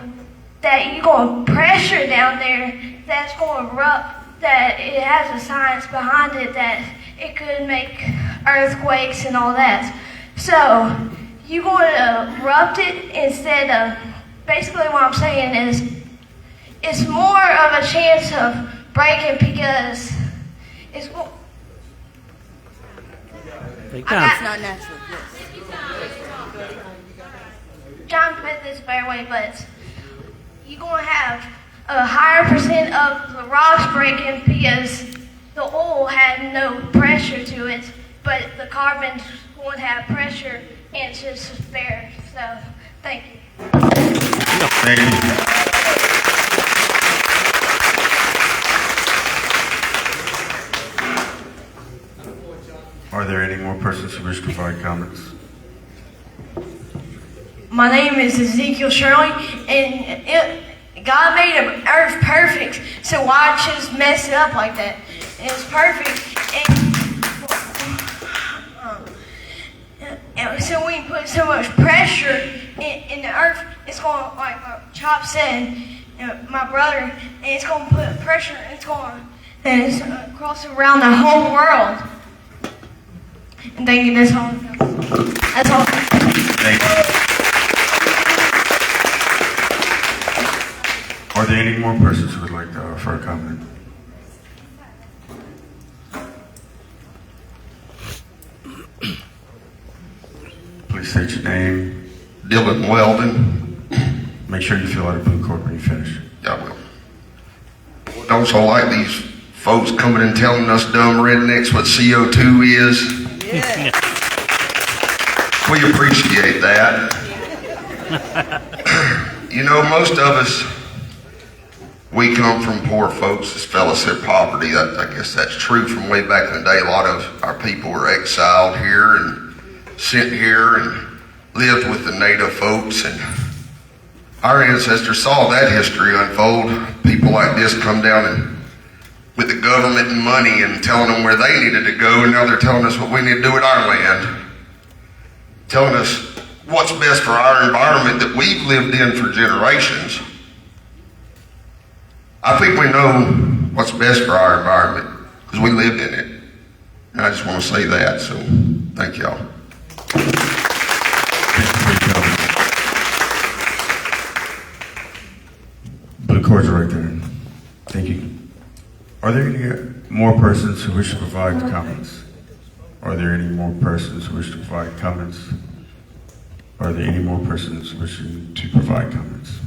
that you're going to pressure down there, that's going to erupt, that it has a science behind it, that it could make earthquakes and all that. So you're going to erupt it instead of basically what I'm saying is it's more of a chance of breaking because it's more. It's not natural. Trying to put this fair way, but you're going to have a higher percent of the rocks breaking because the oil had no pressure to it, but the carbon's going to have pressure and it's just fair. So, thank you. Thank you. Are there any more persons who wish to provide comments? My name is Ezekiel Shirley, and God made the earth perfect, so why just mess it up like that? It's perfect, and so when you put so much pressure in the earth, it's going, like Chop said, my brother, and it's going to put pressure, and it's cross around the whole world. And thank you, that's all. That's all. Thank you. Are there any more persons who would like to offer a comment? Please state your name. Dylan Weldon. Make sure you fill out a blue card when you finish. I will. I also like these folks coming and telling us dumb rednecks what CO2 is. Yeah. We appreciate that. You know, most of us, we come from poor folks, as fella said, poverty. I guess that's true from way back in the day. A lot of our people were exiled here and sent here and lived with the native folks. And our ancestors saw that history unfold. People like this come down and with the government and money and telling them where they needed to go, and now they're telling us what we need to do with our land. Telling us what's best for our environment that we've lived in for generations. I think we know what's best for our environment because we lived in it. And I just want to say that, so thank y'all. Blue cards are right there. Thank you. Are there any more persons who wish to provide comments? Are there any more persons who wish to provide comments? Are there any more persons wishing to provide comments?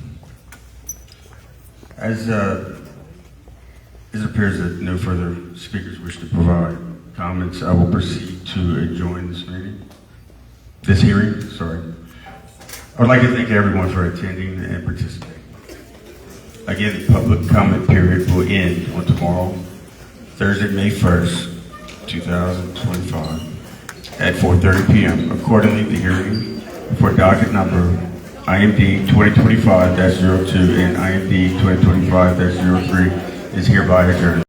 As it appears that no further speakers wish to provide comments, I will proceed to adjourn this hearing. I would like to thank everyone for attending and participating. Again, the public comment period will end on tomorrow, Thursday, May 1st, 2025 at 4:30 p.m. Accordingly, the hearing for docket number IMD 2025-02 and IMD 2025-03 is hereby adjourned.